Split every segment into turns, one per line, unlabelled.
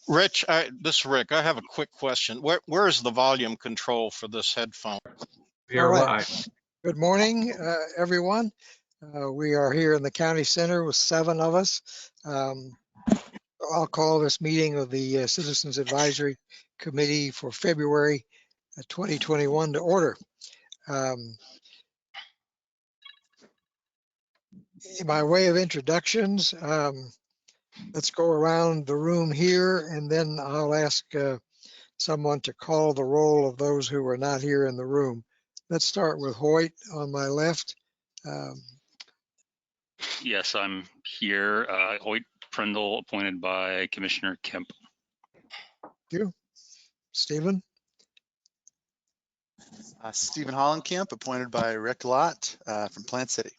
Rich, this is Rick. I have a quick question. Where is the volume control for this headphone?
You're
All
live.
Good morning, everyone. We are here in the county center with 7 of us. I'll call this meeting of the Citizens Advisory Committee for February 2021 to order. By way of introductions, let's go around the room here and then I'll ask someone to call the roll of those who are not here in the room. Let's start with Hoyt on my left.
Yes, I'm here. Hoyt Prindle, appointed by Commissioner Kemp.
Thank you. Stephen?
Stephen Hollenkamp, appointed by Rick Lott from Plant City.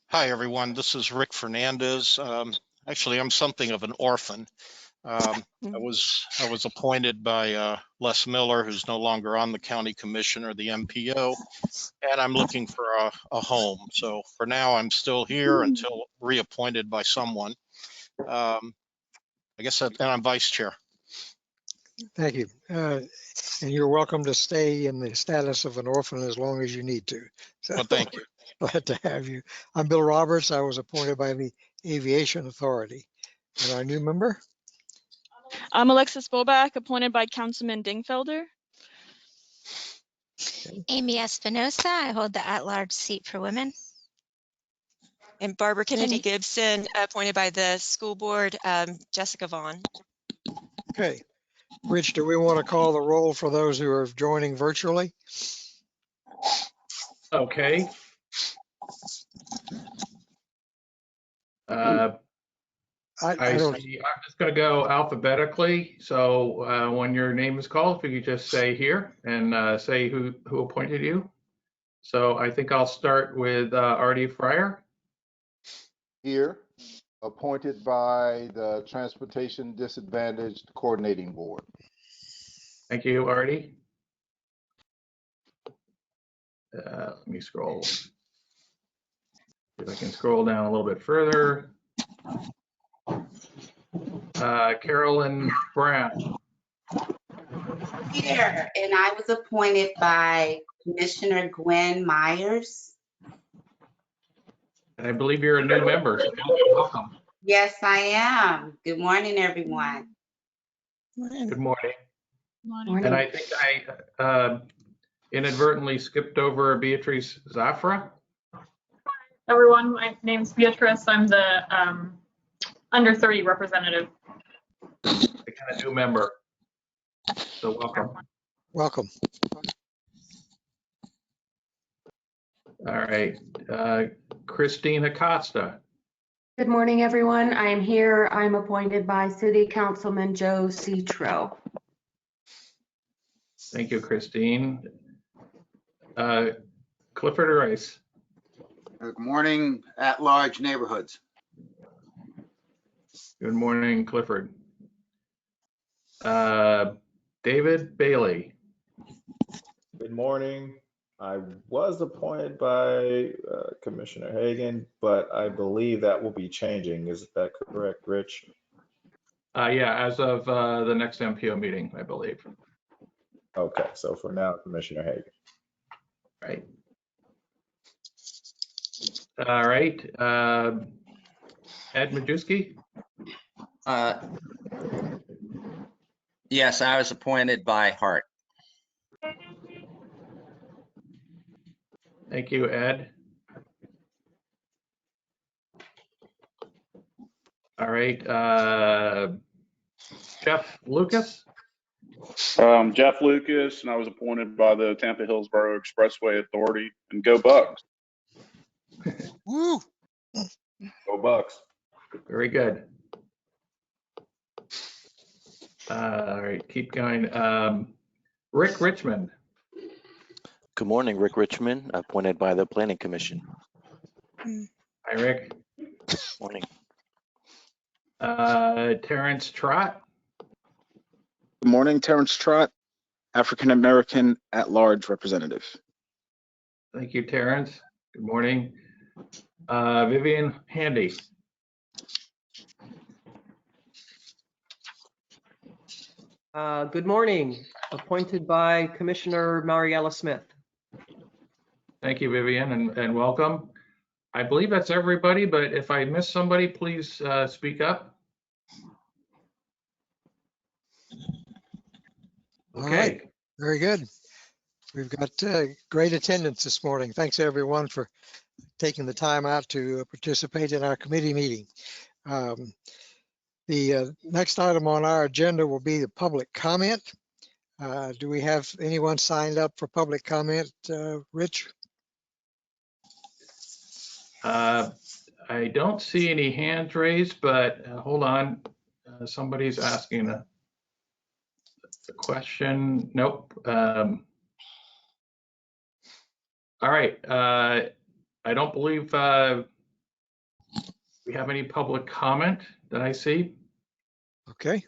Hi, everyone. This is Rick Fernandez. Actually, I'm something of an orphan. I was appointed by Les Miller, who's no longer on the county commission or the MPO, and I'm looking for a home. So for now, I'm still here until reappointed by someone. I guess and I'm vice chair.
Thank you. And you're welcome to stay in the status of an orphan as long as you need to. So,
Well, thank you.
Glad to have you. I'm Bill Roberts. I was appointed by the Aviation Authority. And our new member?
I'm Alexis Bobak, appointed by Councilman Dingfelder.
Okay.
Amy Espinosa, I hold the at-large seat for women.
And Barbara Kennedy Gibson, appointed by the school board, Jessica Vaughn.
Okay. Rich, do we want to call the roll for those who are joining virtually?
Okay.
I don't.
I'm just going to go alphabetically. So when your name is called, if you could just say here and say who appointed you. So I think I'll start with Artie Fryer.
Here, appointed by the Transportation Disadvantaged Coordinating Board.
Thank you, Artie. Let me scroll. See if I can scroll down a little bit further. Carolyn Brown.
Here, and I was appointed by Commissioner Gwen Myers.
And I believe you're a new member, so welcome.
Yes, I am. Good morning, everyone.
Good morning.
Morning.
And I think I inadvertently skipped over Beatrice Zafra.
Everyone, my name's Beatrice. I'm the under 30 representative.
I got a new member, so welcome.
Welcome.
All right, Christine Acosta.
Good morning, everyone. I am here. I'm appointed by City Councilman Joe Citro.
Thank you, Christine. Clifford Rice.
Good morning, at-large neighborhoods.
Good morning, Clifford. David Bailey.
Good morning. I was appointed by Commissioner Hagan, but I believe that will be changing. Is that correct, Rich?
Yeah, as of the next MPO meeting, I believe.
Okay, so for now, Commissioner Hagan.
Right. All right. Ed Majewski.
Yes, I was appointed by Hart.
Thank you, Ed. All right. Jeff Lucas.
Jeff Lucas, and I was appointed by the Tampa Hillsborough Expressway Authority. And go Bucks.
Woo!
Go Bucks.
Very good. All right, keep going. Rick Richmond.
Good morning, Rick Richmond, appointed by the Planning Commission.
Hi, Rick.
Morning.
Terrence Trott.
Good morning, Terrence Trott, African American at-large representative.
Thank you, Terrence. Good morning. Vivian Handy.
Good morning, appointed by Commissioner Mariella Smith.
Thank you, Vivian, and welcome. I believe that's everybody, but if I miss somebody, please speak up.
All
Okay.
right, very good. We've got great attendance this morning. Thanks everyone for taking the time out to participate in our committee meeting. The next item on our agenda will be the public comment. Do we have anyone signed up for public comment, Rich?
I don't see any hands raised, but hold on. Somebody's asking a question. Nope. All right. I don't believe we have any public comment that I see.
Okay.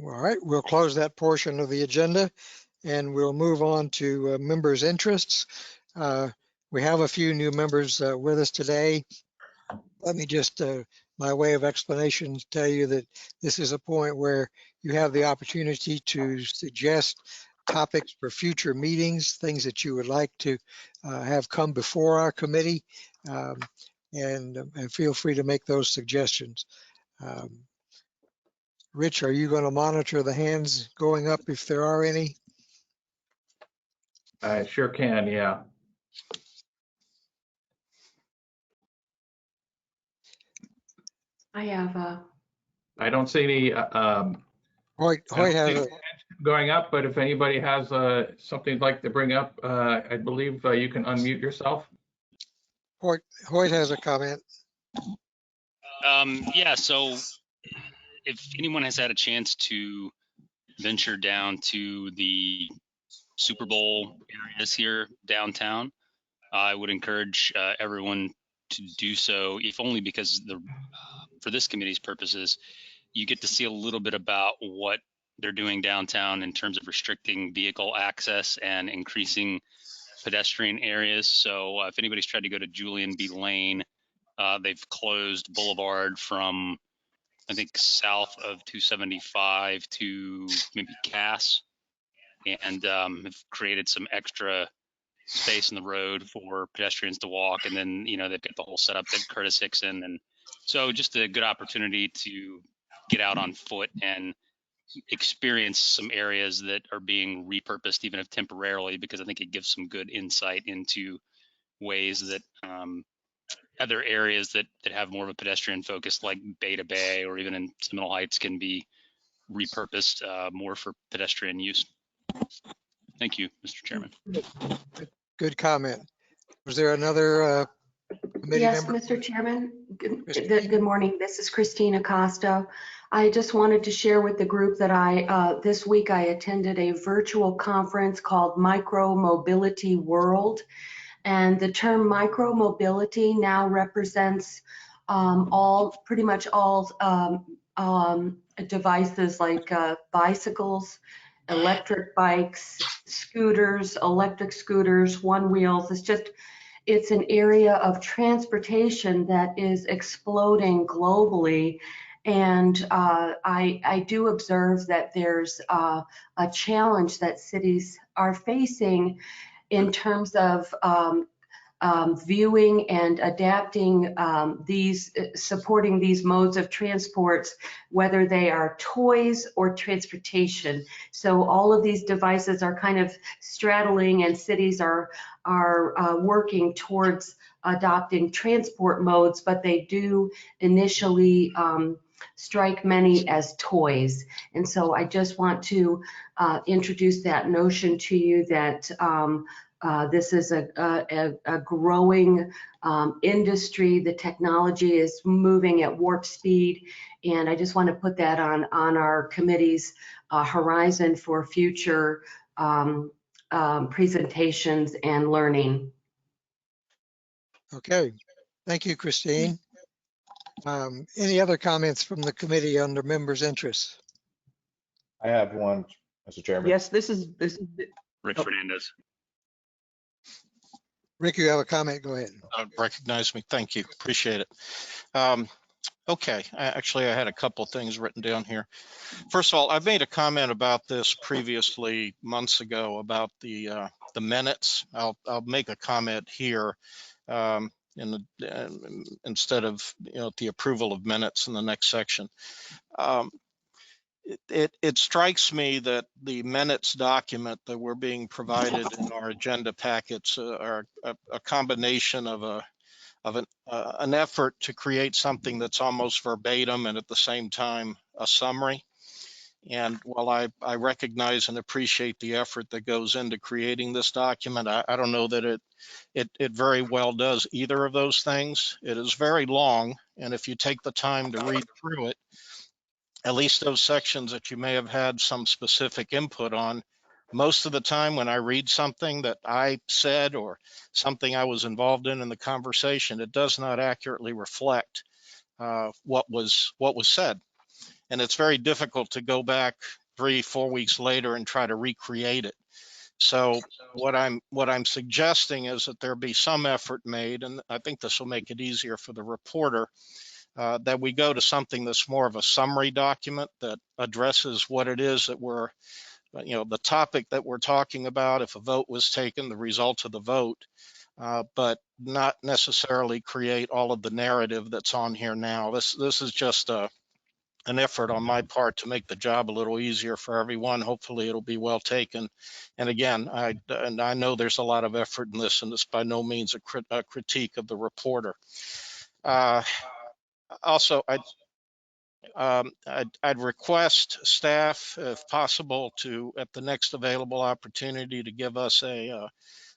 All right, we'll close that portion of the agenda and we'll move on to members' interests. We have a few new members with us today. Let me just, by way of explanation, tell you that this is a point where you have the opportunity to suggest topics for future meetings, things that you would like to have come before our committee, and feel free to make those suggestions. Rich, are you going to monitor the hands going up if there are any?
I sure can, yeah.
I have
I don't see any
Hoyt has
going up, but if anybody has something they'd like to bring up, I believe you can unmute yourself.
Hoyt has a comment.
Yeah, so if anyone has had a chance to venture down to the Super Bowl areas here downtown, I would encourage everyone to do so, if only because for this committee's purposes, you get to see a little bit about what they're doing downtown in terms of restricting vehicle access and increasing pedestrian areas. So if anybody's tried to go to Julian B. Lane, they've closed Boulevard from, I think, south of 275 to maybe Cass, and have created some extra space in the road for pedestrians to walk. And then, they've got the whole setup at Curtis Hickson. And so just a good opportunity to get out on foot and experience some areas that are being repurposed, even if temporarily, because I think it gives some good insight into ways that other areas that have more of a pedestrian focus, like Beta Bay or even in Seminole Heights, can be repurposed more for pedestrian use. Thank you, Mr. Chairman.
Good comment. Was there another committee
Yes,
member?
Mr. Chairman. Good morning. This is Christina Costa. I just wanted to share with the group that this week I attended a virtual conference called Micro Mobility World. And the term micro mobility now represents pretty much all devices like bicycles, electric bikes, scooters, electric scooters, one wheels. It's an area of transportation that is exploding globally. And I do observe that there's a challenge that cities are facing in terms of viewing and adapting supporting these modes of transports, whether they are toys or transportation. So all of these devices are kind of straddling, and cities are working towards adopting transport modes, but they do initially strike many as toys. And so I just want to introduce that notion to you that this is a growing industry. The technology is moving at warp speed, and I just want to put that on our committee's horizon for future presentations and learning.
Okay, thank you, Christine. Any other comments from the committee under members' interests?
I have one, Mr. Chairman.
Yes, this is
Rick Fernandez.
Rick, you have a comment? Go ahead.
Recognize me. Thank you. Appreciate it. Okay. Actually, I had a couple things written down here. First of all, I've made a comment about this previously months ago about the minutes. I'll make a comment here instead of the approval of minutes in the next section. It strikes me that the minutes document that we're being provided in our agenda packets are a combination of an effort to create something that's almost verbatim and at the same time a summary. And while I recognize and appreciate the effort that goes into creating this document, I don't know that it very well does either of those things. It is very long, and if you take the time to read through it, at least those sections that you may have had some specific input on, most of the time when I read something that I said or something I was involved in the conversation, it does not accurately reflect what was said. And it's very difficult to go back 3-4 weeks later and try to recreate it. So what I'm suggesting is that there be some effort made, and I think this will make it easier for the reporter, that we go to something that's more of a summary document that addresses what it is that we're, the topic that we're talking about, if a vote was taken, the result of the vote, but not necessarily create all of the narrative that's on here now. This is just an effort on my part to make the job a little easier for everyone. Hopefully it'll be well taken. And again, I know there's a lot of effort in this, and it's by no means a critique of the reporter. Also, I'd request staff, if possible, to, at the next available opportunity, to give us an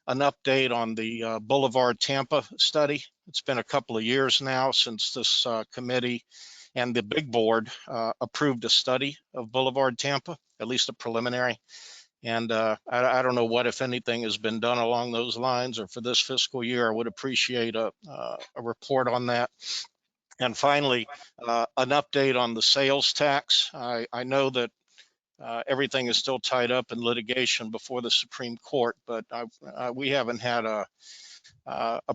update on the Boulevard Tampa study. It's been a couple of years now since this committee and the big board approved a study of Boulevard Tampa, at least a preliminary. And I don't know what, if anything, has been done along those lines, or for this fiscal year. I would appreciate a report on that. And finally, an update on the sales tax. I know that everything is still tied up in litigation before the Supreme Court, but we haven't had a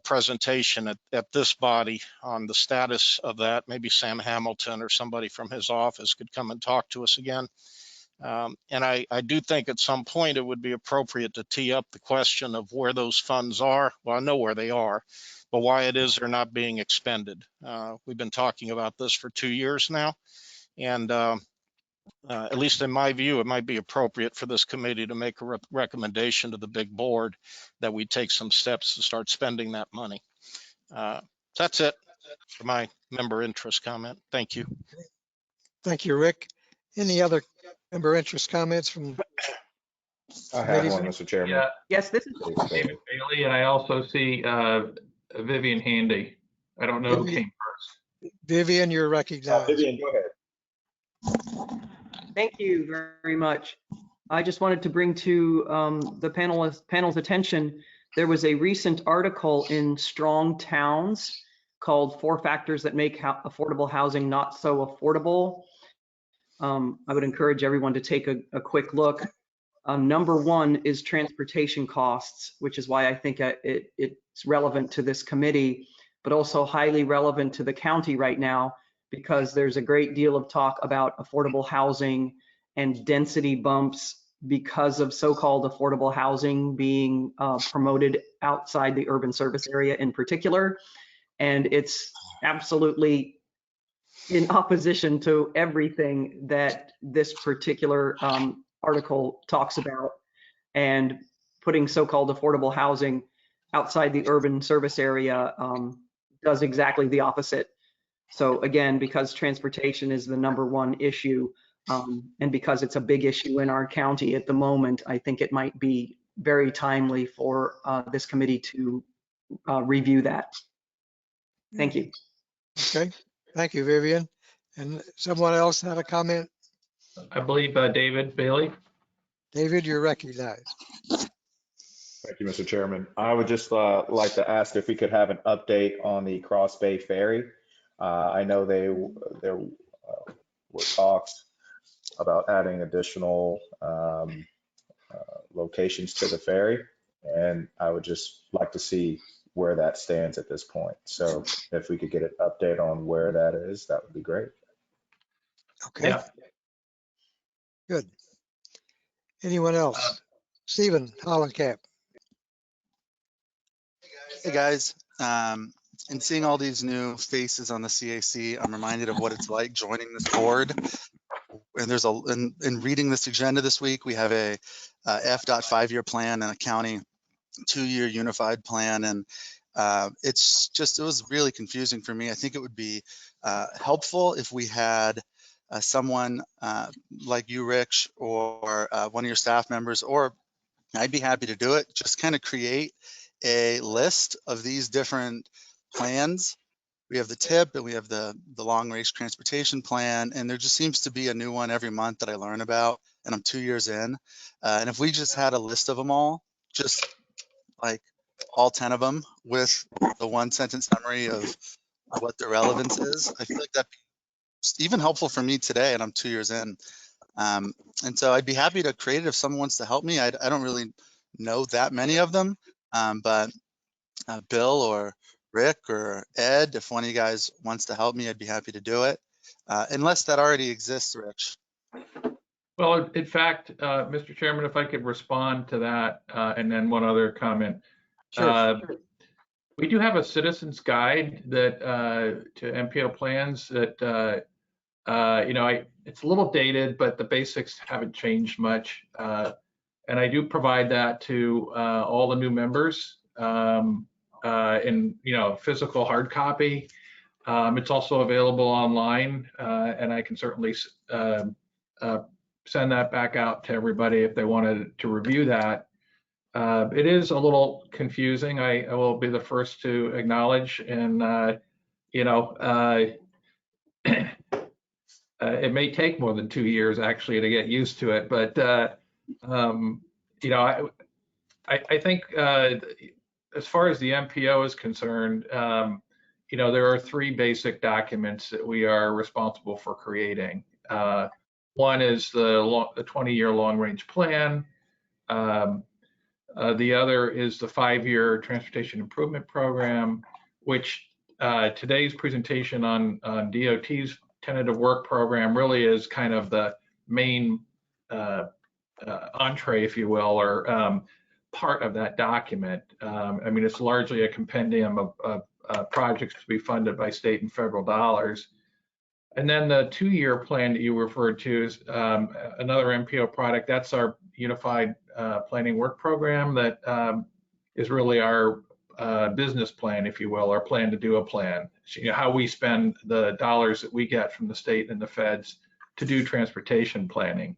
presentation at this body on the status of that. Maybe Sam Hamilton or somebody from his office could come and talk to us again. And I do think at some point it would be appropriate to tee up the question of where those funds are. Well, I know where they are, but why it is they're not being expended. We've been talking about this for 2 years now, and at least in my view, it might be appropriate for this committee to make a recommendation to the big board that we take some steps to start spending that money. That's it for my member interest comment. Thank you.
Thank you, Rick. Any other member interest comments from?
I have one, Mr. Chairman.
Yeah.
Yes, this is
David Bailey, and I also see Vivian Handy. I don't know who came first.
Vivian, you're recognized.
Vivian, go ahead.
Thank you very much. I just wanted to bring to the panel's attention, there was a recent article in Strong Towns called 4 Factors That Make Affordable Housing Not So Affordable. I would encourage everyone to take a quick look. Number 1 is transportation costs, which is why I think it's relevant to this committee, but also highly relevant to the county right now, because there's a great deal of talk about affordable housing and density bumps because of so-called affordable housing being promoted outside the urban service area in particular. And it's absolutely in opposition to everything that this particular article talks about, and putting so-called affordable housing outside the urban service area does exactly the opposite. So again, because transportation is the number 1 issue, and because it's a big issue in our county at the moment, I think it might be very timely for this committee to review that. Thank you.
Okay, thank you, Vivian. And someone else had a comment?
I believe David Bailey.
David, you're recognized.
Thank you, Mr. Chairman. I would just like to ask if we could have an update on the Cross Bay Ferry. I know there were talks about adding additional locations to the ferry, And I would just like to see where that stands at this point. So if we could get an update on where that is, that would be great.
Okay,
Yeah.
good. Anyone else? Stephen Hollencamp.
Hey guys, and seeing all these new faces on the CAC, I'm reminded of what it's like joining this board. And there's in reading this agenda this week, we have a F.5 5-year plan and a county 2-year unified plan, and it was really confusing for me. I think it would be helpful if we had someone like you, Rich, or one of your staff members, or I'd be happy to do it, just kind of create a list of these different plans. We have the TIP and we have the long range transportation plan, and there just seems to be a new one every month that I learn about, and I'm 2 years in. And if we just had a list of them all, just like all 10 of them with the 1-sentence summary of what their relevance is, I feel like that'd be even helpful for me today, and I'm 2 years in. And so I'd be happy to create it if someone wants to help me. I don't really know that many of them, but Bill or Rick or Ed, if one of you guys wants to help me, I'd be happy to do it. Unless that already exists, Rich.
Well, in fact, Mr. Chairman, if I could respond to that, and then one other comment.
Sure.
We do have a citizen's guide that to MPO plans that it's a little dated, but the basics haven't changed much. And I do provide that to all the new members in physical hard copy. It's also available online, and I can certainly send that back out to everybody if they wanted to review that. It is a little confusing. I will be the first to acknowledge, and it may take more than 2 years actually to get used to it. But I think as far as the MPO is concerned, there are 3 basic documents that we are responsible for creating. One is the 20-year long-range plan. The other is the 5-year transportation improvement program, which today's presentation on DOT's tentative work program really is kind of the main entree, if you will, or part of that document. I mean, it's largely a compendium of projects to be funded by state and federal dollars. And then the 2-year plan that you referred to is another MPO product. That's our unified planning work program that is really our business plan, if you will, our plan to do a plan. So, how we spend the dollars that we get from the state and the feds to do transportation planning.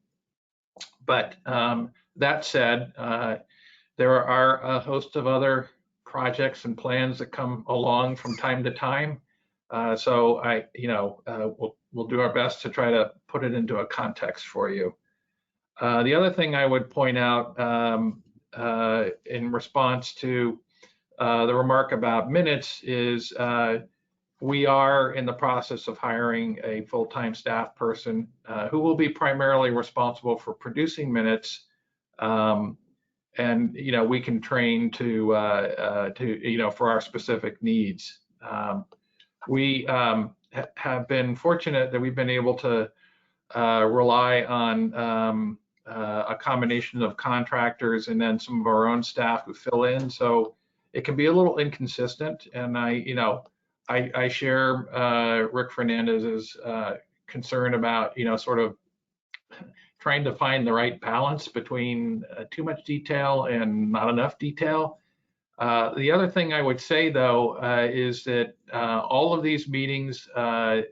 But that said, there are a host of other projects and plans that come along from time to time. So we'll do our best to try to put it into a context for you. The other thing I would point out in response to the remark about minutes is we are in the process of hiring a full-time staff person who will be primarily responsible for producing minutes. And we can train to for our specific needs. We have been fortunate that we've been able to rely on a combination of contractors and then some of our own staff who fill in. So it can be a little inconsistent. And I share Rick Fernandez's concern about sort of trying to find the right balance between too much detail and not enough detail. The other thing I would say, though, is that all of these meetings,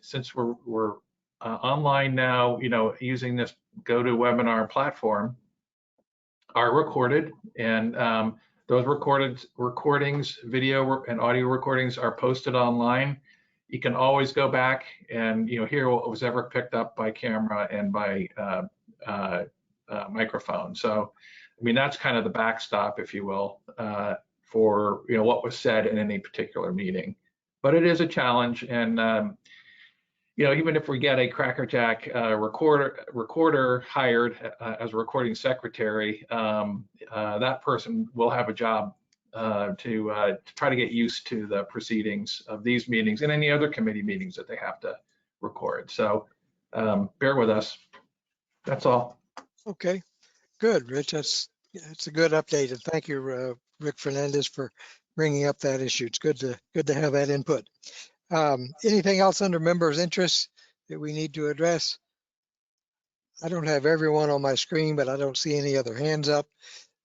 since we're online now, using this GoToWebinar platform, are recorded, and those recordings, video and audio recordings, are posted online. You can always go back and hear what was ever picked up by camera and by microphone. So, I mean, that's kind of the backstop, if you will, for what was said in any particular meeting. But it is a challenge, and even if we get a crackerjack recorder hired as a recording secretary, that person will have a job to try to get used to the proceedings of these meetings and any other committee meetings that they have to record. So bear with us. That's all.
Okay, good, Rich. That's a good update, and thank you, Rick Fernandez, for bringing up that issue. It's good to have that input. Anything else under members' interests that we need to address? I don't have everyone on my screen, but I don't see any other hands up.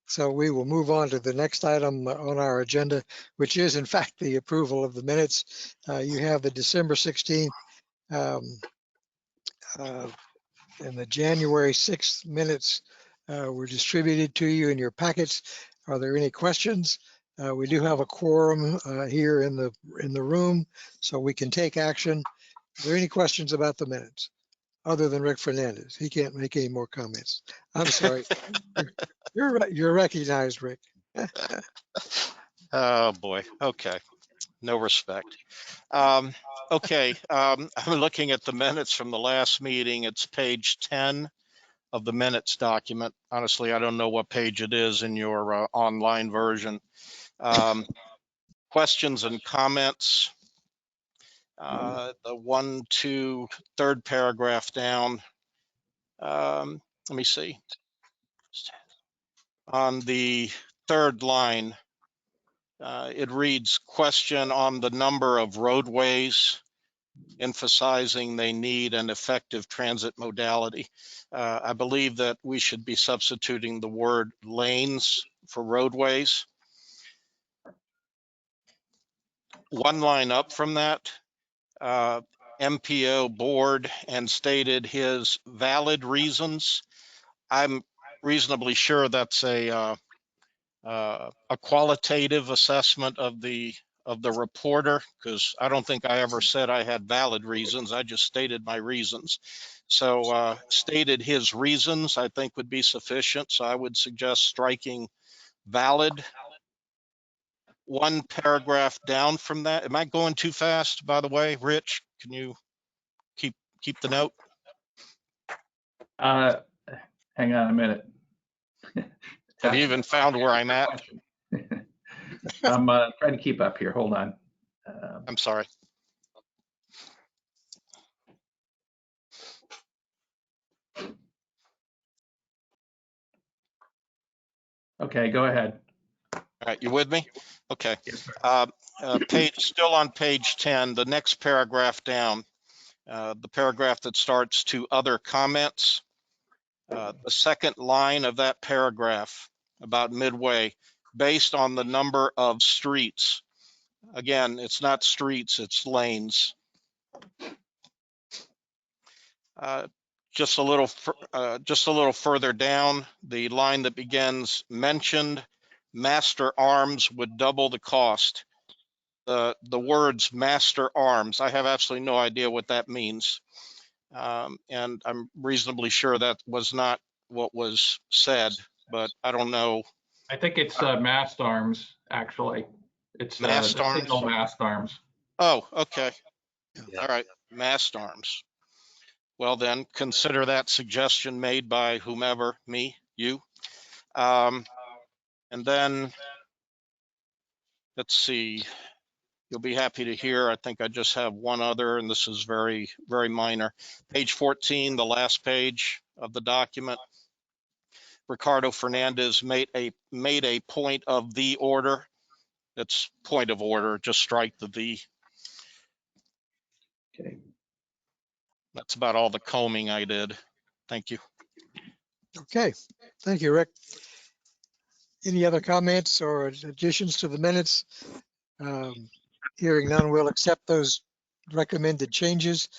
So we will move on to the next item on our agenda, which is in fact the approval of the minutes. You have the December 16th and the January 6th minutes were distributed to you in your packets. Are there any questions? We do have a quorum here in the room, so we can take action. Are there any questions about the minutes other than Rick Fernandez? He can't make any more comments. I'm sorry. You're recognized, Rick.
Oh, boy. Okay. No respect. Okay. I'm looking at the minutes from the last meeting. It's page 10 of the minutes document. Honestly, I don't know what page it is in your online version. Questions and comments. The third paragraph down. Let me see. On the third line, it reads, question on the number of roadways, emphasizing they need an effective transit modality. I believe that we should be substituting the word lanes for roadways. One line up from that, MPO board and stated his valid reasons. I'm reasonably sure that's a qualitative assessment of the reporter, because I don't think I ever said I had valid reasons. I just stated my reasons. So stated his reasons, I think would be sufficient. So I would suggest striking valid. One paragraph down from that. Am I going too fast, by the way, Rich? Can you keep the note?
Hang on a minute.
Have you even found where I'm at?
I'm trying to keep up here. Hold on.
I'm sorry.
Okay, go ahead.
All right, you with me? Okay.
Yes,
Still on page 10, the next paragraph down, the paragraph that starts to other comments. The second line of that paragraph, about midway, based on the number of streets. Again, it's not streets, it's lanes. Just a little further down, the line that begins, mentioned master arms would double the cost. The words master arms, I have absolutely no idea what that means. And I'm reasonably sure that was not what was said, but I don't know.
I think it's mast arms, actually. It's
mast arms?
signal mast arms.
Oh, okay. All right, mast arms. Well, then consider that suggestion made by whomever, me, you. And then, let's see, you'll be happy to hear, I think I just have one other, and this is very, very minor. Page 14, the last page of the document. Ricardo Fernandez made a point of the order. It's point of order, just strike the "the."
Okay.
That's about all the combing I did. Thank you.
Okay, thank you, Rick. Any other comments or additions to the minutes? Hearing none, we'll accept those recommended changes.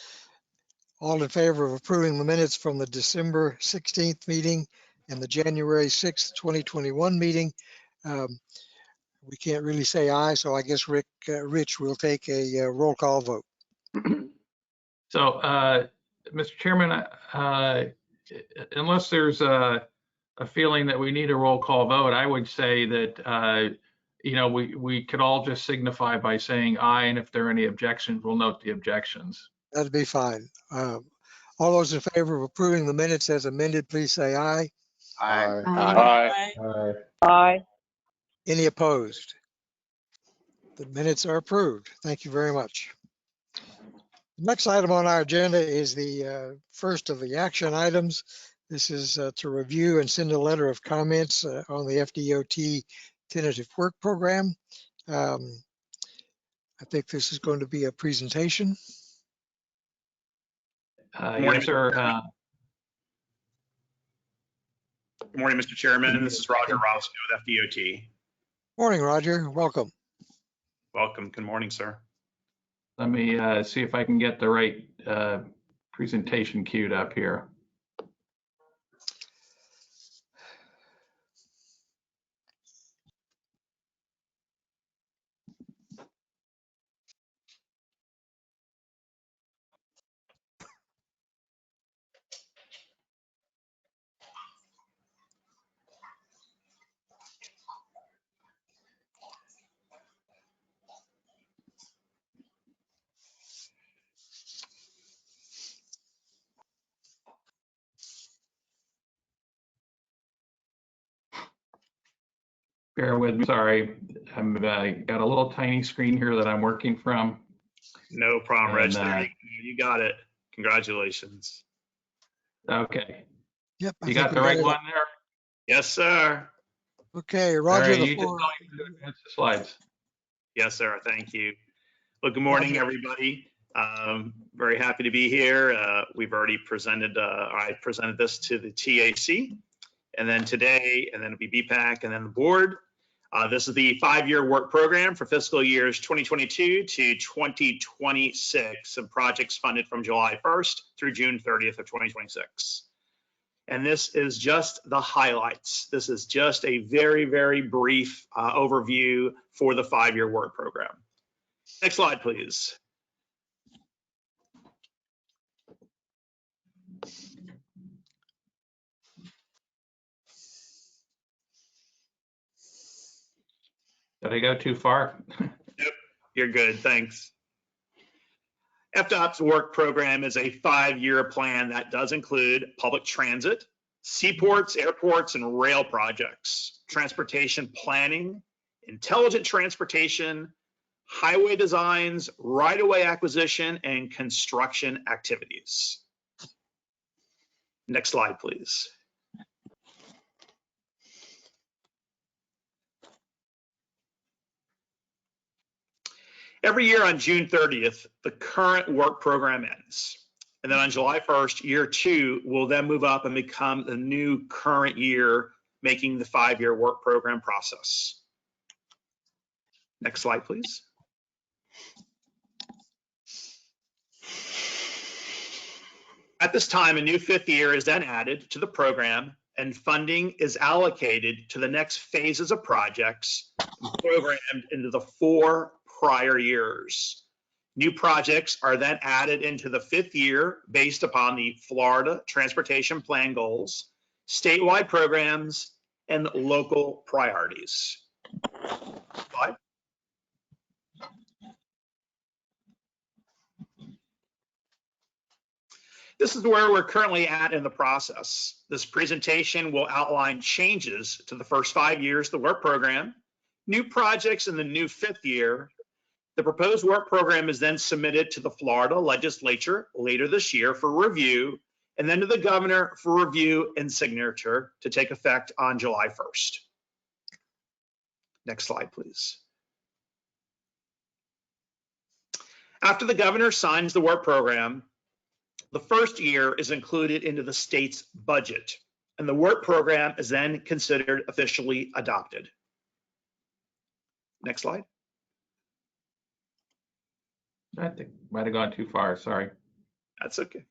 All in favor of approving the minutes from the December 16th meeting and the January 6th, 2021 meeting. We can't really say aye, so I guess Rich will take a roll call vote.
So, Mr. Chairman, unless there's a feeling that we need a roll call vote, I would say that, we could all just signify by saying aye, and if there are any objections, we'll note the objections.
That'd be fine. All those in favor of approving the minutes as amended, please say aye.
Aye.
Aye.
Aye.
Aye.
Any opposed? The minutes are approved. Thank you very much. Next item on our agenda is the first of the action items. This is to review and send a letter of comments on the FDOT tentative work program. I think this is going to be a presentation.
Yes, sir.
Good morning, Mr. Chairman. This is Roger Roscoe with FDOT.
Morning, Roger. Welcome.
Welcome. Good morning, sir.
Let me see if I can get the right presentation queued up here. Bear with me. Sorry, I'm got a little tiny screen here that I'm working from.
No problem, Reg.
And,
You got it. Congratulations.
Okay.
Yep.
You got the right one there?
Yes, sir.
Okay,
All
Roger,
right,
the
you just
floor.
tell me to advance the slides.
Yes, sir. Thank you. Well, good morning, everybody. Very happy to be here. We've already presented, I presented this to the TAC, and then today, and then it'll be BPAC, and then the board. This is the 5-year work program for fiscal years 2022 to 2026, and projects funded from July 1st through June 30th of 2026. And this is just the highlights. This is just a very, very brief overview for the 5-year work program. Next slide, please.
Did I go too far?
Yep, you're good. Thanks. FDOT's work program is a 5-year plan that does include public transit, seaports, airports, and rail projects, transportation planning, intelligent transportation, highway designs, right-of-way acquisition, and construction activities. Next slide, please. Every year on June 30th, the current work program ends. And then on July 1st, year 2 will then move up and become the new current year, making the 5-year work program process. Next slide, please. At this time, a new 5th year is then added to the program, and funding is allocated to the next phases of projects programmed into the 4 prior years. New projects are then added into the 5th year based upon the Florida Transportation Plan goals, statewide programs, and local priorities. Slide. This is where we're currently at in the process. This presentation will outline changes to the first 5 years of the work program, new projects in the new 5th year. The proposed work program is then submitted to the Florida legislature later this year for review, and then to the governor for review and signature to take effect on July 1st. Next slide, please. After the governor signs the work program, the first year is included into the state's budget, and the work program is then considered officially adopted. Next slide.
I think might have gone too far, sorry.
That's okay.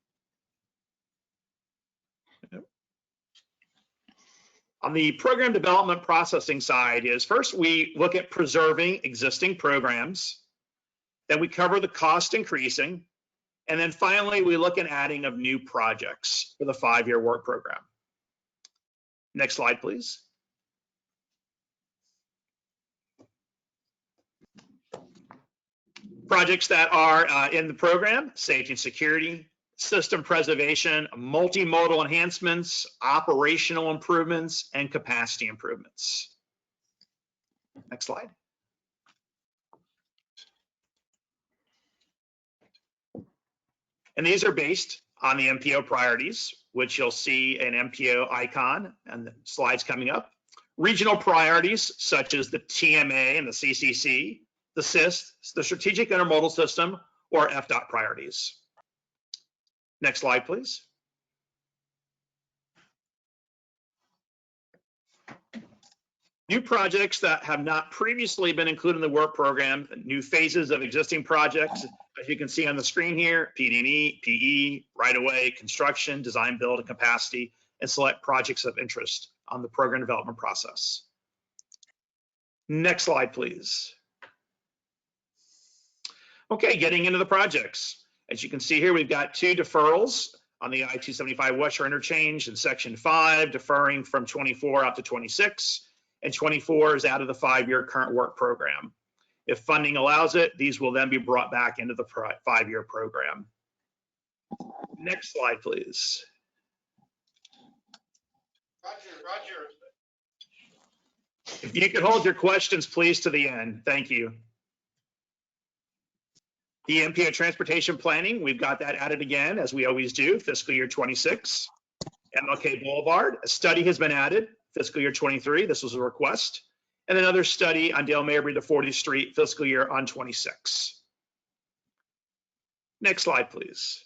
Yep. On the program development processing side is first we look at preserving existing programs, then we cover the cost increasing, and then finally we look at adding of new projects for the 5-year work program. Next slide, please. Projects that are in the program: safety and security, system preservation, multimodal enhancements, operational improvements, and capacity improvements. Next slide. And these are based on the MPO priorities, which you'll see an MPO icon and the slides coming up. Regional priorities, such as the TMA and the CCC, the SIST, the Strategic Intermodal System, or FDOT priorities. Next slide, please. New projects that have not previously been included in the work program, new phases of existing projects, as you can see on the screen here: PD&E, PE, right-of-way, construction, design, build, and capacity, and select projects of interest on the program development process. Next slide, please. Okay, getting into the projects. As you can see here, we've got 2 deferrals on the I-275 West Shore Interchange in Section 5, deferring from 24 out to 26, and 24 is out of the 5-year current work program. If funding allows it, these will then be brought back into the 5-year program. Next slide, please.
Roger.
If you could hold your questions, please, to the end. Thank you. The MPO transportation planning, we've got that added again, as we always do, fiscal year 26. MLK Boulevard, a study has been added, fiscal year 23. This was a request. And another study on Dale Mabry to 40th Street, fiscal year on 26. Next slide, please.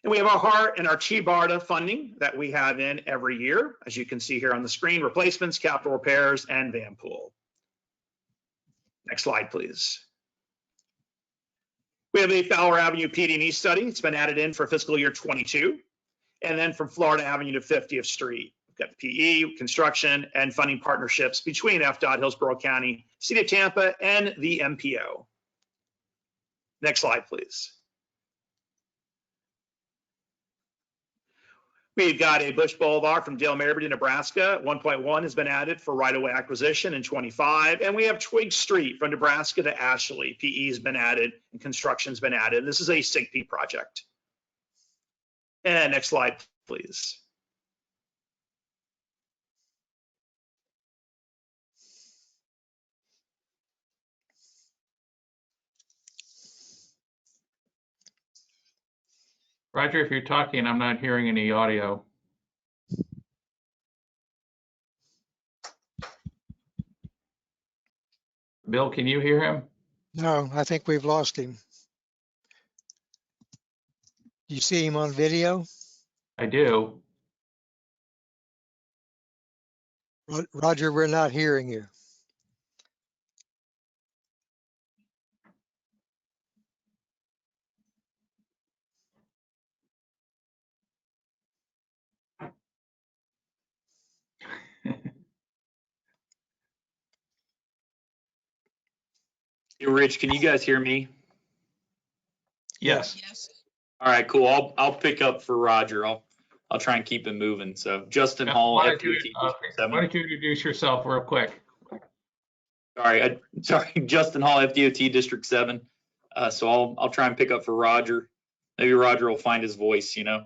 And we have our HART and our TBARTA funding that we have in every year, as you can see here on the screen: replacements, capital repairs, and van pool. Next slide, please. We have a Fowler Avenue PD&E study. It's been added in for fiscal year 22. And then from Florida Avenue to 50th Street, we've got PE, construction, and funding partnerships between FDOT, Hillsborough County, City of Tampa, and the MPO. Next slide, please. We've got a Bush Boulevard from Dale Mabry to Nebraska. 1.1 has been added for right-of-way acquisition in 25. And we have Twig Street from Nebraska to Ashley. PE has been added and construction's been added. This is a SIGP project. And next slide, please.
Roger, if you're talking, I'm not hearing any audio. Bill, can you hear him?
No, I think we've lost him. You see him on video?
I do.
Roger, we're not hearing you.
Hey, Rich, can you guys hear me?
Yes.
All right, cool. I'll pick up for Roger. I'll try and keep it moving. So Justin Hall,
Why
FDOT District 7.
don't you introduce yourself real quick?
Sorry, Justin Hall, FDOT District 7. So I'll try and pick up for Roger. Maybe Roger will find his voice, you know.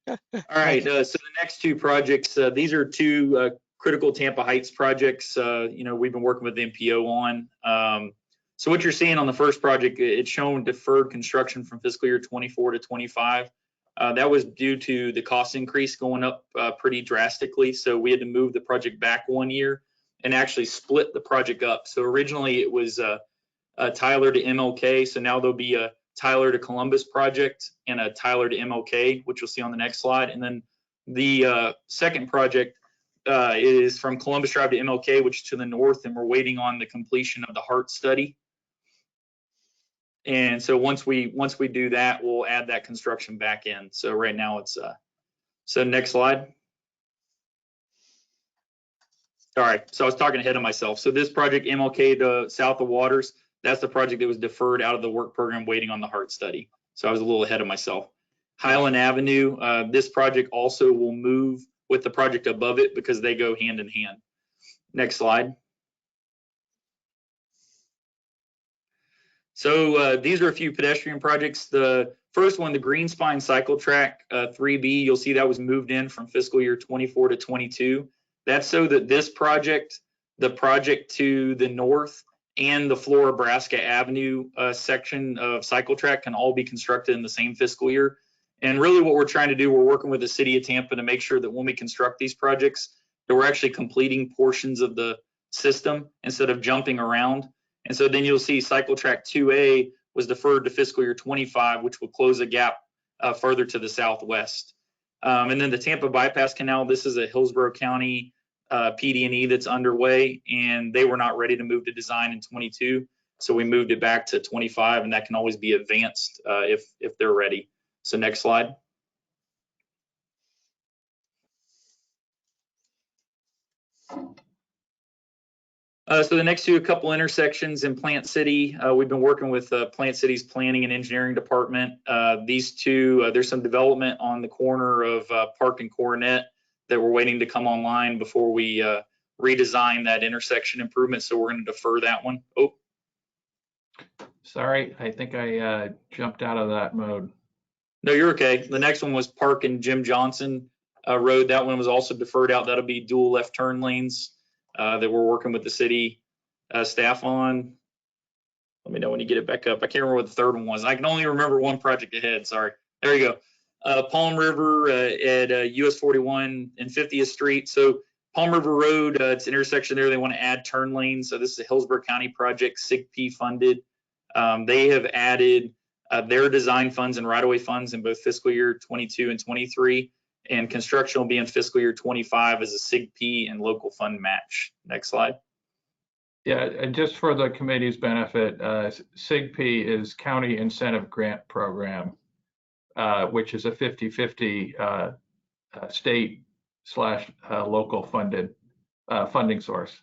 All right, so the next 2 projects, these are 2 critical Tampa Heights projects. You know, we've been working with the MPO on. So what you're seeing on the first project, it's shown deferred construction from fiscal year 24 to 25. That was due to the cost increase going up pretty drastically. So we had to move the project back 1 year and actually split the project up. So originally it was Tyler to MLK. So now there'll be a Tyler to Columbus project and a Tyler to MLK, which you'll see on the next slide. And then the second project is from Columbus Drive to MLK, which is to the north, and we're waiting on the completion of the HART study. And so once we do that, we'll add that construction back in. So right now it's so next slide. All right, so I was talking ahead of myself. So this project, MLK to south of Waters, that's the project that was deferred out of the work program waiting on the HART study. So I was a little ahead of myself. Highland Avenue, this project also will move with the project above it because they go hand in hand. Next slide. So these are a few pedestrian projects. The first one, the Green Spine Cycle Track 3B, you'll see that was moved in from fiscal year 24 to 22. That's so that this project, the project to the north, and the Florida-Nebraska Avenue section of cycle track can all be constructed in the same fiscal year. And really what we're trying to do, we're working with the city of Tampa to make sure that when we construct these projects, that we're actually completing portions of the system instead of jumping around. And so then you'll see cycle track 2A was deferred to fiscal year 25, which will close a gap further to the southwest. And then the Tampa Bypass Canal, this is a Hillsborough County PD&E that's underway, and they were not ready to move to design in 22. So we moved it back to 25, and that can always be advanced if they're ready. So next slide. So the next two, a couple intersections in Plant City. We've been working with Plant City's planning and engineering department. These two, there's some development on the corner of Park and Coronet that we're waiting to come online before we redesign that intersection improvement. So we're going to defer that one. Oh,
Sorry, I think I jumped out of that mode.
no, you're okay. The next one was Park and Jim Johnson Road. That one was also deferred out. That'll be dual left turn lanes that we're working with the city staff on. Let me know when you get it back up. I can't remember what the third one was. I can only remember one project ahead. Sorry. There you go. Palm River at US 41 and 50th Street. So Palm River Road, it's an intersection there. They want to add turn lanes. So this is a Hillsborough County project, CIGP funded. They have added their design funds and right-of-way funds in both fiscal year 22 and 23. And construction will be in fiscal year 25 as a CIGP and local fund match. Next slide.
Yeah, and just for the committee's benefit, CIGP is County Incentive Grant Program, which is a 50-50 state/local funded funding source.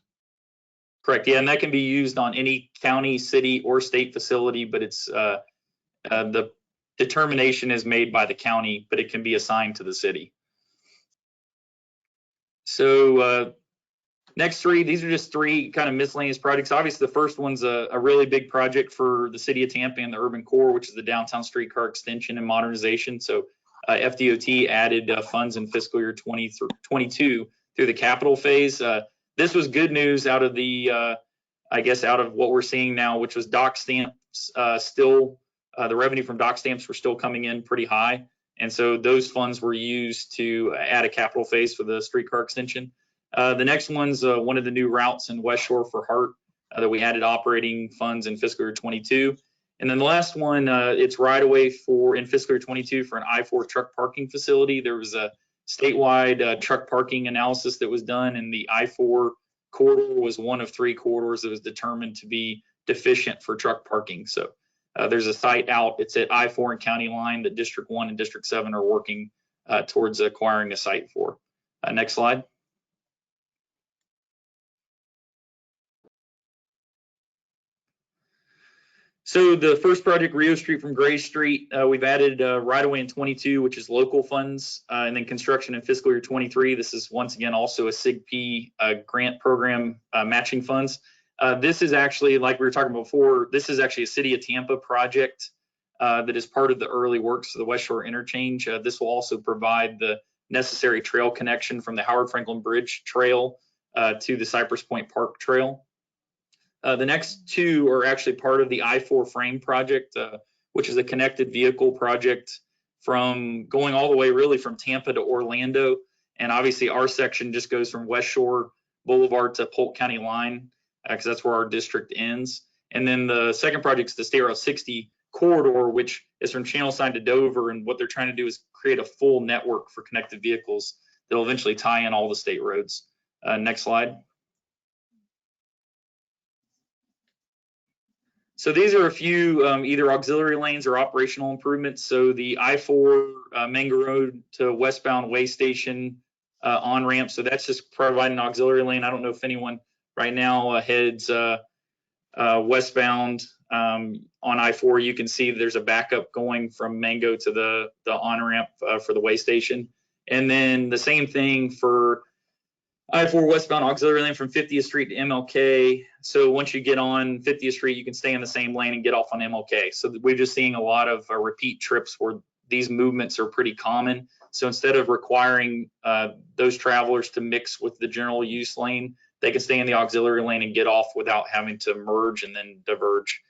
Correct. Yeah, and that can be used on any county, city, or state facility, but it's the determination is made by the county, but it can be assigned to the city. So next three, these are just three kind of miscellaneous projects. Obviously, the first one's a really big project for the city of Tampa and the urban core, which is the downtown streetcar extension and modernization. So FDOT added funds in fiscal year 22 through the capital phase. This was good news out of the, I guess, out of what we're seeing now, which was dock stamps still, the revenue from dock stamps were still coming in pretty high. And so those funds were used to add a capital phase for the streetcar extension. The next one's one of the new routes in West Shore for Hart that we added operating funds in fiscal year 22. And then the last one, it's right away for in fiscal year 22 for an I-4 truck parking facility. There was a statewide truck parking analysis that was done, and the I-4 corridor was one of three corridors that was determined to be deficient for truck parking. So there's a site out. It's at I-4 and County Line that District 1 and District 7 are working towards acquiring a site for. Next slide. So the first project, Rio Street from Gray Street, we've added right-of-way in 22, which is local funds, and then construction in fiscal year 23. This is once again also a CIGP grant program matching funds. This is actually, like we were talking about before, this is actually a City of Tampa project that is part of the early works of the West Shore Interchange. This will also provide the necessary trail connection from the Howard Franklin Bridge Trail to the Cypress Point Park Trail. The next two are actually part of the I-4 frame project, which is a connected vehicle project from going all the way really from Tampa to Orlando. And obviously our section just goes from West Shore Boulevard to Polk County Line, because that's where our district ends. And then the second project is the State Route 60 corridor, which is from Channel Side to Dover. And what they're trying to do is create a full network for connected vehicles that will eventually tie in all the state roads. Next slide. So these are a few either auxiliary lanes or operational improvements. So the I-4 Mango Road to westbound way station on-ramp. So that's just providing an auxiliary lane. I don't know if anyone right now heads westbound on I-4. You can see there's a backup going from Mango to the on-ramp for the way station. And then the same thing for I-4 westbound auxiliary lane from 50th Street to MLK. So once you get on 50th Street, you can stay in the same lane and get off on MLK. So we're just seeing a lot of repeat trips where these movements are pretty common. So instead of requiring those travelers to mix with the general use lane, they can stay in the auxiliary lane and get off without having to merge and then diverge.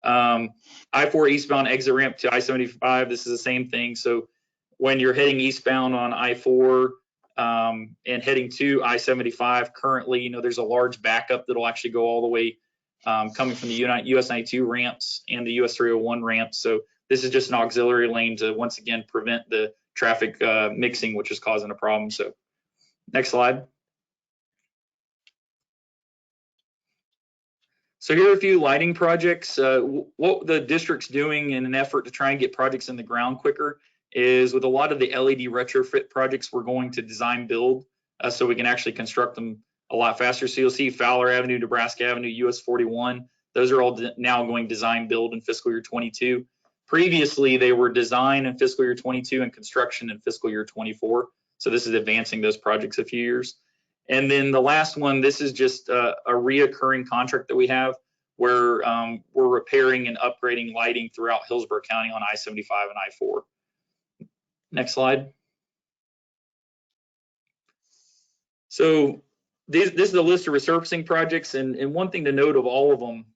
I-4 eastbound exit ramp to I-75, this is the same thing. So when you're heading eastbound on I-4 and heading to I-75, currently, there's a large backup that'll actually go all the way coming from the US 92 ramps and the US 301 ramps. So this is just an auxiliary lane to once again prevent the traffic mixing, which is causing a problem. So next slide. So here are a few lighting projects. What the district's doing in an effort to try and get projects in the ground quicker is with a lot of the LED retrofit projects, we're going to design build so we can actually construct them a lot faster. So you'll see Fowler Avenue, Nebraska Avenue, US 41. Those are all now going design build in fiscal year 22. Previously, they were design in fiscal year 22 and construction in fiscal year 24. So this is advancing those projects a few years. And then the last one, this is just a reoccurring contract that we have where we're repairing and upgrading lighting throughout Hillsborough County on I-75 and I-4. Next slide. So this is a list of resurfacing projects, and one thing to note of all of them,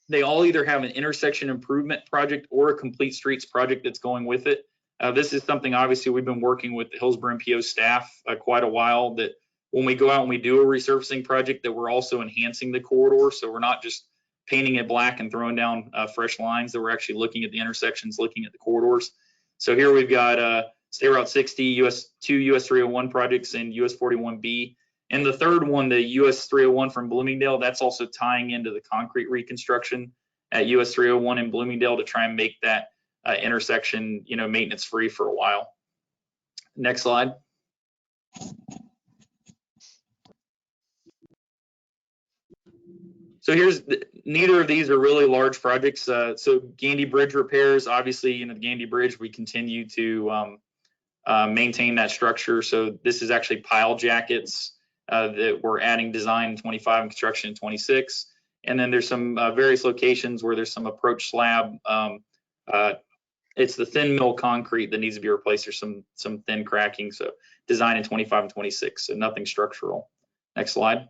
they all either have an intersection improvement project or a complete streets project that's going with it. This is something obviously we've been working with the Hillsborough MPO staff quite a while, that when we go out and we do a resurfacing project, that we're also enhancing the corridor. So we're not just painting it black and throwing down fresh lines, that we're actually looking at the intersections, looking at the corridors. So here we've got State Route 60, two US 301 projects and US 41B. And the third one, the US 301 from Bloomingdale, that's also tying into the concrete reconstruction at US 301 in Bloomingdale to try and make that intersection, maintenance free for a while. Next slide. So neither of these are really large projects. So Gandy Bridge repairs, obviously, the Gandy Bridge, we continue to maintain that structure. So this is actually pile jackets that we're adding design in 25 and construction in 26. And then there's some various locations where there's some approach slab. It's the thin mill concrete that needs to be replaced. There's some thin cracking. So design in 25 and 26, so nothing structural. Next slide.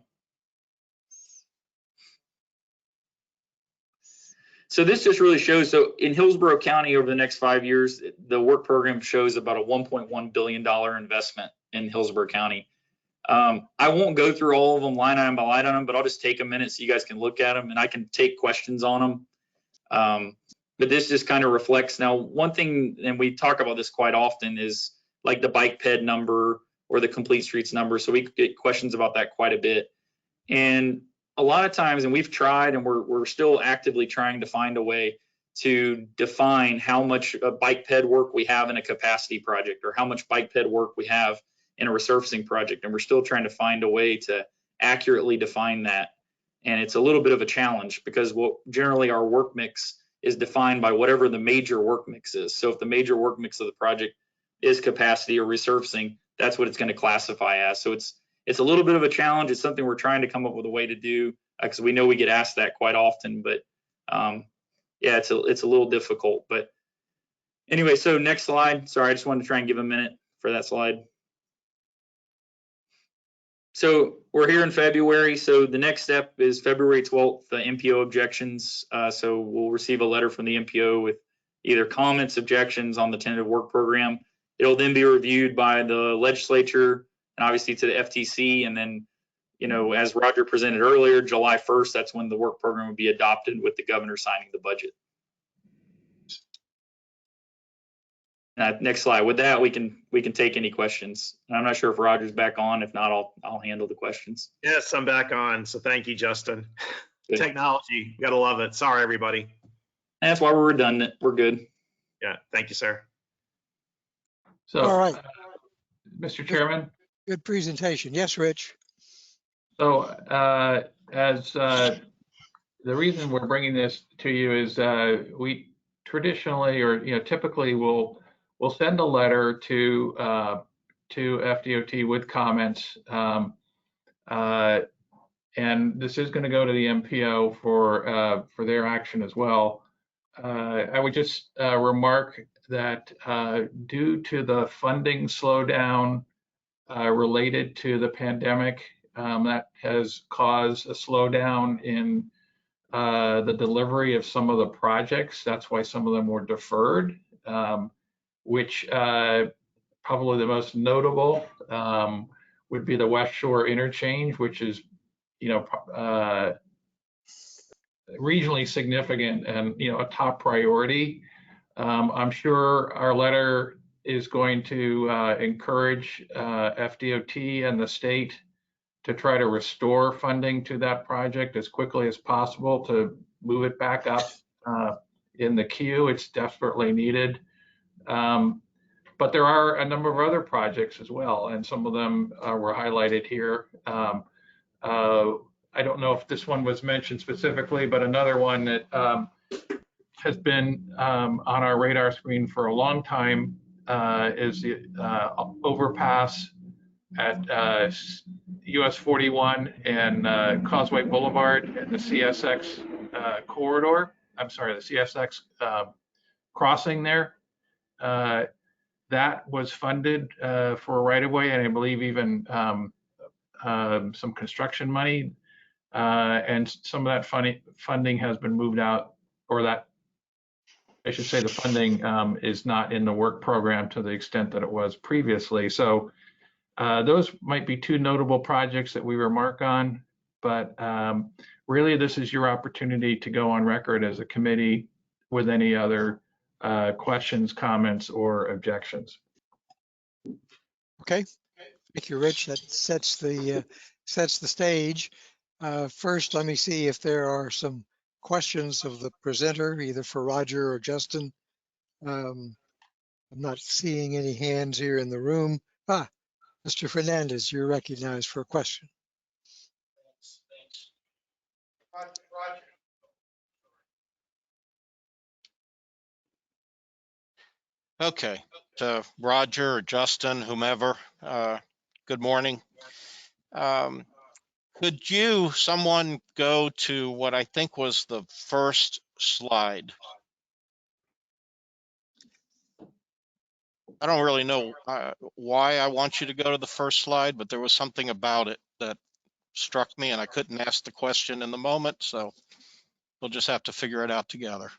So this just really shows, so in Hillsborough County over the next 5 years, the work program shows about a $1.1 billion investment in Hillsborough County. I won't go through all of them line item by line item, but I'll just take a minute so you guys can look at them and I can take questions on them. But this just kind of reflects. Now, one thing, and we talk about this quite often, is like the bike ped number or the complete streets number. So we get questions about that quite a bit. And a lot of times, and we've tried and we're still actively trying to find a way to define how much bike ped work we have in a capacity project or how much bike ped work we have in a resurfacing project. And we're still trying to find a way to accurately define that. And it's a little bit of a challenge because generally our work mix is defined by whatever the major work mix is. So if the major work mix of the project is capacity or resurfacing, that's what it's going to classify as. So it's a little bit of a challenge. It's something we're trying to come up with a way to do because we know we get asked that quite often, but yeah, it's a little difficult. But anyway, so next slide. Sorry, I just wanted to try and give a minute for that slide. So we're here in February. So the next step is February 12th, the MPO objections. So we'll receive a letter from the MPO with either comments, objections on the tentative work program. It'll then be reviewed by the legislature and obviously to the FTC. And then, as Roger presented earlier, July 1st, that's when the work program will be adopted with the governor signing the budget. Next slide. With that, we can take any questions. I'm not sure if Roger's back on. If not, I'll handle the questions.
Yes, I'm back on. So thank you, Justin.
Good.
Technology, you gotta love it. Sorry, everybody.
That's why we're redundant. We're good.
Yeah, thank you, sir.
So,
all right,
Mr. Chairman.
Good presentation. Yes, Rich.
So as the reason we're bringing this to you is we traditionally or typically will send a letter to FDOT with comments And this is going to go to the MPO for their action as well. I would just remark that due to the funding slowdown related to the pandemic, that has caused a slowdown in the delivery of some of the projects. That's why some of them were deferred, which probably the most notable would be the West Shore Interchange, which is, regionally significant and, a top priority. I'm sure our letter is going to encourage FDOT and the state to try to restore funding to that project as quickly as possible to move it back up in the queue. It's desperately needed. But there are a number of other projects as well, and some of them were highlighted here. I don't know if this one was mentioned specifically, but another one that has been on our radar screen for a long time is the overpass at US 41 and Causeway Boulevard and the CSX corridor. I'm sorry, the CSX crossing there. That was funded for right of way, and I believe even some construction money. And some of that funding has been moved out, or that, I should say, the funding is not in the work program to the extent that it was previously. So those might be two notable projects that we remark on, but really this is your opportunity to go on record as a committee with any other questions, comments, or objections.
Okay, thank you, Rich. That sets the stage. First, let me see if there are some questions of the presenter, either for Roger or Justin. I'm not seeing any hands here in the room. Mr. Fernandez, you're recognized for a question.
Okay, to Roger or Justin, whomever, good morning. Could someone go to what I think was the first slide? I don't really know why I want you to go to the first slide, but there was something about it that struck me and I couldn't ask the question in the moment, so we'll just have to figure it out together.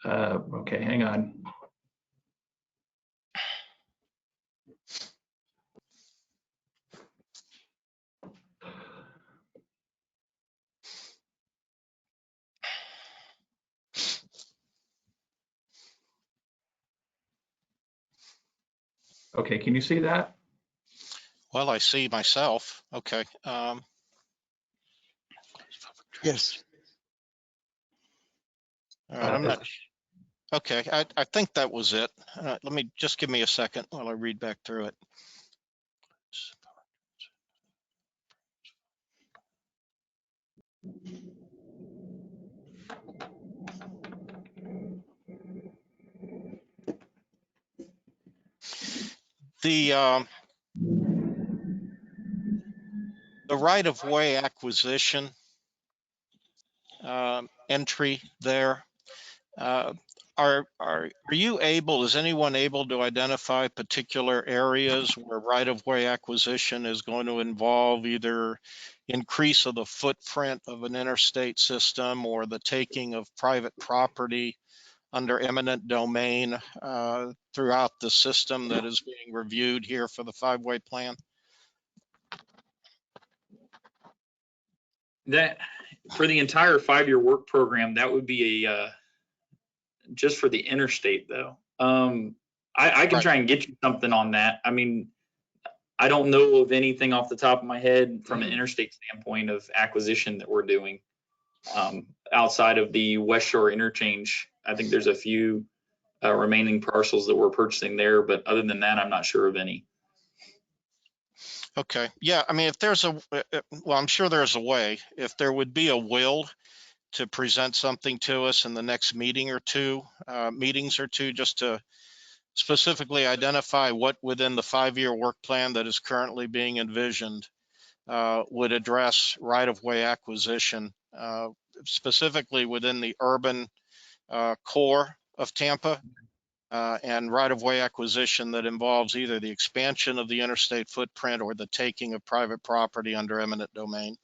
Okay, hang on. Okay, can you see that?
Well, I see myself. Okay.
Yes.
All right, I'm not. Okay, I think that was it. Let me just give me a second while I read back through it. The right-of-way acquisition entry there. Are you able, is anyone able to identify particular areas where right-of-way acquisition is going to involve either increase of the footprint of an interstate system or the taking of private property under eminent domain throughout the system that is being reviewed here for the five-way plan?
That, for the entire 5-year work program, that would be a just for the interstate though. I can try and get you something on that. I mean, I don't know of anything off the top of my head from an interstate standpoint of acquisition that we're doing outside of the West Shore Interchange. I think there's a few remaining parcels that we're purchasing there, but other than that, I'm not sure of any.
Okay. Yeah. I mean, if there's well, I'm sure there's a way. If there would be a will to present something to us in the next meetings or two, just to specifically identify what within the 5-year work plan that is currently being envisioned would address right-of-way acquisition, specifically within the urban core of Tampa, and right-of-way acquisition that involves either the expansion of the interstate footprint or the taking of private property under eminent domain.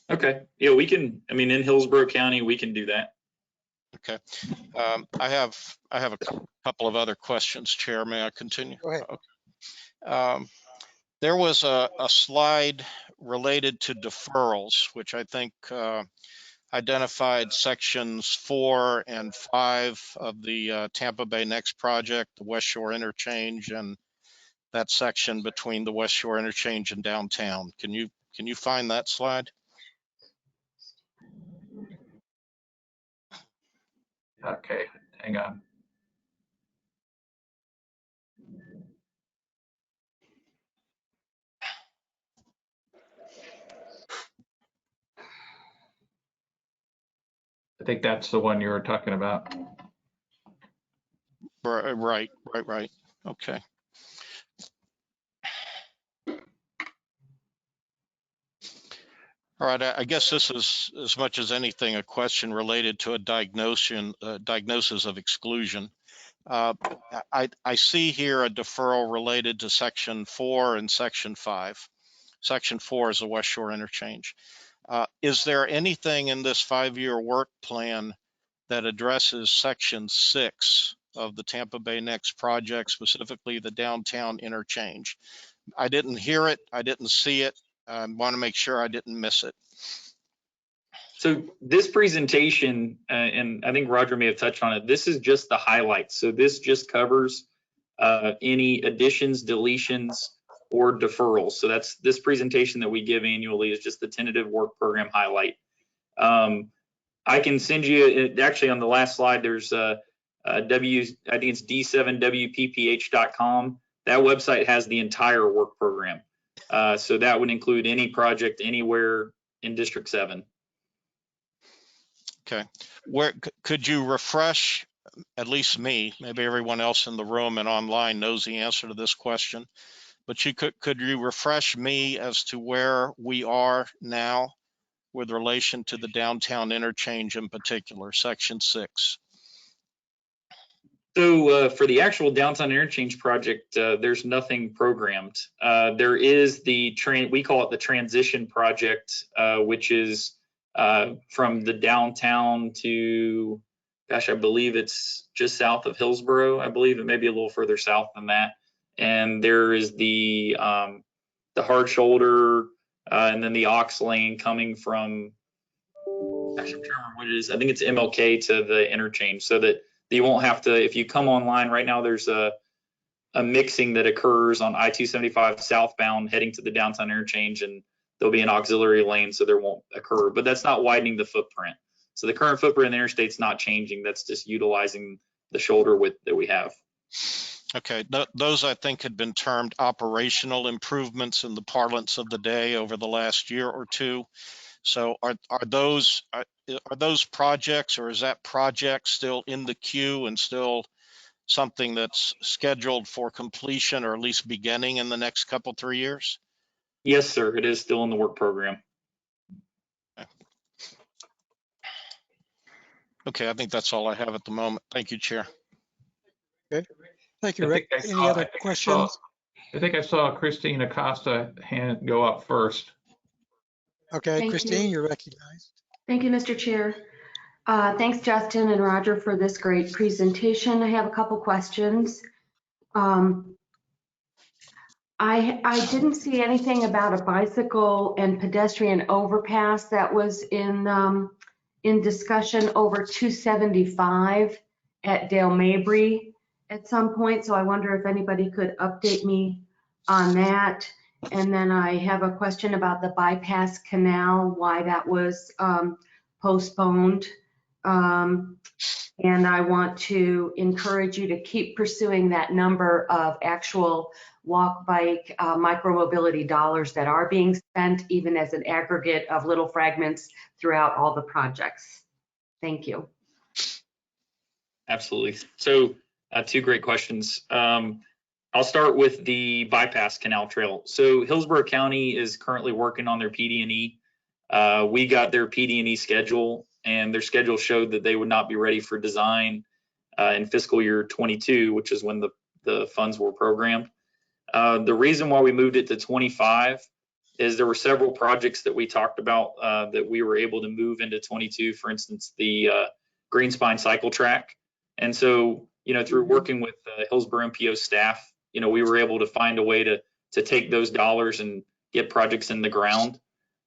Okay, yeah, we can, I mean, in Hillsborough County, we can do that.
Okay. I have a couple of other questions, Chair. May I continue?
Go ahead.
Okay. There was a slide related to deferrals, which I think identified sections 4 and 5 of the Tampa Bay Next project, the West Shore Interchange, and that section between the West Shore Interchange and downtown. Can you find that slide?
Okay, hang on. I think that's the one you were talking about.
Right. Okay. All right, I guess this is, as much as anything, a question related to a diagnosis of exclusion. I see here a deferral related to section 4 and section 5. Section 4 is the West Shore Interchange. Is there anything in this 5-year work plan that addresses section 6 of the Tampa Bay Next project, specifically the downtown interchange? I didn't hear it. I didn't see it. I want to make sure I didn't miss it.
So this presentation, and I think Roger may have touched on it, this is just the highlights. So this just covers any additions, deletions, or deferrals. So that's this presentation that we give annually is just the tentative work program highlight. I can send you, actually on the last slide, there's I think it's d7wpph.com. That website has the entire work program. So that would include any project anywhere in District 7.
Okay. Where could you refresh, at least me, maybe everyone else in the room and online knows the answer to this question, but could you refresh me as to where we are now with relation to the downtown interchange in particular, section 6?
So for the actual downtown interchange project, there's nothing programmed. There is we call it the transition project, which is from the downtown to, gosh, I believe it's just south of Hillsborough. I believe it may be a little further south than that. And there is the hard shoulder and then the aux lane coming from, actually, I'm trying to remember what it is. I think it's MLK to the interchange, so that you won't have to, if you come online right now, there's a mixing that occurs on I-275 southbound heading to the downtown interchange, and there'll be an auxiliary lane, so there won't occur, but that's not widening the footprint. So the current footprint of the interstate's not changing. That's just utilizing the shoulder width that we have.
Okay, those I think had been termed operational improvements in the parlance of the day over the last year or two. So are those projects, or is that project still in the queue and still something that's scheduled for completion, or at least beginning in the next 3 years?
Yes, sir. It is still in the work program.
Okay, I think that's all I have at the moment. Thank you, Chair.
Okay, thank you, Rick. Any other questions?
I think I saw Christine Acosta hand go up first.
Okay,
Thank
Christine,
you.
you're recognized.
Thank you, Mr. Chair. Thanks, Justin and Roger, for this great presentation. I have a couple questions. I didn't see anything about a bicycle and pedestrian overpass that was in discussion over 275 at Dale Mabry at some point. So I wonder if anybody could update me on that. And then I have a question about the bypass canal, why that was postponed. And I want to encourage you to keep pursuing that number of actual walk, bike, micromobility dollars that are being spent, even as an aggregate of little fragments throughout all the projects. Thank you.
Absolutely. So Two great questions. I'll start with the bypass canal trail. So Hillsborough County is currently working on their PD&E. We got their PD&E schedule, and their schedule showed that they would not be ready for design in fiscal year 22, which is when the funds were programmed. The reason why we moved it to 25 is there were several projects that we talked about that we were able to move into 22, for instance, the Green Spine cycle track. And so, through working with Hillsborough MPO staff, we were able to find a way to take those dollars and get projects in the ground.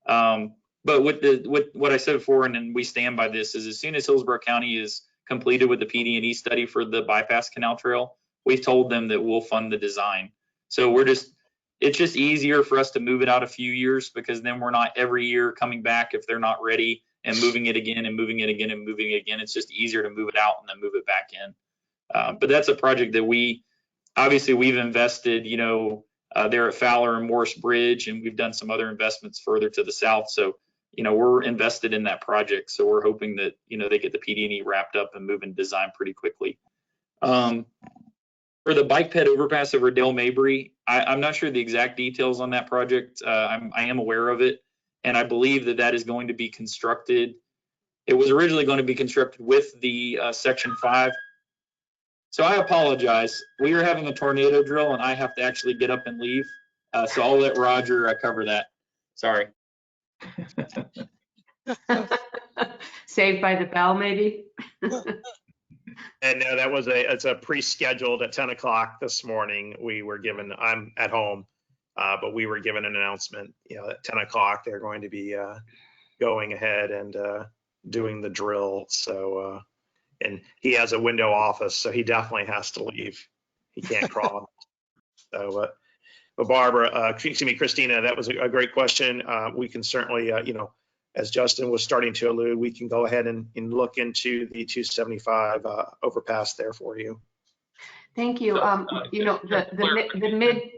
But with what I said before, and then we stand by this, is as soon as Hillsborough County is completed with the PD&E study for the bypass canal trail, we've told them that we'll fund the design. So it's just easier for us to move it out a few years, because then we're not every year coming back if they're not ready and moving it again and moving it again and moving it again. It's just easier to move it out and then move it back in. But that's a project that we've invested, there at Fowler and Morris Bridge, and we've done some other investments further to the south. So, we're invested in that project. So we're hoping that, they get the PD&E wrapped up and move in design pretty quickly. For the bike ped overpass over Dale Mabry, I'm not sure the exact details on that project. I am aware of it, and I believe that is going to be constructed. It was originally going to be constructed with the Section 5. So I apologize. We are having a tornado drill, and I have to actually get up and leave. So I'll let Roger cover that. Sorry.
Saved by the bell, maybe?
And no, it's a pre-scheduled at 10 o'clock this morning. I'm at home, but we were given an announcement, at 10 o'clock, they're going to be going ahead and doing the drill. So, and he has a window office, so he definitely has to leave. He can't crawl. So, but Barbara, Christina, that was a great question. We can certainly, as Justin was starting to allude, we can go ahead and look into the 275 overpass there for you.
Thank you. The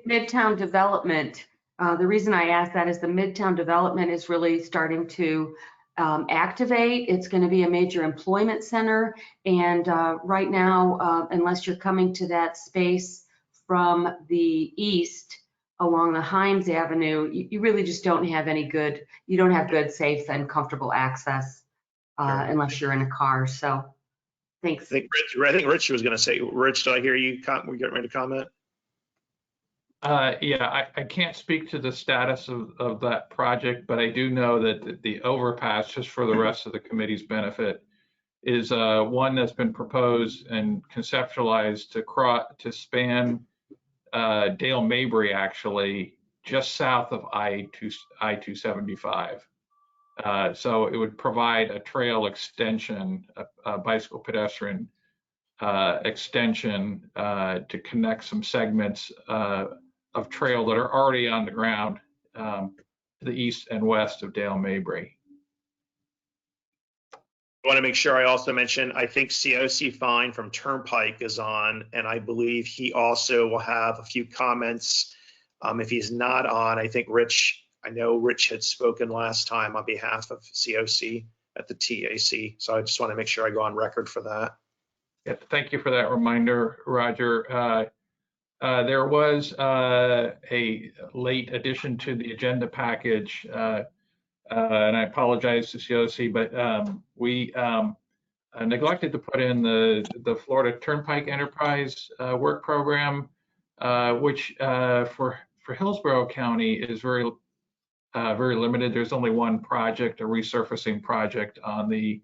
Midtown development, the reason I asked that is the Midtown development is really starting to activate. It's going to be a major employment center. And right now, unless you're coming to that space from the east, along the Highland Avenue, you really just don't have good, safe and comfortable access unless you're in a car. So thanks.
I think Rich was going to say, Rich, did I hear you? We're getting ready to comment.
Yeah, I can't speak to the status of that project, but I do know that the overpass, just for the rest of the committee's benefit, is one that's been proposed and conceptualized to span Dale Mabry, actually, just south of I-275. So it would provide a trail extension, a bicycle pedestrian extension to connect some segments of trail that are already on the ground to the east and west of Dale Mabry.
I want to make sure I also mention, I think COC Fine from Turnpike is on, and I believe he also will have a few comments. If he's not on, I know Rich had spoken last time on behalf of COC at the TAC. So I just want to make sure I go on record for that.
Yeah, thank you for that reminder, Roger. There was a late addition to the agenda package, and I apologize to COC, but we neglected to put in the Florida Turnpike Enterprise work program, which for Hillsborough County is very limited. There's only one project, a resurfacing project on the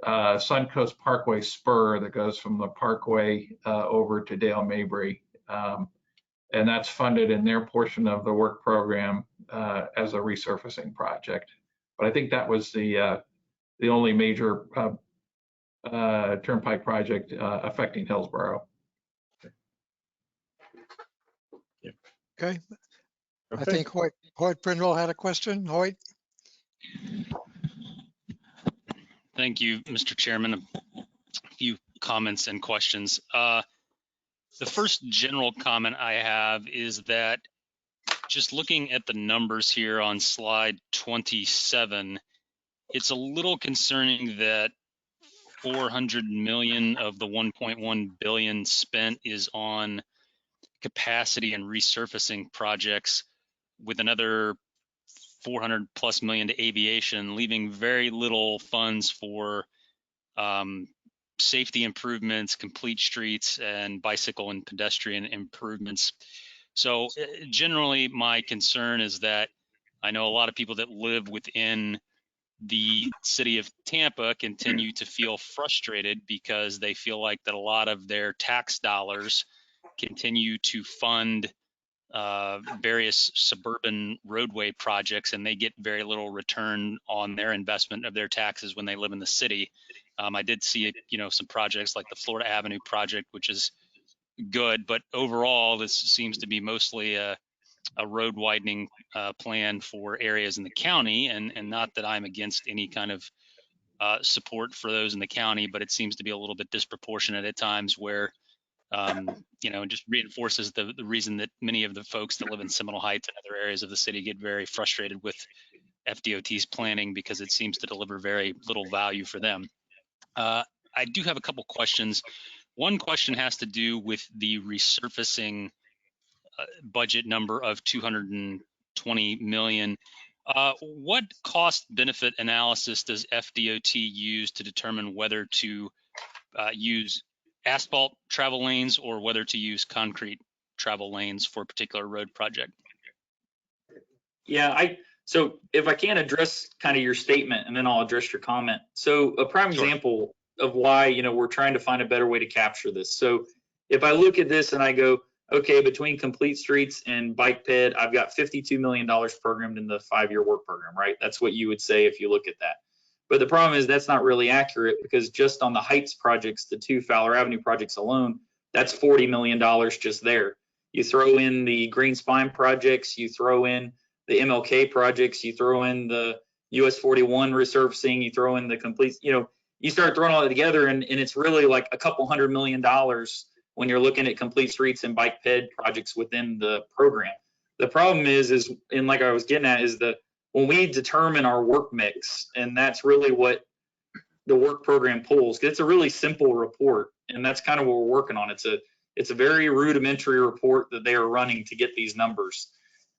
Suncoast Parkway spur that goes from the Parkway over to Dale Mabry. And that's funded in their portion of the work program as a resurfacing project. But I think that was the only major turnpike project affecting Hillsborough.
Okay. I think Hoyt Brindle had a question. Hoyt?
Thank you, Mr. Chairman. A few comments and questions. The first general comment I have is that just looking at the numbers here on slide 27, it's a little concerning that 400 million of the 1.1 billion spent is on capacity and resurfacing projects, with another 400 plus million to aviation, leaving very little funds for safety improvements, complete streets, and bicycle and pedestrian improvements. So generally, my concern is that I know a lot of people that live within the city of Tampa continue to feel frustrated because they feel like that a lot of their tax dollars continue to fund various suburban roadway projects, and they get very little return on their investment of their taxes when they live in the city. I did see, some projects like the Florida Avenue project, which is good, but overall, this seems to be mostly a road widening plan for areas in the county, and not that I'm against any kind of support for those in the county, but it seems to be a little bit disproportionate at times where it just reinforces the reason that many of the folks that live in Seminole Heights and other areas of the city get very frustrated with FDOT's planning because it seems to deliver very little value for them. I do have a couple questions. One question has to do with the resurfacing budget number of 220 million. What cost benefit analysis does FDOT use to determine whether to use asphalt travel lanes or whether to use concrete travel lanes for a particular road project?
Yeah, so if I can address kind of your statement, and then I'll address your comment. So a prime example of why, we're trying to find a better way to capture this. So if I look at this and I go, okay, between complete streets and bike ped, I've got $52 million programmed in the 5-year work program, right? That's what you would say if you look at that. But the problem is that's not really accurate, because just on the Heights projects, the 2 Fowler Avenue projects alone, that's $40 million just there. You throw in the Green Spine projects, you throw in the MLK projects, you throw in the US 41 resurfacing, you throw in the complete, you start throwing all that together, and it's really like a couple $100 million when you're looking at complete streets and bike ped projects within the program. The problem is, and like I was getting at, is that when we determine our work mix, and that's really what the work program pulls, it's a really simple report, and that's kind of what we're working on. It's a very rudimentary report that they are running to get these numbers.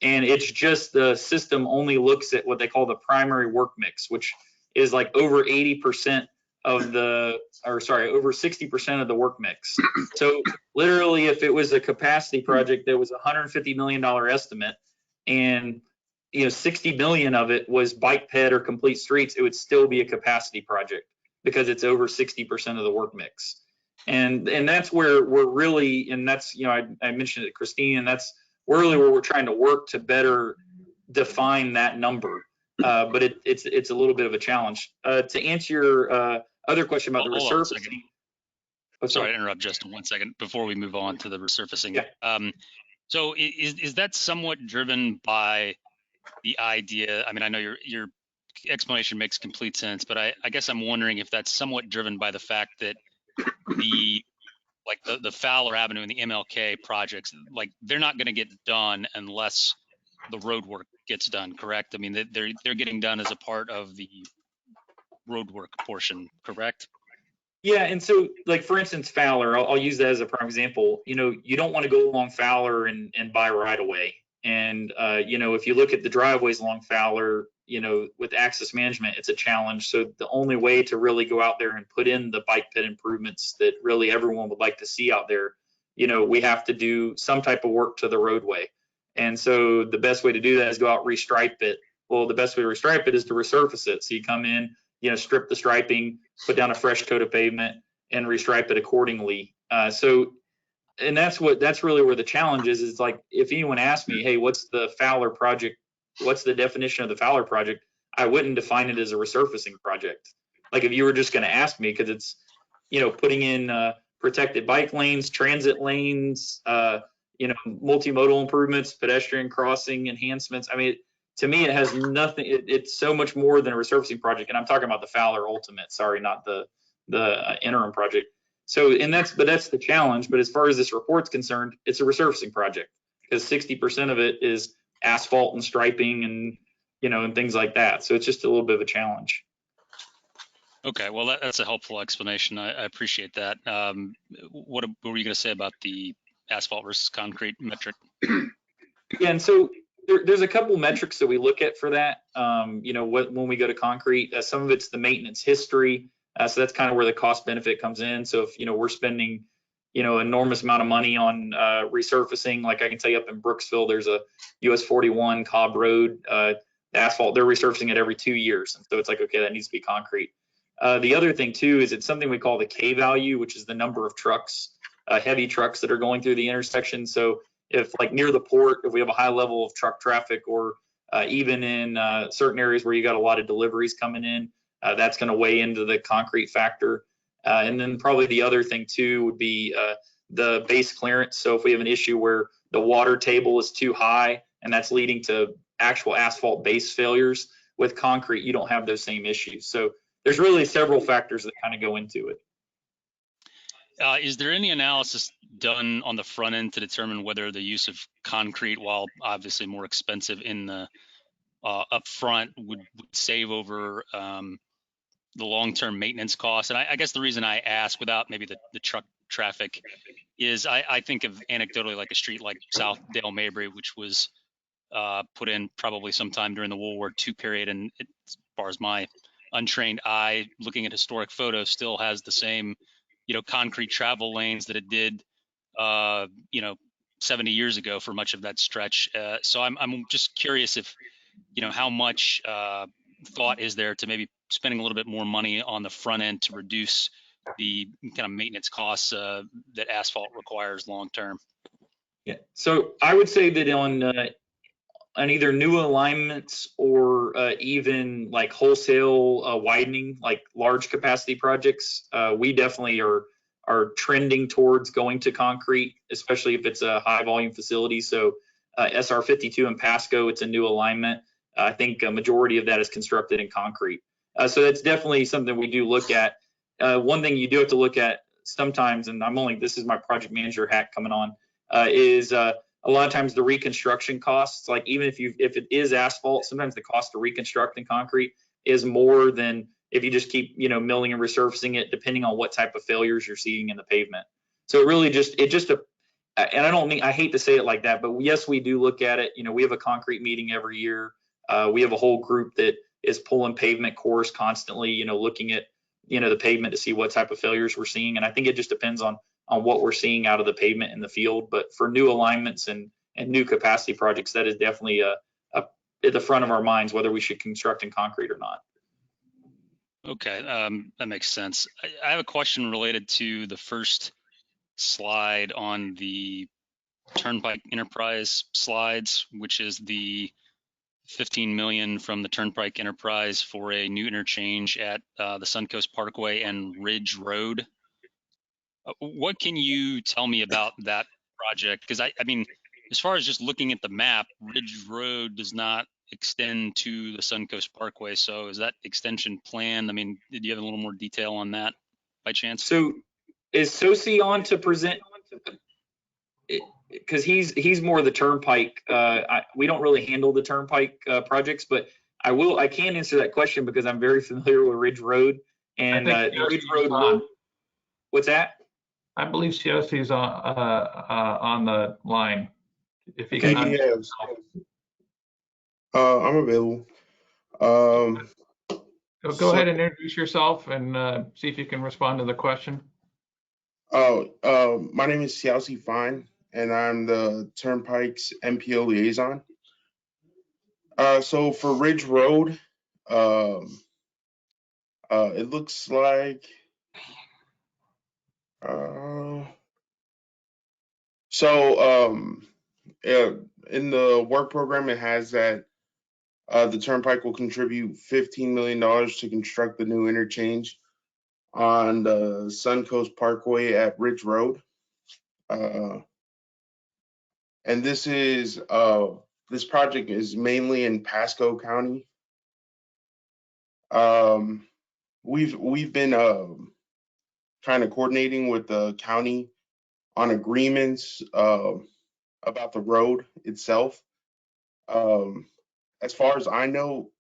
And it's just the system only looks at what they call the primary work mix, which is like over 80% of the, or sorry, over 60% of the work mix. So literally, if it was a capacity project that was a $150 million estimate, and 60 million of it was bike ped or complete streets, it would still be a capacity project because it's over 60% of the work mix. And that's where we're really, and that's, I mentioned it to Christine, and that's really where we're trying to work to better define that number. But it's a little bit of a challenge. To answer your other question about the resurfacing.
Sorry to interrupt, Justin, 1 second before we move on to the resurfacing. Yeah. So is that somewhat driven by the idea? I mean, I know your explanation makes complete sense, but I guess I'm wondering if that's somewhat driven by the fact that the Fowler Avenue and the MLK projects, they're not going to get done unless the road work gets done, correct? I mean, they're getting done as a part of the road work portion, correct?
Yeah, and so for instance, Fowler, I'll use that as a prime example. You don't want to go along Fowler and buy right away. And if you look at the driveways along Fowler, with access management, it's a challenge. So the only way to really go out there and put in the bike ped improvements that really everyone would like to see out there, we have to do some type of work to the roadway. And so the best way to do that is go out, restripe it. Well, the best way to restripe it is to resurface it. So you come in, strip the striping, put down a fresh coat of pavement, and restripe it accordingly. And that's really where the challenge is. It's like, if anyone asked me, hey, what's the Fowler project? What's the definition of the Fowler project? I wouldn't define it as a resurfacing project. Like if you were just going to ask me, because it's, putting in protected bike lanes, transit lanes, multimodal improvements, pedestrian crossing enhancements. I mean, to me, it has nothing. It's so much more than a resurfacing project. And I'm talking about the Fowler Ultimate. Sorry, not the interim project. So, that's the challenge. But as far as this report's concerned, it's a resurfacing project because 60% of it is asphalt and striping and, and things like that. So it's just a little bit of a challenge.
Okay, well, that's a helpful explanation. I appreciate that. What were you going to say about the asphalt versus concrete metric?
Yeah, and so there's a couple metrics that we look at for that. When we go to concrete, some of it's the maintenance history. So that's kind of where the cost benefit comes in. So if we're spending enormous amount of money on resurfacing, like I can tell you up in Brooksville, there's a US 41 Cobb Road asphalt. They're resurfacing it every 2 years, and so it's like, okay, that needs to be concrete. The other thing too is it's something we call the K value, which is the number of trucks, heavy trucks that are going through the intersection. So if like near the port, if we have a high level of truck traffic, or even in certain areas where you got a lot of deliveries coming in, that's going to weigh into the concrete factor. And then probably the other thing too would be the base clearance. So if we have an issue where the water table is too high and that's leading to actual asphalt base failures, with concrete, you don't have those same issues. So there's really several factors that kind of go into it.
Is there any analysis done on the front end to determine whether the use of concrete, while obviously more expensive in the upfront, would save over the long-term maintenance costs? And I guess the reason I ask, without maybe the truck traffic, is I think of anecdotally like a street like South Dale Mabry, which was put in probably sometime during the World War II period, and as far as my untrained eye, looking at historic photos, still has the same concrete travel lanes that it did 70 years ago for much of that stretch. So I'm just curious if how much thought is there to maybe spending a little bit more money on the front end to reduce the kind of maintenance costs that asphalt requires long term.
Yeah, so I would say that on either new alignments or even like wholesale widening, like large capacity projects, we definitely are trending towards going to concrete, especially if it's a high volume facility. So SR 52 in Pasco, it's a new alignment. I think a majority of that is constructed in concrete. So that's definitely something we do look at. One thing you do have to look at sometimes, and this is my project manager hat coming on, is a lot of times the reconstruction costs, like even if it is asphalt, sometimes the cost of reconstructing concrete is more than if you just keep milling and resurfacing it, depending on what type of failures you're seeing in the pavement. So it really and I hate to say it like that, but yes, we do look at it. We have a concrete meeting every year. We have a whole group that is pulling pavement cores constantly, looking at the pavement to see what type of failures we're seeing. And I think it just depends on what we're seeing out of the pavement in the field. But for new alignments and new capacity projects, that is definitely at the front of our minds, whether we should construct in concrete or not.
Okay, that makes sense. I have a question related to the first slide on the Turnpike Enterprise slides, which is the 15 million from the Turnpike Enterprise for a new interchange at the Suncoast Parkway and Ridge Road. What can you tell me about that project? Because I mean, as far as just looking at the map, Ridge Road does not extend to the Suncoast Parkway. So is that extension planned? I mean, did you have a little more detail on that by chance?
So is Sosi on to present? Because he's more the Turnpike. We don't really handle the Turnpike projects, but I can answer that question because I'm very familiar with Ridge Road and Ridge Road. What's that?
I believe Siosi's on the line. If he
Okay,
can.
yes. I'm available.
Go ahead and introduce yourself and see if you can respond to the question.
My name is Siosi Fine, and I'm the Turnpike's MPO liaison. So for Ridge Road, it looks like in the work program, it has that the Turnpike will contribute $15 million to construct the new interchange on the Suncoast Parkway at Ridge Road. And this project is mainly in Pasco County. We've been kind of coordinating with the county on agreements about the road itself. As far as I know,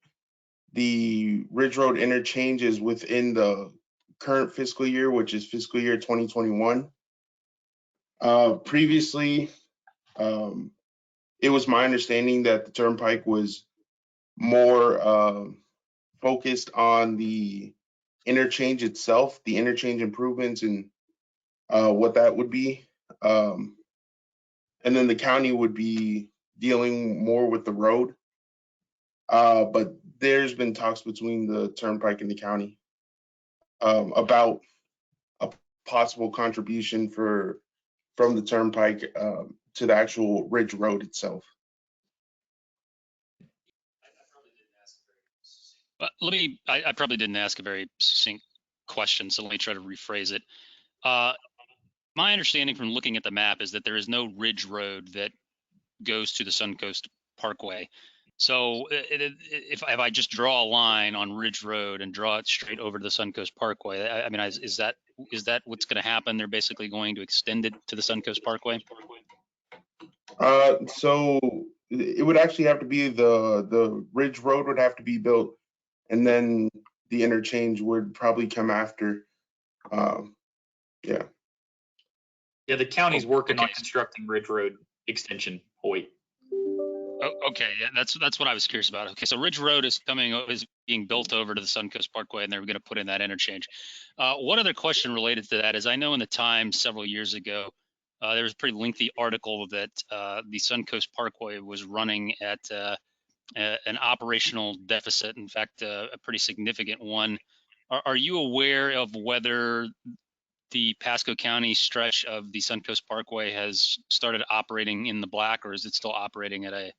the Ridge Road interchange is within the current fiscal year, which is fiscal year 2021. Previously, it was my understanding that the turnpike was more focused on the interchange itself, the interchange improvements and what that would be. And then the county would be dealing more with the road. But there's been talks between the turnpike and the county about a possible contribution from the turnpike to the actual Ridge Road itself.
I probably didn't ask a very succinct question, so let me try to rephrase it. My understanding from looking at the map is that there is no Ridge Road that goes to the Suncoast Parkway. So if I just draw a line on Ridge Road and draw it straight over to the Suncoast Parkway, I mean, is that what's going to happen? They're basically going to extend it to the Suncoast Parkway?
So it would actually have to be the Ridge Road would have to be built, and then the interchange would probably come after. Yeah.
Yeah, the county's working on constructing Ridge Road extension, Hoyt.
Oh, okay, yeah, that's what I was curious about. Okay, so Ridge Road is being built over to the Suncoast Parkway, and they're going to put in that interchange. One other question related to that is, I know in the Times several years ago, there was a pretty lengthy article that the Suncoast Parkway was running at an operational deficit. In fact, a pretty significant one. Are you aware of whether the Pasco County stretch of the Suncoast Parkway has started operating in the black, or is it still operating at a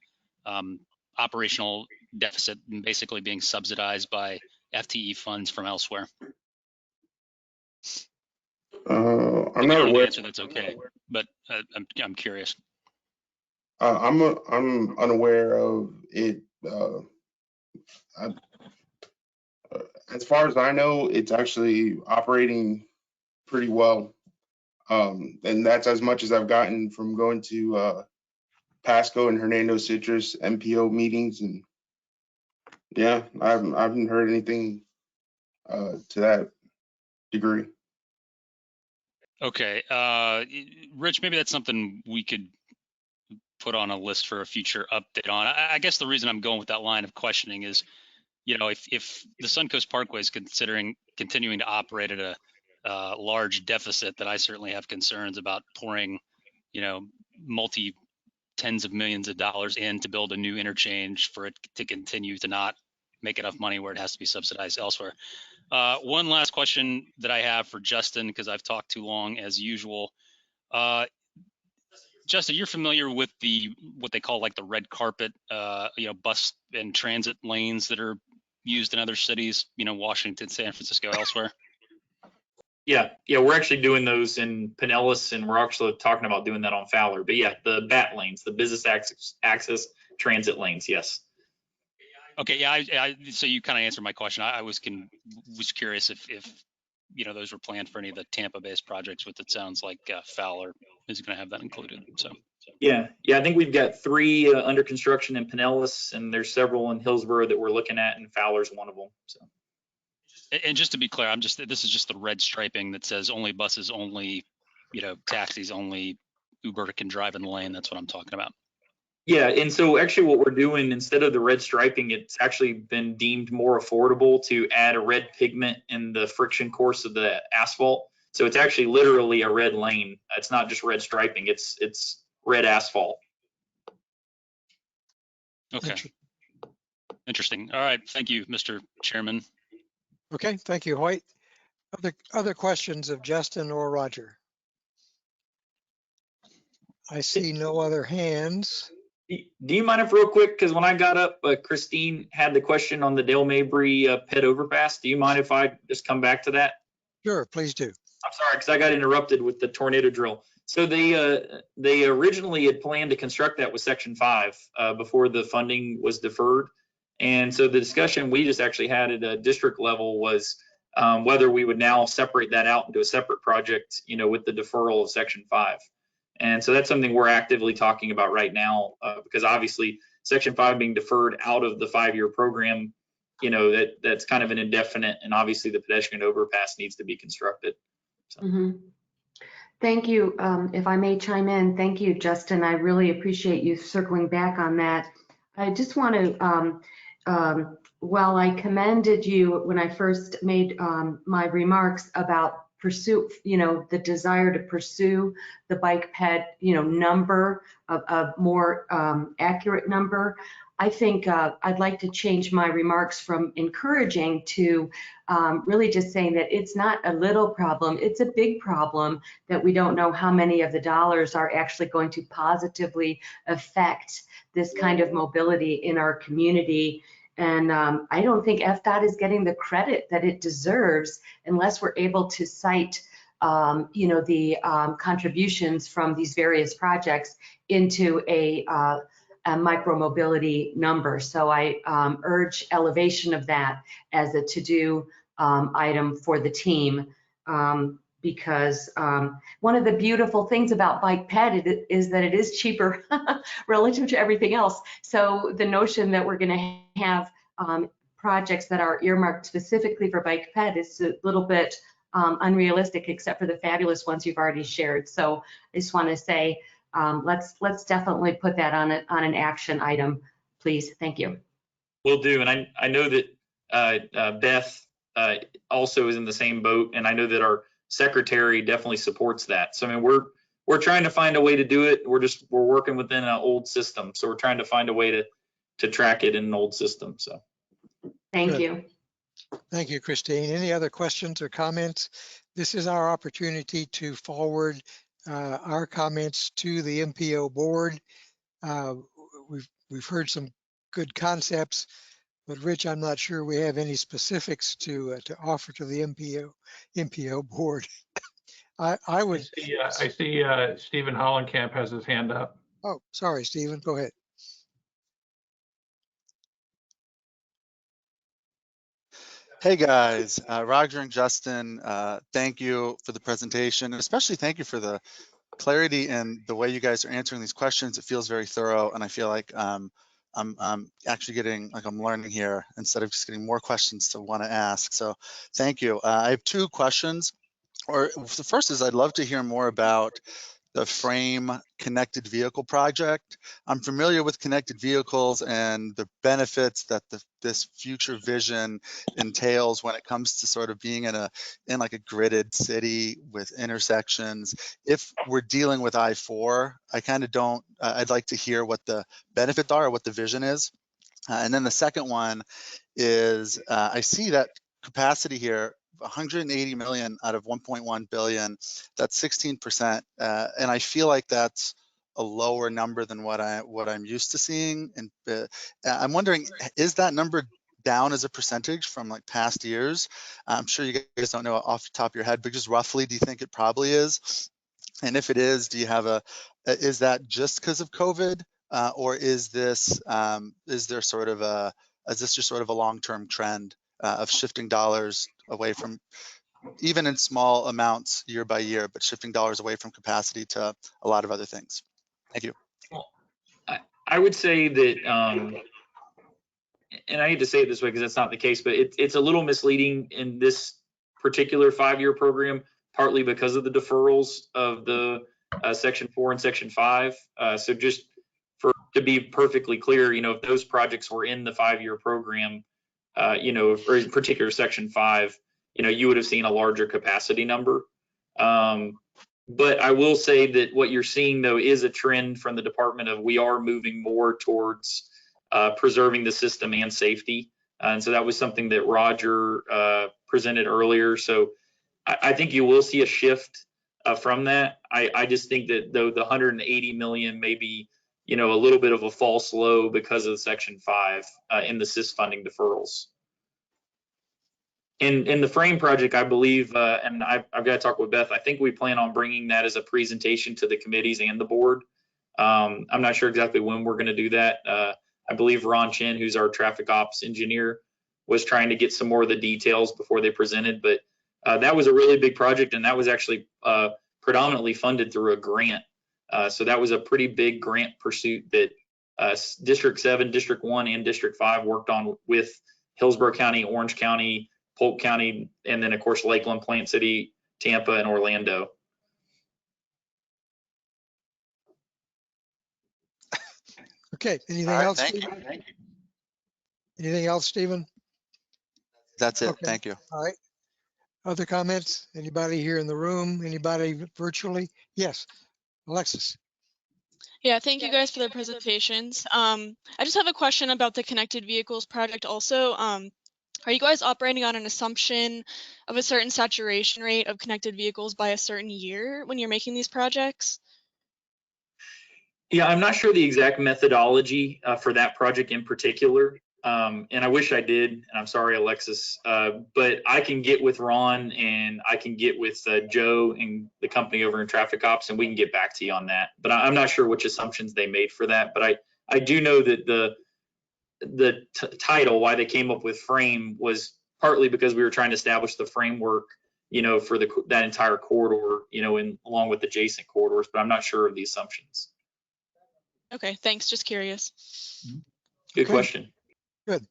operational deficit and basically being subsidized by FTE funds from elsewhere?
I'm not aware.
Answer that's okay, but I'm curious.
I'm unaware of it. As far as I know, it's actually operating pretty well, and that's as much as I've gotten from going to Pasco and Hernando Citrus MPO meetings, and yeah, I haven't heard anything to that degree.
Okay, Rich, maybe that's something we could put on a list for a future update on. I guess the reason I'm going with that line of questioning is, you know, if the Suncoast Parkway is continuing to operate at a large deficit, that I certainly have concerns about pouring, you know, tens of millions of dollars in to build a new interchange for it to continue to not make enough money where it has to be subsidized elsewhere. One last question that I have for Justin, because I've talked too long as usual. Justin, you're familiar with what they call like the red carpet, you know, bus and transit lanes that are used in other cities, you know, Washington, San Francisco, elsewhere?
Yeah, we're actually doing those in Pinellas, and we're actually talking about doing that on Fowler. But yeah, the BAT lanes, the business access transit lanes, yes.
Okay, yeah, so you kind of answered my question. I was curious if you know those were planned for any of the Tampa-based projects, but it sounds like Fowler is going to have that included. So
yeah, I think we've got 3 under construction in Pinellas, and there's several in Hillsborough that we're looking at, and Fowler's one of them. So.
And just to be clear, this is just the red striping that says only buses, only, you know, taxis, only Uber can drive in the lane. That's what I'm talking about.
Yeah, and so actually what we're doing, instead of the red striping, it's actually been deemed more affordable to add a red pigment in the friction course of the asphalt. So it's actually literally a red lane. It's not just red striping, it's red asphalt.
Okay. Interesting. All right. Thank you, Mr. Chairman.
Okay, thank you, Hoyt. Other questions of Justin or Roger? I see no other hands.
Do you mind if real quick, because when I got up, Christine had the question on the Dale Mabry pet overpass. Do you mind if I just come back to that?
Sure, please do.
I'm sorry, because I got interrupted with the tornado drill. So they originally had planned to construct that with Section 5 before the funding was deferred. And so the discussion we just actually had at a district level was whether we would now separate that out into a separate project, you know, with the deferral of Section 5. And so that's something we're actively talking about right now, because obviously Section 5 being deferred out of the 5-year program you know, that's kind of an indefinite, and obviously the pedestrian overpass needs to be constructed. So.
Thank you. If I may chime in, thank you, Justin. I really appreciate you circling back on that. I just want to, while I commended you when I first made my remarks about pursue, you know, the desire to pursue the bike ped, you know, number, a more accurate number, I think I'd like to change my remarks from encouraging to really just saying that it's not a little problem, it's a big problem that we don't know how many of the dollars are actually going to positively affect this kind of mobility in our community. And I don't think FDOT is getting the credit that it deserves unless we're able to cite, you know, the contributions from these various projects into a micromobility number. So I urge elevation of that as a to-do item for the team, because one of the beautiful things about bike ped is that it is cheaper relative to everything else. So the notion that we're going to have projects that are earmarked specifically for bike ped is a little bit unrealistic, except for the fabulous ones you've already shared. So I just want to say, let's definitely put that on an action item, please. Thank you.
Will do. And I know that Beth also is in the same boat, and I know that our secretary definitely supports that. So I mean, we're trying to find a way to do it. We're working within an old system, so we're trying to find a way to track it in an old system. So
thank you.
Thank you, Christine. Any other questions or comments? This is our opportunity to forward our comments to the MPO board. We've heard some good concepts, but Rich, I'm not sure we have any specifics to offer to the MPO board. I would.
I see Stephen Hollenkamp has his hand up.
Oh, sorry, Stephen, go ahead.
Hey guys, Roger and Justin, thank you for the presentation, and especially thank you for the clarity and the way you guys are answering these questions. It feels very thorough, and I feel like I'm actually getting, like, I'm learning here instead of just getting more questions to want to ask. So thank you. I have two questions. Or the first is, I'd love to hear more about the Frame connected vehicle project. I'm familiar with connected vehicles and the benefits that this future vision entails when it comes to sort of being in like a gridded city with intersections. If we're dealing with I-4, I kind of don't, I'd like to hear what the benefits are or what the vision is. And then the second one is, I see that capacity here, 180 million out of 1.1 billion, that's 16%, and I feel like that's a lower number than what I'm used to seeing. And I'm wondering, is that number down as a percentage from like past years? I'm sure you guys don't know off the top of your head, but just roughly, do you think it probably is? And if it is, do you have is that just because of COVID, or is this is this just sort of a long-term trend of shifting dollars away from, even in small amounts year by year, but shifting dollars away from capacity to a lot of other things? Thank you.
Well, I would say that, and I hate to say it this way because that's not the case, but it's a little misleading in this particular 5-year program, partly because of the deferrals of the Section 4 and Section 5. So just to be perfectly clear, you know, if those projects were in the 5-year program, you know, or in particular Section 5, you know, you would have seen a larger capacity number. But I will say that what you're seeing, though, is a trend from the department of we are moving more towards preserving the system and safety. And so that was something that Roger presented earlier. So I think you will see a shift from that. I just think that, though, the 180 million may be, you know, a little bit of a false low because of Section 5 in the SIS funding deferrals. In the Frame project, I believe, and I've got to talk with Beth, I think we plan on bringing that as a presentation to the committees and the board. I'm not sure exactly when we're going to do that. I believe Ron Chin, who's our traffic ops engineer, was trying to get some more of the details before they presented, but that was a really big project, and that was actually predominantly funded through a grant. So that was a pretty big grant pursuit that District 7, District 1, and District 5 worked on with Hillsborough County, Orange County, Polk County, and then of course Lakeland, Plant City, Tampa, and Orlando.
Okay, anything
All right,
else?
thank you.
Stephen? Anything else, Stephen?
That's it.
Okay.
Thank you.
All right. Other comments? Anybody here in the room? Anybody virtually? Yes, Alexis.
Yeah, thank you guys for the presentations. I just have a question about the connected vehicles project also. Are you guys operating on an assumption of a certain saturation rate of connected vehicles by a certain year when you're making these projects?
Yeah, I'm not sure the exact methodology for that project in particular. And I wish I did, and I'm sorry, Alexis, but I can get with Ron and I can get with Joe and the company over in Traffic Ops, and we can get back to you on that. But I'm not sure which assumptions they made for that. But I do know that the title, why they came up with frame, was partly because we were trying to establish the framework, for that entire corridor, along with adjacent corridors. But I'm not sure of the assumptions.
Okay, thanks. Just curious.
Good question.
Good.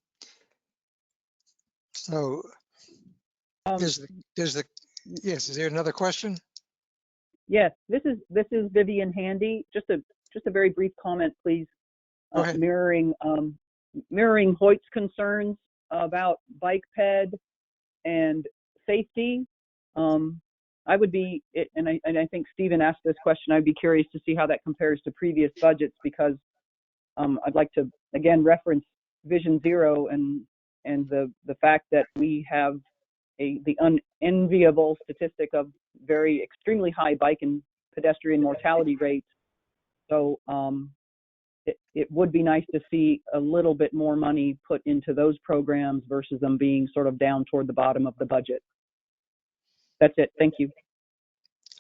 So, is there another question?
Yes, this is Vivian Handy. Just a very brief comment, please. Mirroring Hoyt's concerns about bike ped and safety. I would be, and I think Stephen asked this question, I'd be curious to see how that compares to previous budgets, because I'd like to again reference Vision Zero and the fact that we have the unenviable statistic of extremely high bike and pedestrian mortality rates. So it would be nice to see a little bit more money put into those programs versus them being sort of down toward the bottom of the budget. That's it. Thank you.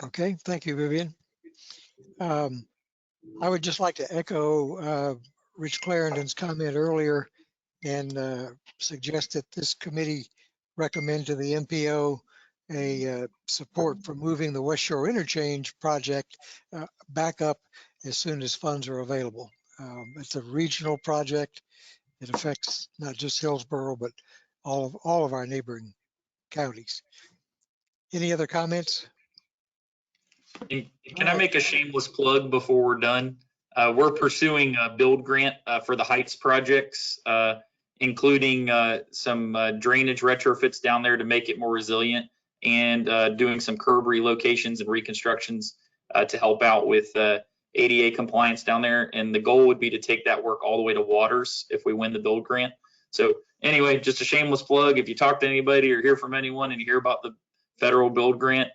Okay, thank you, Vivian. I would just like to echo Rich Clarendon's comment earlier and suggest that this committee recommend to the MPO a support for moving the West Shore Interchange project back up as soon as funds are available. It's a regional project. It affects not just Hillsborough, but all of our neighboring counties. Any other comments?
Can I make a shameless plug before we're done? We're pursuing a build grant for the Heights projects, including some drainage retrofits down there to make it more resilient, and doing some curb relocations and reconstructions to help out with ADA compliance down there. And the goal would be to take that work all the way to Waters if we win the build grant. So anyway, just a shameless plug. If you talk to anybody or hear from anyone and you hear about the federal build grant,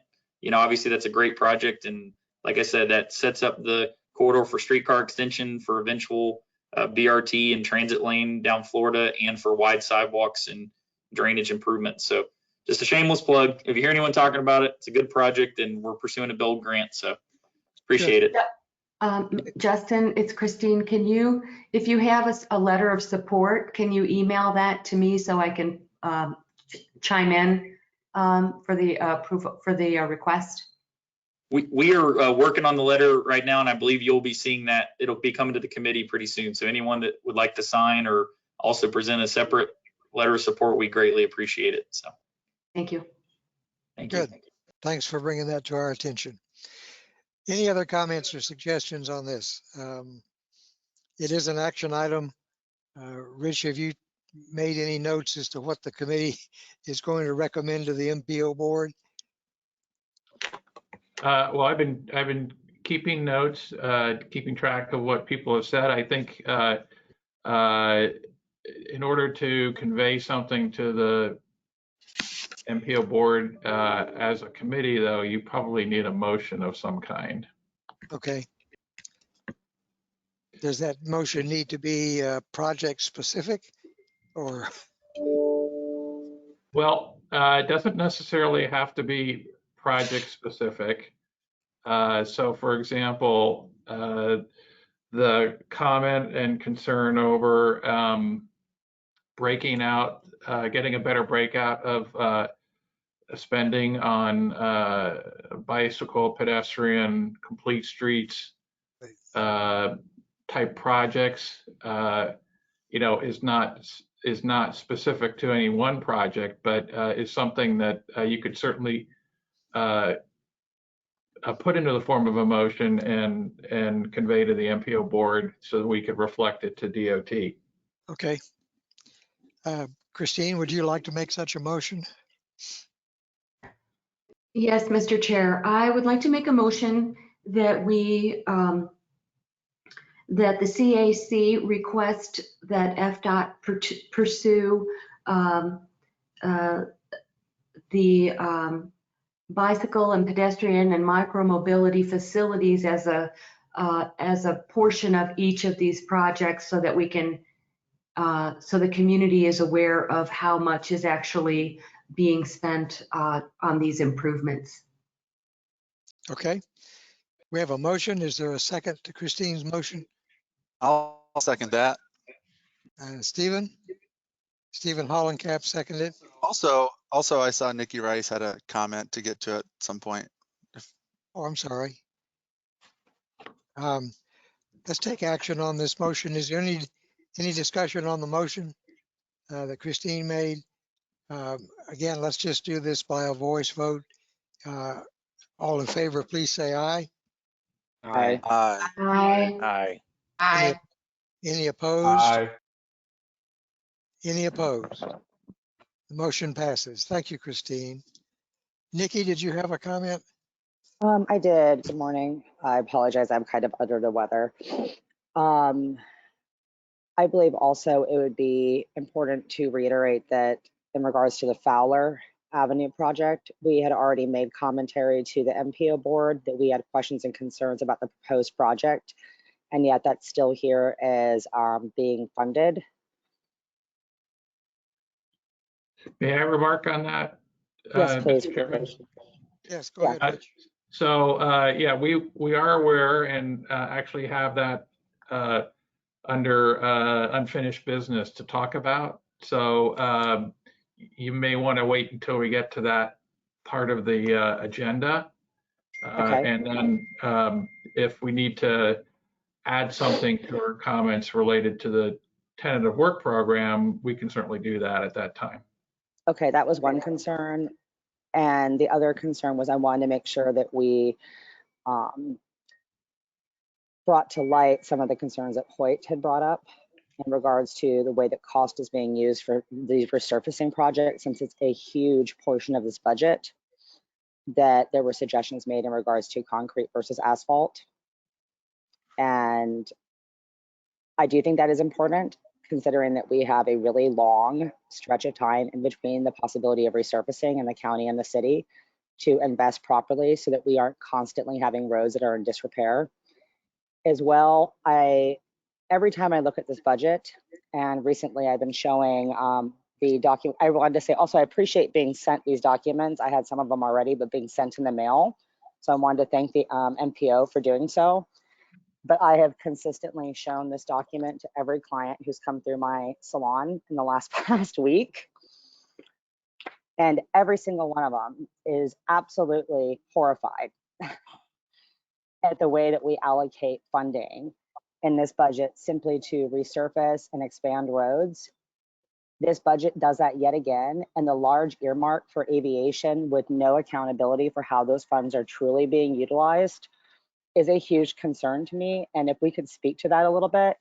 obviously that's a great project. And like I said, that sets up the corridor for streetcar extension, for eventual BRT and transit lane down Florida, and for wide sidewalks and drainage improvements. So just a shameless plug. If you hear anyone talking about it, it's a good project and we're pursuing a build grant. So appreciate it.
Justin, it's Christine. Can you, if you have a letter of support, can you email that to me so I can chime in for the request?
We are working on the letter right now, and I believe you'll be seeing that. It'll be coming to the committee pretty soon. So anyone that would like to sign or also present a separate letter of support, we greatly appreciate it. So
thank you.
Thank
you.
Good.
Thanks for bringing that to our attention. Any other comments or suggestions on this? It is an action item. Rich, have you made any notes as to what the committee is going to recommend to the MPO board?
Well, I've been keeping notes, keeping track of what people have said. I think in order to convey something to the MPO board as a committee, though, you probably need a motion of some kind.
Okay. Does that motion need to be project specific, or?
Well, it doesn't necessarily have to be project specific. So for example, the comment and concern over breaking out, getting a better breakout of spending on bicycle, pedestrian, complete streets type projects, is not is not specific to any one project, but is something that you could certainly put into the form of a motion and convey to the MPO board so that we could reflect it to DOT.
Okay. Christine, would you like to make such a motion?
Yes, Mr. Chair, I would like to make a motion that we, that the CAC request that FDOT pursue the bicycle and pedestrian and micromobility facilities as a portion of each of these projects, so that we can, so the community is aware of how much is actually being spent on these improvements.
Okay. We have a motion. Is there a second to Christine's motion?
I'll second that.
Stephen Hollencap seconded.
Also, I saw Nikki Rice had a comment to get to at some point.
Oh, I'm sorry. Let's take action on this motion. Is there any discussion on the motion that Christine made? Again, let's just do this by a voice vote. All in favor, please say aye.
Aye.
Aye.
Aye.
Aye.
Aye.
Any opposed?
Aye.
Any opposed? The motion passes. Thank you, Christine. Nikki, did you have a comment?
I did. Good morning. I apologize. I'm kind of under the weather. I believe also it would be important to reiterate that in regards to the Fowler Avenue project, we had already made commentary to the MPO board that we had questions and concerns about the proposed project, and yet that's still here as being funded.
May I remark on that?
Yes, please.
Mr. Chairman?
Yes, go ahead, Rich.
Yeah, we are aware and actually have that under unfinished business to talk about. So you may want to wait until we get to that part of the agenda.
Okay.
And then if we need to add something to our comments related to the tentative work program, we can certainly do that at that time.
Okay, that was one concern. And the other concern was I wanted to make sure that we brought to light some of the concerns that Hoyt had brought up in regards to the way that cost is being used for these resurfacing projects, since it's a huge portion of this budget, that there were suggestions made in regards to concrete versus asphalt. And I do think that is important, considering that we have a really long stretch of time in between the possibility of resurfacing in the county and the city to invest properly so that we aren't constantly having roads that are in disrepair. As well, every time I look at this budget, and recently I've been showing the document, I wanted to say also I appreciate being sent these documents. I had some of them already, but being sent in the mail. So I wanted to thank the MPO for doing so. But I have consistently shown this document to every client who's come through my salon in the past week. And every single one of them is absolutely horrified at the way that we allocate funding in this budget simply to resurface and expand roads. This budget does that yet again, and the large earmark for aviation with no accountability for how those funds are truly being utilized is a huge concern to me. And if we could speak to that a little bit,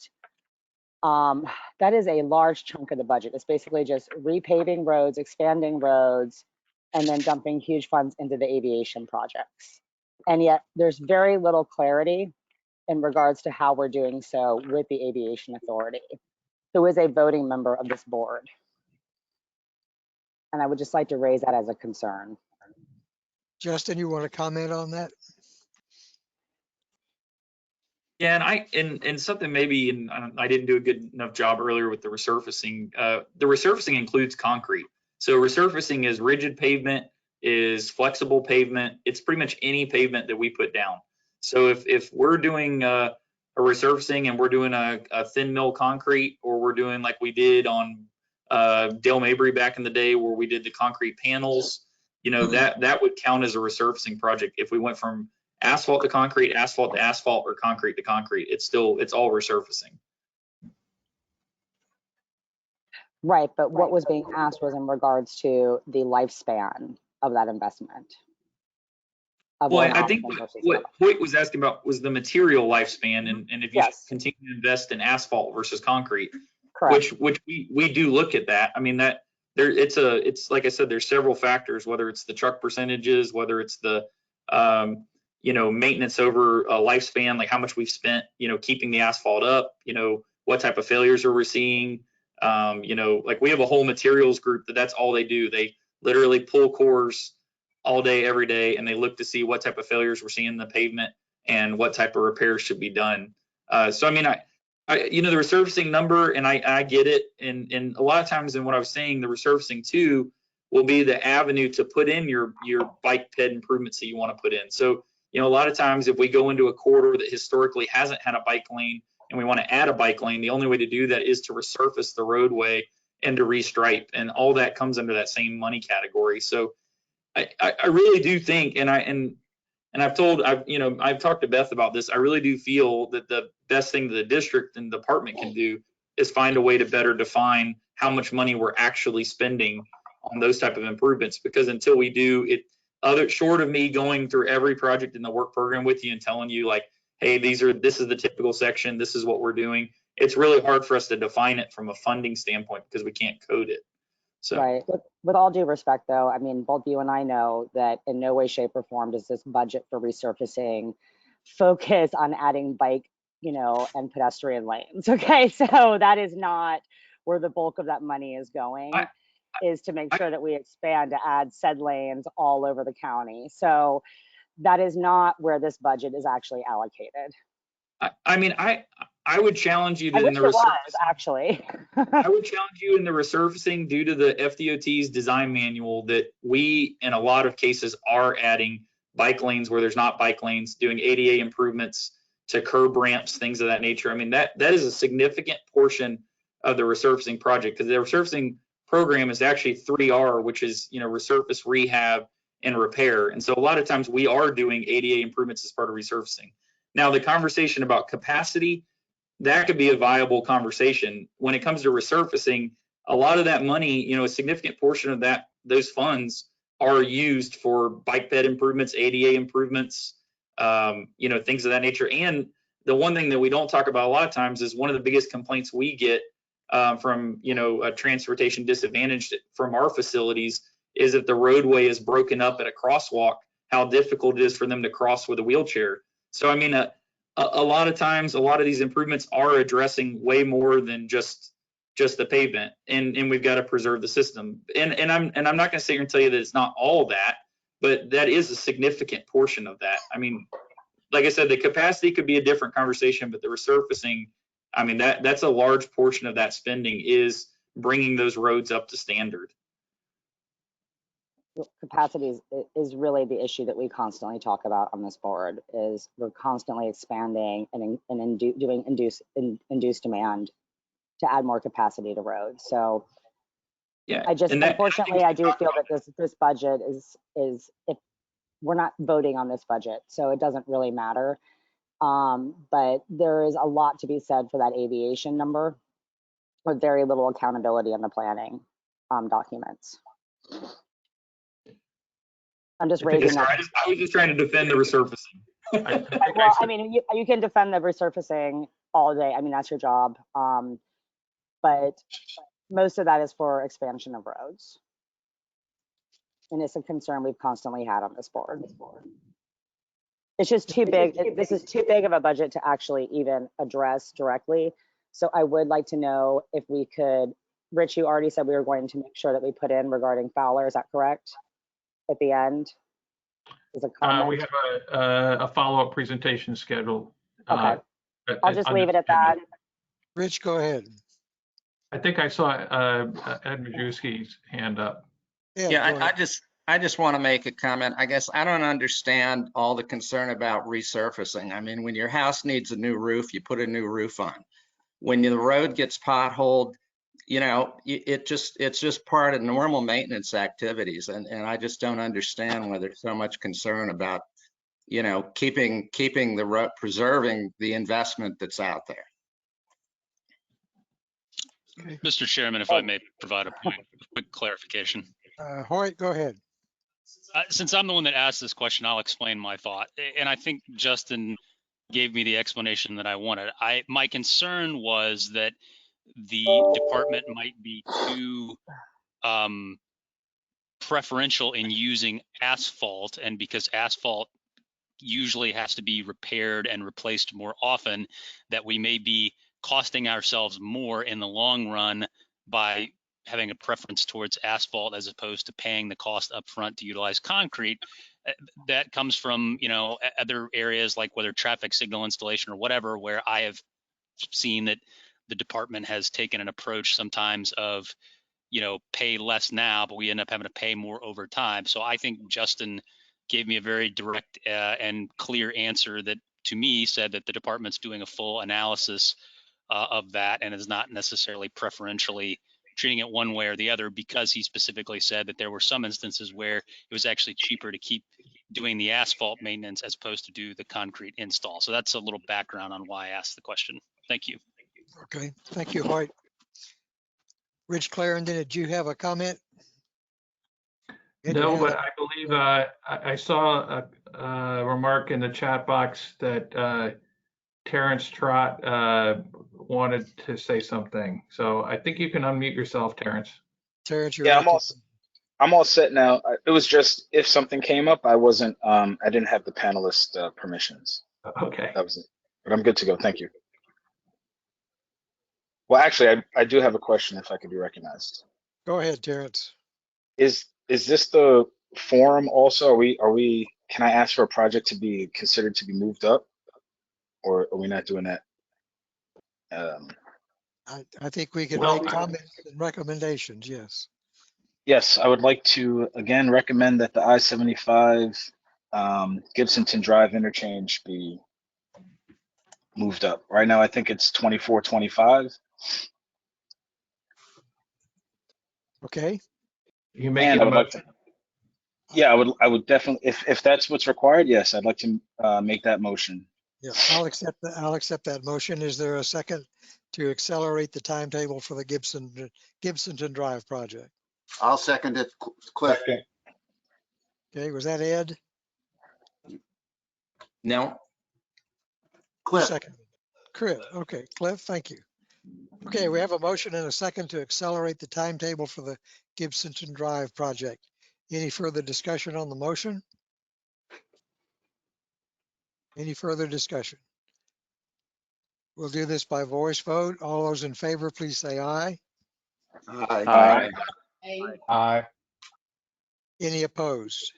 that is a large chunk of the budget. It's basically just repaving roads, expanding roads, and then dumping huge funds into the aviation projects. And yet there's very little clarity in regards to how we're doing so with the Aviation Authority, who is a voting member of this board. And I would just like to raise that as a concern.
Justin, you want to comment on that?
Yeah, and something maybe, and I didn't do a good enough job earlier with the resurfacing. The resurfacing includes concrete. So resurfacing is rigid pavement, is flexible pavement. It's pretty much any pavement that we put down. So if we're doing a resurfacing and we're doing a thin mill concrete, or we're doing like we did on Dale Mabry back in the day where we did the concrete panels, you know, that would count as a resurfacing project. If we went from asphalt to concrete, asphalt to asphalt, or concrete to concrete, it's all resurfacing.
Right, but what was being asked was in regards to the lifespan of that investment.
Well, I think what Hoyt was asking about was the material lifespan, and if you continue to invest in asphalt versus concrete,
correct.
which we do look at that. I mean, that there it's like I said, there's several factors, whether it's the truck percentages, whether it's the maintenance over a lifespan, like how much we've spent, keeping the asphalt up, what type of failures are we seeing. Like we have a whole materials group that's all they do. They literally pull cores all day, every day, and they look to see what type of failures we're seeing in the pavement and what type of repairs should be done. So, I mean, the resurfacing number, and I get it. And a lot of times in what I was saying, the resurfacing too will be the avenue to put in your bike ped improvements that you want to put in. So, a lot of times if we go into a corridor that historically hasn't had a bike lane and we want to add a bike lane, the only way to do that is to resurface the roadway and to restripe, and all that comes under that same money category. So I really do think, and I've talked to Beth about this. I really do feel that the best thing that the district and department can do is find a way to better define how much money we're actually spending on those type of improvements. Because until we do it, short of me going through every project in the work program with you and telling you like, hey, this is the typical section, this is what we're doing. It's really hard for us to define it from a funding standpoint because we can't code it. So.
Right. With all due respect, though, I mean, both you and I know that in no way, shape, or form does this budget for resurfacing focus on adding bike, and pedestrian lanes. Okay, so that is not where the bulk of that money is going. Is to make sure that we expand to add said lanes all over the county. So that is not where this budget is actually allocated.
I mean, I would challenge you to
I wish it was, actually.
I would challenge you in the resurfacing due to the FDOT's design manual that we, in a lot of cases, are adding bike lanes where there's not bike lanes, doing ADA improvements to curb ramps, things of that nature. I mean, that is a significant portion of the resurfacing project, because the resurfacing program is actually 3R, which is, resurface, rehab, and repair. And so a lot of times we are doing ADA improvements as part of resurfacing. Now, the conversation about capacity, that could be a viable conversation. When it comes to resurfacing, a lot of that money, a significant portion of those funds are used for bike bed improvements, ADA improvements, things of that nature. And the one thing that we don't talk about a lot of times is one of the biggest complaints we get from, a transportation disadvantage from our facilities is that the roadway is broken up at a crosswalk, how difficult it is for them to cross with a wheelchair. So, I mean, a lot of times, a lot of these improvements are addressing way more than just the pavement, and we've got to preserve the system. And I'm not going to sit here and tell you that it's not all that, but that is a significant portion of that. I mean, like I said, the capacity could be a different conversation, but the resurfacing, I mean, that's a large portion of that spending is bringing those roads up to standard.
Capacity is really the issue that we constantly talk about on this board. Is we're constantly expanding and doing induced demand to add more capacity to roads. So
yeah,
unfortunately I do feel that this budget is if we're not voting on this budget, so it doesn't really matter. But there is a lot to be said for that aviation number with very little accountability in the planning documents. I'm just raising that.
I was just trying to defend the resurfacing.
Well, I mean, you can defend the resurfacing all day. I mean, that's your job. But most of that is for expansion of roads. And it's a concern we've constantly had on this board. It's just too big. This is too big of a budget to actually even address directly. So I would like to know if we could, Rich, you already said we were going to make sure that we put in regarding Fowler. Is that correct? At the end is a comment.
We have a follow-up presentation scheduled.
Okay. I'll just leave it at that.
Rich, go ahead.
I think I saw Ed Majewski's hand up.
Yeah, I just want to make a comment. I guess I don't understand all the concern about resurfacing. I mean, when your house needs a new roof, you put a new roof on. When the road gets potholed, it's just part of normal maintenance activities. And I just don't understand why there's so much concern about, keeping the road, preserving the investment that's out there.
Okay.
Mr. Chairman, if I may provide a quick clarification.
Hoyt, go ahead.
Since I'm the one that asked this question, I'll explain my thought. And I think Justin gave me the explanation that I wanted. My concern was that the department might be too preferential in using asphalt, and because asphalt usually has to be repaired and replaced more often, that we may be costing ourselves more in the long run by having a preference towards asphalt as opposed to paying the cost up front to utilize concrete. That comes from, you know, other areas like whether traffic signal installation or whatever, where I have seen that the department has taken an approach sometimes of, you know, pay less now, but we end up having to pay more over time. So I think Justin gave me a very direct and clear answer that to me said that the department's doing a full analysis of that and is not necessarily preferentially treating it one way or the other, because he specifically said that there were some instances where it was actually cheaper to keep doing the asphalt maintenance as opposed to do the concrete install. So that's a little background on why I asked the question. Thank you.
Okay, thank you, Hoyt. Rich Clarendon, did you have a comment?
No, but I believe I saw a remark in the chat box that Terrence Trott wanted to say something. So I think you can unmute yourself, Terrence.
Terrence, you're
Yeah, I'm all set now. It was just if something came up, I didn't have the panelist permissions.
Okay.
That was it. But I'm good to go. Thank you. Well, actually, I do have a question if I could be recognized.
Go ahead, Terrence.
Is this the forum also? Can I ask for a project to be considered to be moved up, or are we not doing that?
I think we can make comments and recommendations, yes.
Yes, I would like to again recommend that the I-75 Gibsonton Drive interchange be moved up. Right now, I think it's 2425.
Okay.
You make a motion.
Yeah, I would definitely, if that's what's required, yes, I'd like to make that motion.
Yeah, I'll accept that motion. Is there a second to accelerate the timetable for the Gibsonton Drive project?
I'll second it, Cliff.
Okay, was that Ed?
No.
Cliff. Second. Cliff, okay, Cliff, thank you. Okay, we have a motion and a second to accelerate the timetable for the Gibsonton Drive project. Any further discussion on the motion? Any further discussion? We'll do this by voice vote. All those in favor, please say aye.
Aye.
Aye.
Any opposed?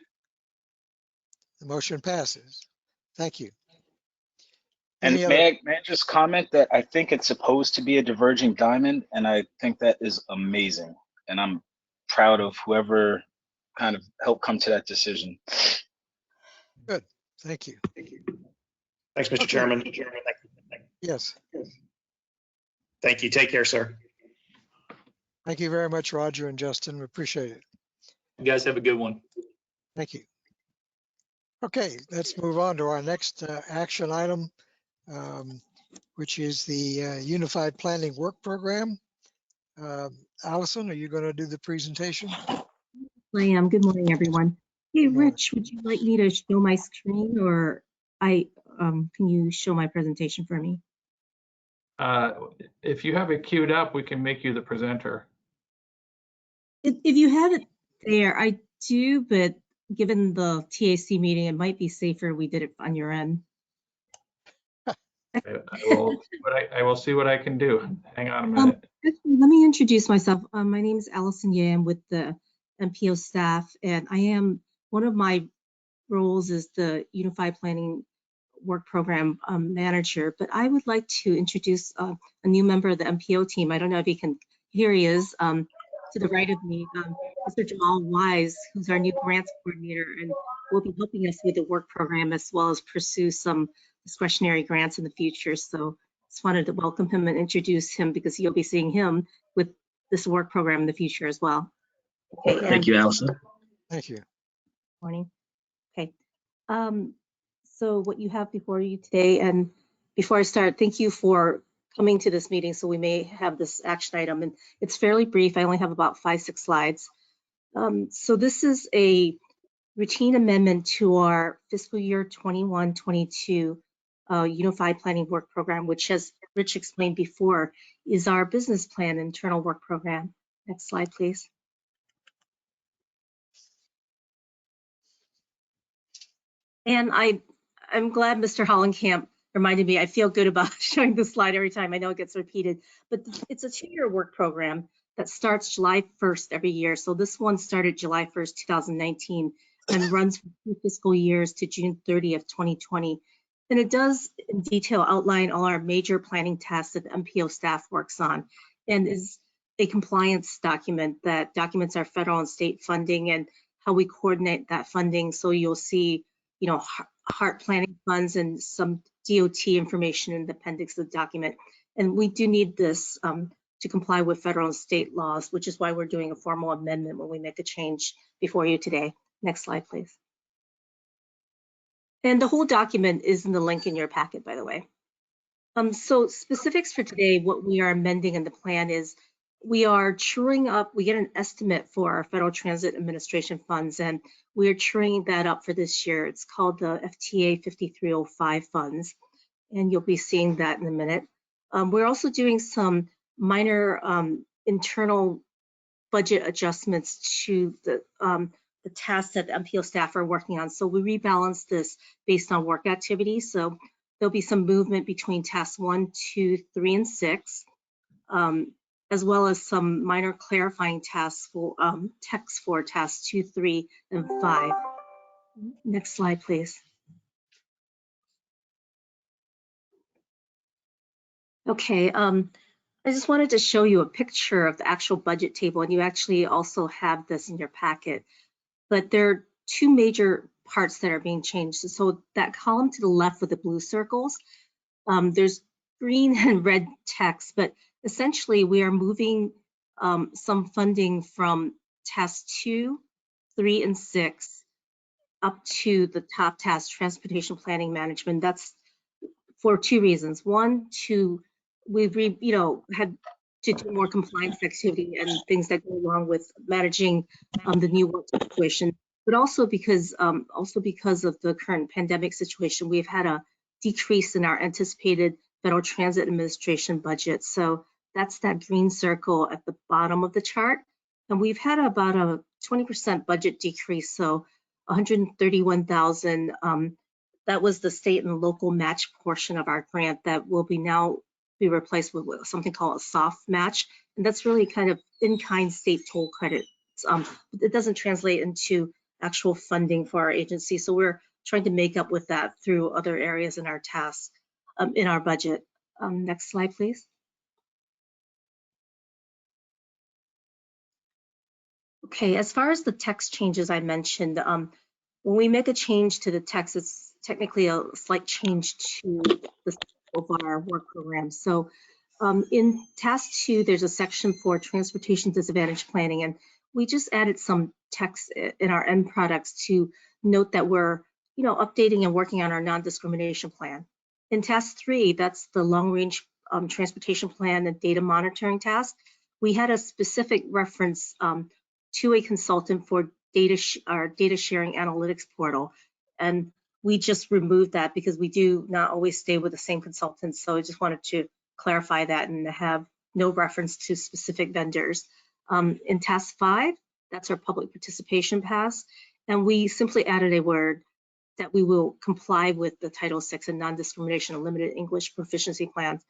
The motion passes. Thank you.
And
Any
may I just comment that I think it's supposed to be a diverging diamond, and I think that is amazing. And I'm proud of whoever kind of helped come to that decision.
Good, thank you.
Thanks, Mr. Chairman.
Yes.
Thank you. Take care, sir.
Thank you very much, Roger and Justin. We appreciate it.
You guys have a good one.
Thank you. Okay, let's move on to our next action item, which is the Unified Planning Work Program. Allison, are you going to do the presentation?
I am. Good morning, everyone. Hey, Rich, would you like me to show my screen, or can you show my presentation for me?
If you have it queued up, we can make you the presenter.
If you have it there, I do, but given the TAC meeting, it might be safer we did it on your end.
I will see what I can do. Hang on a minute.
Let me introduce myself. My name is Allison Yam with the MPO staff, and I am, one of my roles is the Unified Planning Work Program manager, but I would like to introduce a new member of the MPO team. I don't know if you can, here he is, to the right of me, Mr. Jamal Wise, who's our new grants coordinator, and will be helping us with the work program as well as pursue some discretionary grants in the future. So just wanted to welcome him and introduce him because you'll be seeing him with this work program in the future as well. Okay,
thank you, Allison.
Thank you.
Morning. Okay. So what you have before you today, and before I start, thank you for coming to this meeting, so we may have this action item, and it's fairly brief. I only have about 5-6 slides. So this is a routine amendment to our fiscal year 21-22 Unified Planning Work Program, which, as Rich explained before, is our business plan internal work program. Next slide, please. And I'm glad Mr. Hollenkamp reminded me. I feel good about showing this slide every time. I know it gets repeated, but it's a 2-year work program that starts July 1st every year. So this one started July 1st, 2019, and runs for 2 fiscal years to June 30th, 2020. And it does in detail outline all our major planning tasks that the MPO staff works on, and is a compliance document that documents our federal and state funding and how we coordinate that funding. So you'll see, you know, HART planning funds and some DOT information in the appendix of the document. And we do need this to comply with federal and state laws, which is why we're doing a formal amendment when we make a change before you today. Next slide, please. And the whole document is in the link in your packet, by the way. So specifics for today, what we are amending in the plan is we are truing up, we get an estimate for our Federal Transit Administration funds, and we are truing that up for this year. It's called the FTA 5305 funds, and you'll be seeing that in a minute. We're also doing some minor internal budget adjustments to the tasks that the MPO staff are working on. So we rebalance this based on work activity. So there'll be some movement between tasks 1, 2, 3, and 6, as well as some minor clarifying tasks for text for tasks 2, 3, and 5. Next slide, please. Okay, I just wanted to show you a picture of the actual budget table, and you actually also have this in your packet. But there are 2 major parts that are being changed. So that column to the left with the blue circles, there's green and red text, but essentially we are moving some funding from task 2, 3, and 6 up to the top task, transportation planning management. That's for 2 reasons. One, we've had to do more compliance activity and things that go along with managing the new work situation, but also because of the current pandemic situation, we've had a decrease in our anticipated Federal Transit Administration budget. So that's that green circle at the bottom of the chart. And we've had about a 20% budget decrease, so 131,000. That was the state and local match portion of our grant that will now be replaced with something called a soft match. And that's really kind of in-kind state toll credits. It doesn't translate into actual funding for our agency. So we're trying to make up with that through other areas in our tasks, in our budget. Next slide, please. Okay, as far as the text changes I mentioned, when we make a change to the text, it's technically a slight change to the scope of our work program. So in task 2, there's a section for transportation disadvantage planning, and we just added some text in our end products to note that we're updating and working on our non-discrimination plan. In task 3, that's the long-range transportation plan and data monitoring task. We had a specific reference to a consultant for our data sharing analytics portal, and we just removed that because we do not always stay with the same consultant. So I just wanted to clarify that and have no reference to specific vendors. In task 5, that's our public participation pass, and we simply added a word that we will comply with the Title VI and non-discrimination and limited English proficiency plans.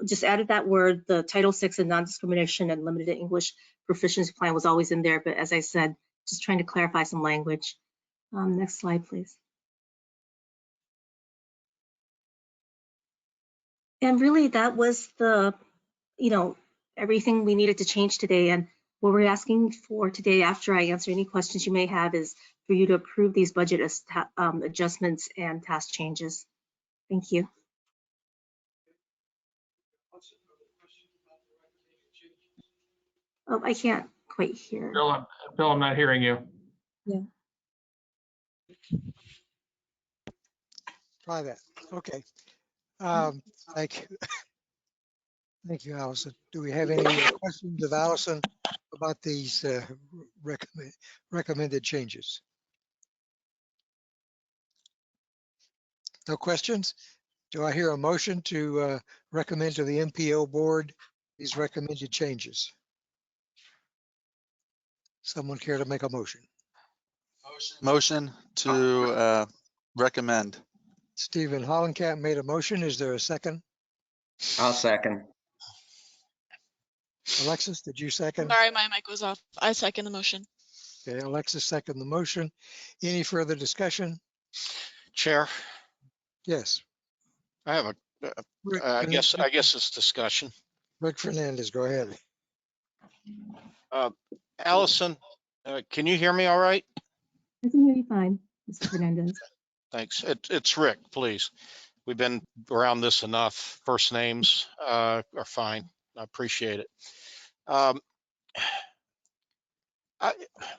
Just added that word. The Title VI and non-discrimination and limited English proficiency plan was always in there, but as I said, just trying to clarify some language. Next slide, please. And really that was everything we needed to change today. And what we're asking for today, after I answer any questions you may have, is for you to approve these budget adjustments and task changes. Thank you. I can't quite hear.
Bill, I'm not hearing you.
Yeah. Try that. Okay. Thank you. Thank you, Allison. Do we have any questions of Allison about these recommended changes? No questions? Do I hear a motion to recommend to the MPO board these recommended changes? Someone care to make a motion?
Motion to recommend.
Stephen Hollenkamp made a motion. Is there a second?
I'll second.
Alexis, did you second?
Sorry, my mic was off. I second the motion.
Okay, Alexis second the motion. Any further discussion?
Chair,
Yes.
I have I guess it's discussion.
Rick Fernandez, go ahead.
Allison, can you hear me all right?
I can hear you fine, Mr. Fernandez.
Thanks. It's Rick, please. We've been around this enough. First names are fine. I appreciate it.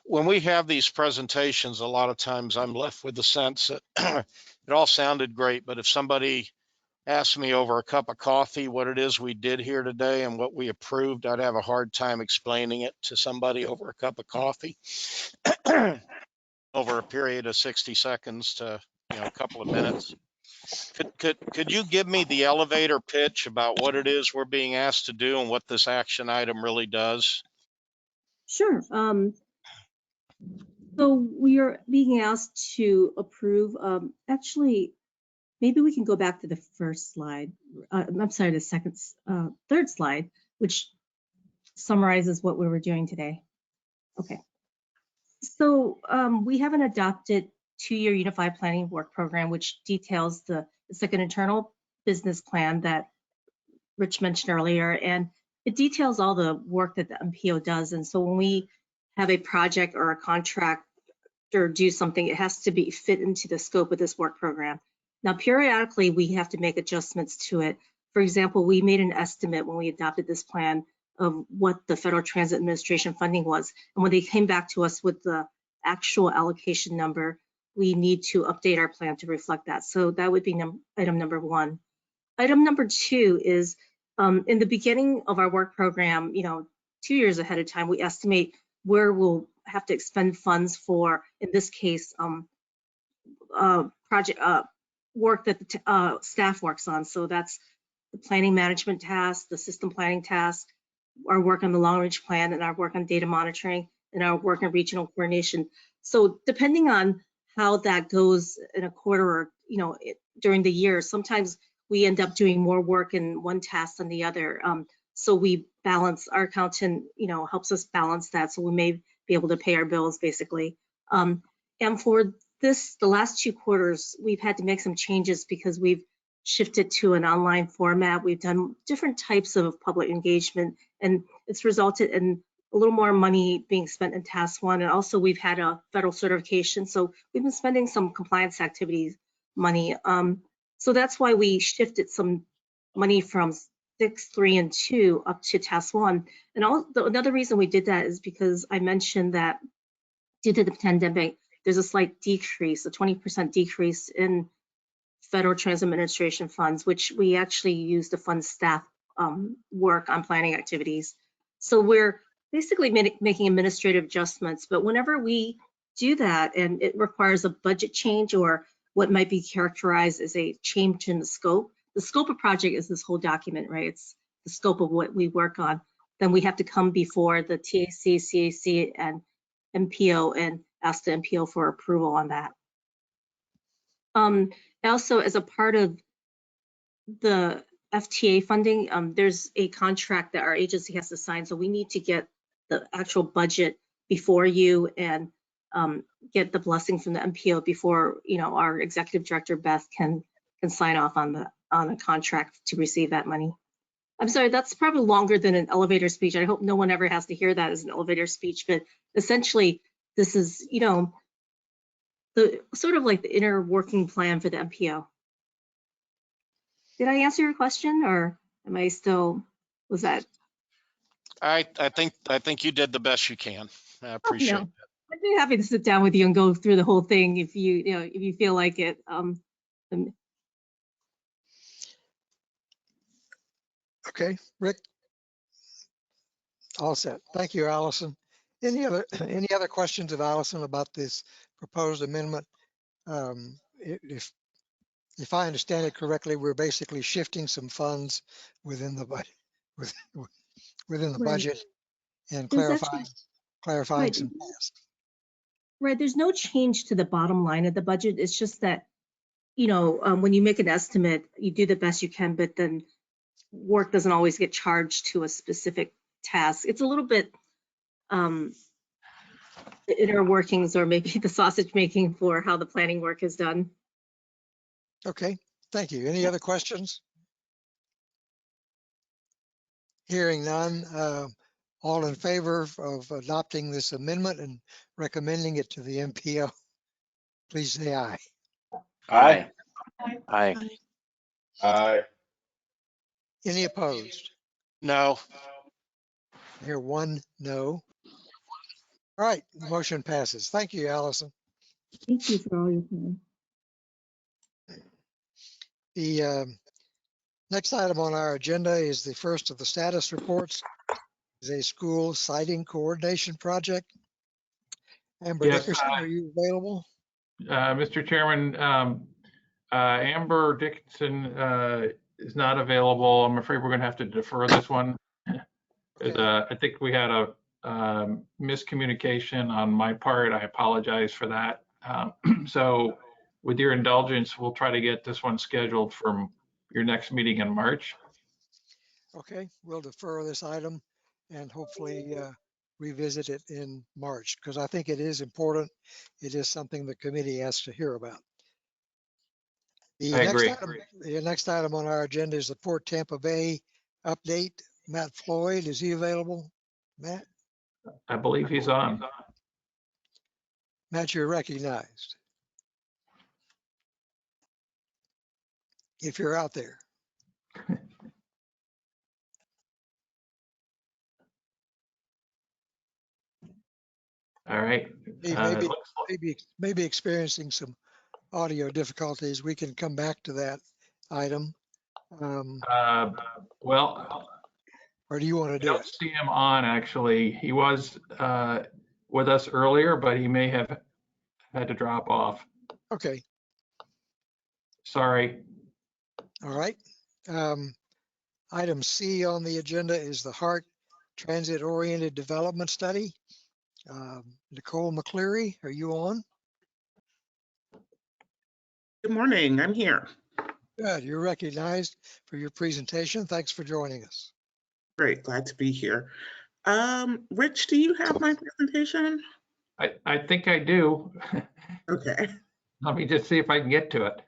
When we have these presentations, a lot of times I'm left with the sense that it all sounded great, but if somebody asked me over a cup of coffee what it is we did here today and what we approved, I'd have a hard time explaining it to somebody over a cup of coffee over a period of 60 seconds to a couple of minutes. Could you give me the elevator pitch about what it is we're being asked to do and what this action item really does?
Sure. So we are being asked to approve, actually, maybe we can go back to the first slide. I'm sorry, the third slide, which summarizes what we were doing today. Okay. So we have an adopted 2-year unified planning work program, which details it's like an internal business plan that Rich mentioned earlier, and it details all the work that the MPO does. And so when we have a project or a contract or do something, it has to be fit into the scope of this work program. Now, periodically, we have to make adjustments to it. For example, we made an estimate when we adopted this plan of what the Federal Transit Administration funding was. And when they came back to us with the actual allocation number, we need to update our plan to reflect that. So that would be item number 1. Item number 2 is in the beginning of our work program, 2 years ahead of time, we estimate where we'll have to expend funds for, in this case, project work that the staff works on. So that's the planning management task, the system planning task, our work on the long range plan, and our work on data monitoring, and our work on regional coordination. So depending on how that goes in a quarter or during the year, sometimes we end up doing more work in one task than the other. So we balance, our accountant helps us balance that, so we may be able to pay our bills basically. And for the last 2 quarters, we've had to make some changes because we've shifted to an online format. We've done different types of public engagement, and it's resulted in a little more money being spent in task 1. And also we've had a federal certification. So we've been spending some compliance activities money. So that's why we shifted some money from 6, 3, and 2 up to task 1. And another reason we did that is because I mentioned that due to the pandemic, there's a slight decrease, a 20% decrease in Federal Transit Administration funds, which we actually use to fund staff work on planning activities. So we're basically making administrative adjustments, but whenever we do that and it requires a budget change or what might be characterized as a change in the scope of project is this whole document, right? It's the scope of what we work on. Then we have to come before the TAC, CAC, and MPO and ask the MPO for approval on that. Also, as a part of the FTA funding, there's a contract that our agency has to sign. So we need to get the actual budget before you and get the blessing from the MPO before our executive director Beth can sign off on the contract to receive that money. I'm sorry, that's probably longer than an elevator speech. I hope no one ever has to hear that as an elevator speech, but essentially this is the sort of like the inner working plan for the MPO. Did I answer your question, or am I still, was that?
I think you did the best you can. I appreciate that.
I'd be happy to sit down with you and go through the whole thing if you feel like it.
Okay, Rick. All set. Thank you, Allison. Any other questions of Allison about this proposed amendment? If I understand it correctly, we're basically shifting some funds within the budget, within the
Right.
budget, and
There's actually,
clarifying
right,
some tasks.
right, there's no change to the bottom line of the budget. It's just that, you know, when you make an estimate, you do the best you can, but then work doesn't always get charged to a specific task. It's a little bit the inner workings, or maybe the sausage making for how the planning work is done.
Okay, thank you. Any other questions? Hearing none, all in favor of adopting this amendment and recommending it to the MPO, please say aye.
Aye.
Aye.
Aye.
Any opposed?
No.
I hear one no. All right, the motion passes. Thank you, Allison.
Thank you for all your time.
The next item on our agenda is the first of the status reports. Is a school siting coordination project. Amber
Yes,
Dickerson, are you available?
Mr. Chairman, Amber Dickinson is not available. I'm afraid we're going to have to defer this one. I think we had a miscommunication on my part. I apologize for that. So with your indulgence, we'll try to get this one scheduled for your next meeting in March.
Okay, we'll defer this item and hopefully revisit it in March, because I think it is important. It is something the committee has to hear about.
I agree.
The next item on our agenda is the Port Tampa Bay update. Matt Floyd, is he available? Matt?
I believe he's on.
Matt, you're recognized. If you're out there.
All right.
Maybe experiencing some audio difficulties. We can come back to that item.
Well,
or do you want to do
I don't see him on, actually. He was with us earlier, but he may have had to drop off.
Okay.
Sorry.
All right. Item C on the agenda is the HART Transit Oriented Development Study. Nicole McCleary, are you on?
Good morning, I'm here.
Good, you're recognized for your presentation. Thanks for joining us.
Great, glad to be here. Rich, do you have my presentation?
I think I do.
Okay.
Let me just see if I can get to it.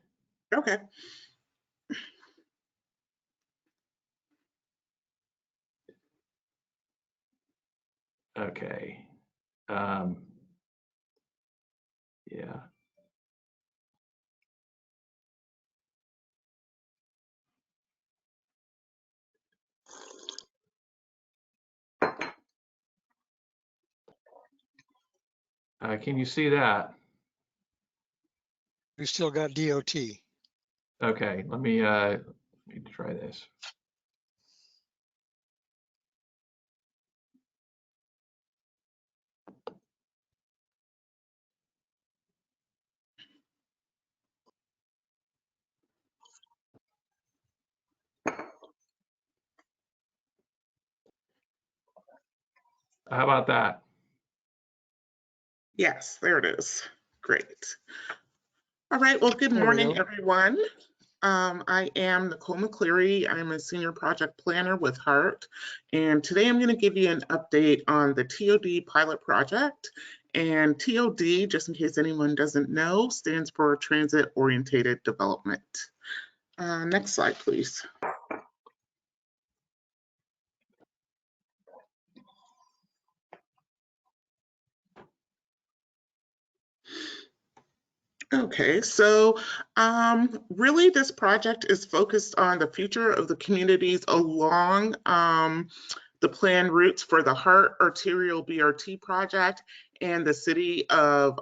Okay.
Okay. Yeah. Can you see that?
We still got DOT.
Okay, let me try this. How about that?
Yes, there it is. Great. All right, well, good morning, everyone. I am Nicole McCleary. I'm a senior project planner with HART, and today I'm going to give you an update on the TOD Pilot Project. And TOD, just in case anyone doesn't know, stands for Transit Oriented Development. Next slide, please. Okay, so really this project is focused on the future of the communities along the planned routes for the HART Arterial BRT project and the city of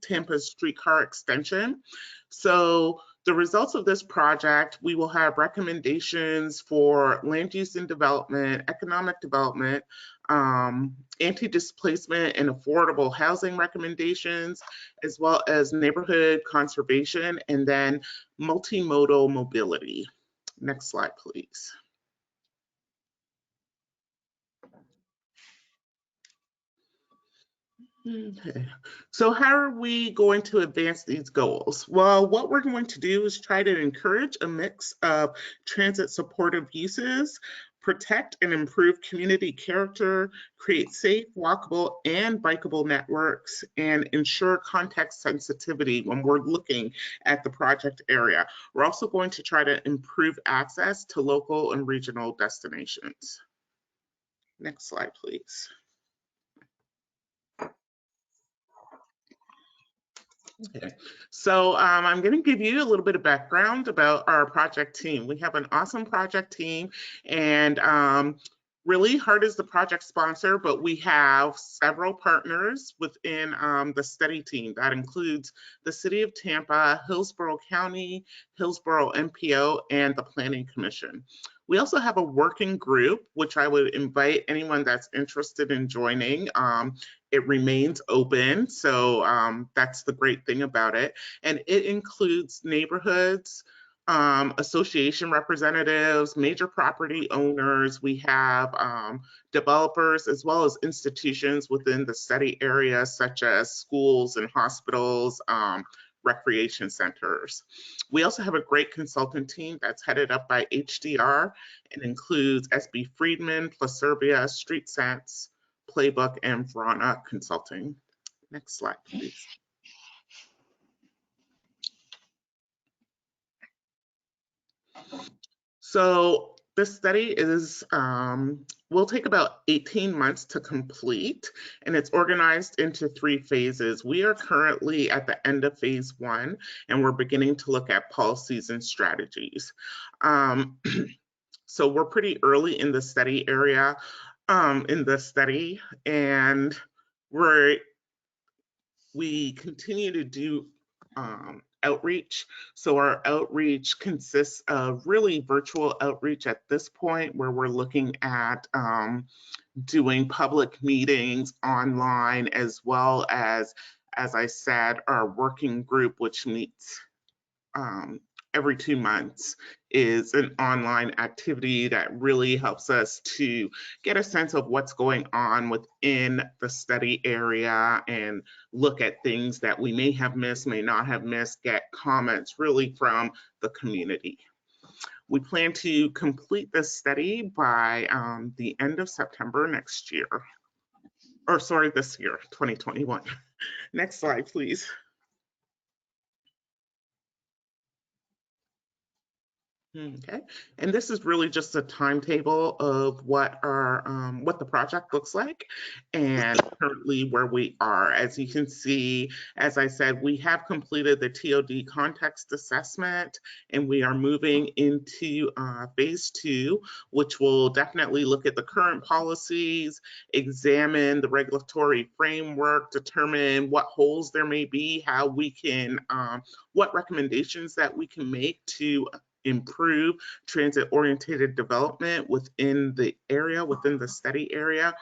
Tampa's Streetcar extension. So The results of this project, we will have recommendations for land use and development, economic development, anti-displacement and affordable housing recommendations, as well as neighborhood conservation, and then multimodal mobility. Next slide, please. Okay, so how are we going to advance these goals? Well, what we're going to do is try to encourage a mix of transit supportive uses, protect and improve community character, create safe, walkable, and bikeable networks, and ensure context sensitivity when we're looking at the project area. We're also going to try to improve access to local and regional destinations. Next slide, please. Okay, so I'm going to give you a little bit of background about our project team. We have an awesome project team, and really HART is the project sponsor, but we have several partners within the study team. That includes the City of Tampa, Hillsborough County, Hillsborough MPO, and the Planning Commission. We also have a working group, which I would invite anyone that's interested in joining. It remains open, so that's the great thing about it. And it includes neighborhoods, association representatives, major property owners. We have developers as well as institutions within the study area, such as schools and hospitals, recreation centers. We also have a great consultant team that's headed up by HDR and includes SB Friedman, Placervia, StreetSense, Playbook, and Verona Consulting. Next slide, please. So this study is will take about 18 months to complete, and it's organized into 3 phases. We are currently at the end of phase 1, and we're beginning to look at policies and strategies. So we're pretty early in the study area, and we continue to do outreach. So our outreach consists of really virtual outreach at this point, where we're looking at doing public meetings online, as well as I said, our working group, which meets every 2 months, is an online activity that really helps us to get a sense of what's going on within the study area and look at things that we may have missed, may not have missed, get comments really from the community. We plan to complete this study by the end of September next year, or sorry, this year, 2021. Next slide, please. Okay, and this is really just a timetable of what the project looks like and currently where we are. As you can see, as I said, we have completed the TOD context assessment, and we are moving into phase 2, which will definitely look at the current policies, examine the regulatory framework, determine what holes there may be, how we can, what recommendations that we can make to improve transit-oriented development within the area, within the study area.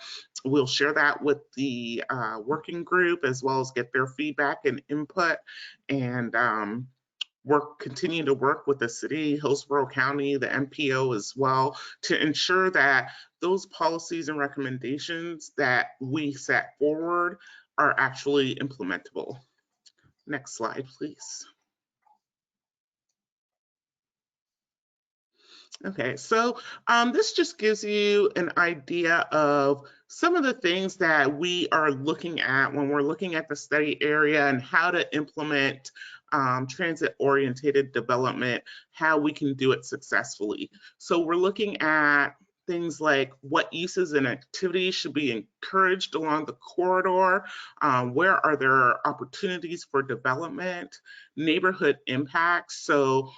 We'll share that with the working group, as well as get their feedback and input, and continue to work with the city, Hillsborough County, the MPO as well, to ensure that those policies and recommendations that we set forward are actually implementable. Next slide, please. Okay, so this just gives you an idea of some of the things that we are looking at when we're looking at the study area and how to implement transit-oriented development, how we can do it successfully. So we're looking at things like what uses and activities should be encouraged along the corridor, where are there opportunities for development, neighborhood impacts. So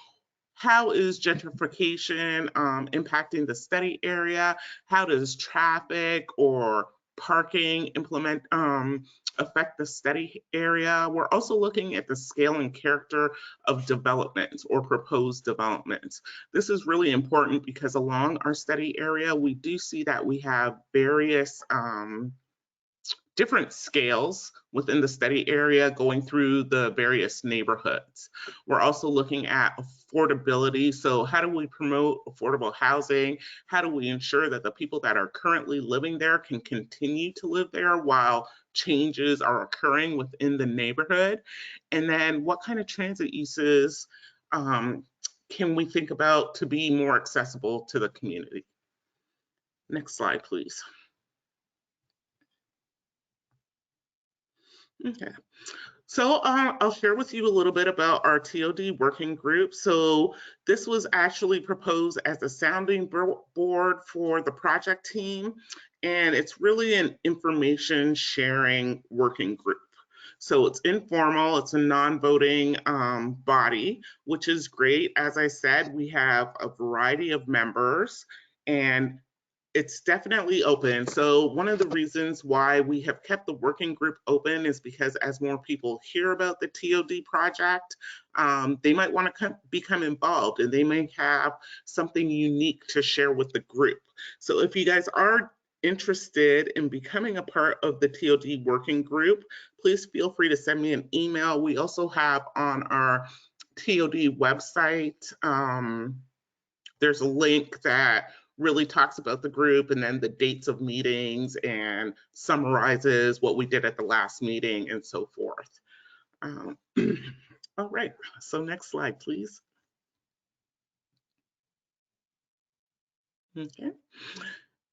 how is gentrification impacting the study area? How does traffic or parking affect the study area. We're also looking at the scale and character of developments or proposed developments. This is really important because along our study area, we do see that we have various different scales within the study area going through the various neighborhoods. We're also looking at affordability. So how do we promote affordable housing? How do we ensure that the people that are currently living there can continue to live there while changes are occurring within the neighborhood? And then what kind of transit uses can we think about to be more accessible to the community? Next slide, please. Okay, so I'll share with you a little bit about our TOD working group. So this was actually proposed as a sounding board for the project team, and it's really an information sharing working group. So it's informal, it's a non-voting body, which is great. As I said, we have a variety of members, and it's definitely open. So one of the reasons why we have kept the working group open is because as more people hear about the TOD project, they might want to become involved, and they may have something unique to share with the group. So if you guys are interested in becoming a part of the TOD working group, please feel free to send me an email. We also have on our TOD website, there's a link that really talks about the group and then the dates of meetings and summarizes what we did at the last meeting and so forth. All right, so next slide, please. Okay.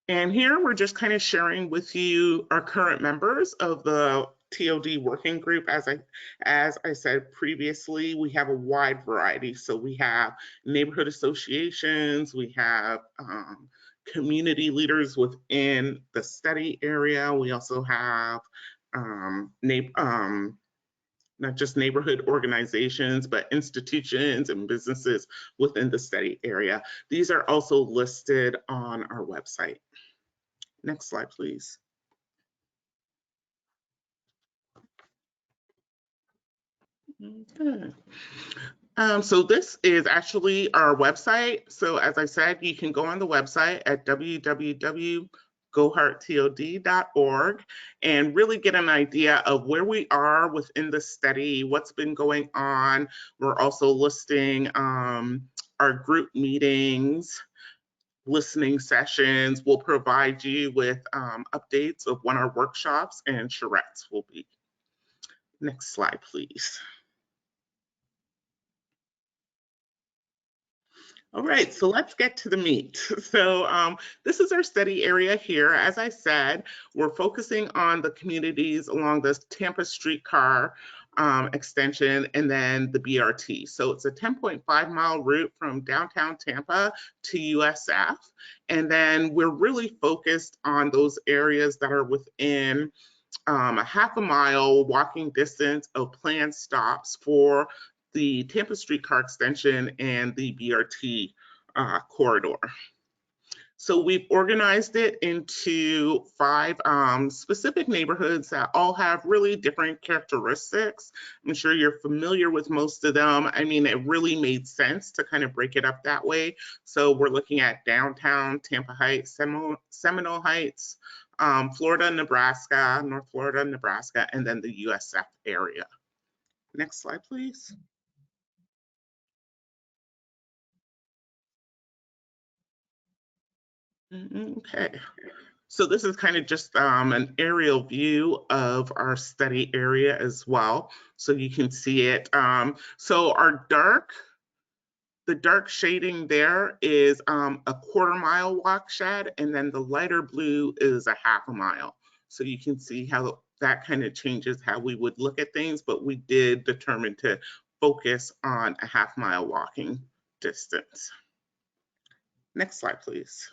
And here we're just kind of sharing with you our current members of the TOD working group. As I said previously, we have a wide variety. So we have neighborhood associations, we have community leaders within the study area. We also have not just neighborhood organizations, but institutions and businesses within the study area. These are also listed on our website. Next slide, please. Okay. So this is actually our website. So as I said, you can go on the website at www.gohearttod.org and really get an idea of where we are within the study, what's been going on. We're also listing our group meetings, listening sessions. We'll provide you with updates of when our workshops and charrettes will be. Next slide, please. All right, so let's get to the meat. So this is our study area here. As I said, we're focusing on the communities along the Tampa Streetcar extension and then the BRT. So it's a 10.5-mile route from downtown Tampa to USF. And then we're really focused on those areas that are within a half-a-mile walking distance of planned stops for the Tampa Streetcar extension and the BRT corridor. So we've organized it into 5 specific neighborhoods that all have really different characteristics. I'm sure you're familiar with most of them. I mean, it really made sense to kind of break it up that way. So we're looking at downtown Tampa Heights, Seminole Heights, Florida, Nebraska, North Florida, Nebraska, and then the USF area. Next slide, please. Okay, so this is kind of just an aerial view of our study area as well, so you can see it. So our the dark shading there is a 1/4 mile walk shed, and then the lighter blue is a 1/2 mile. So you can see how that kind of changes how we would look at things, but we did determine to focus on a 1/2 mile walking distance. Next slide, please.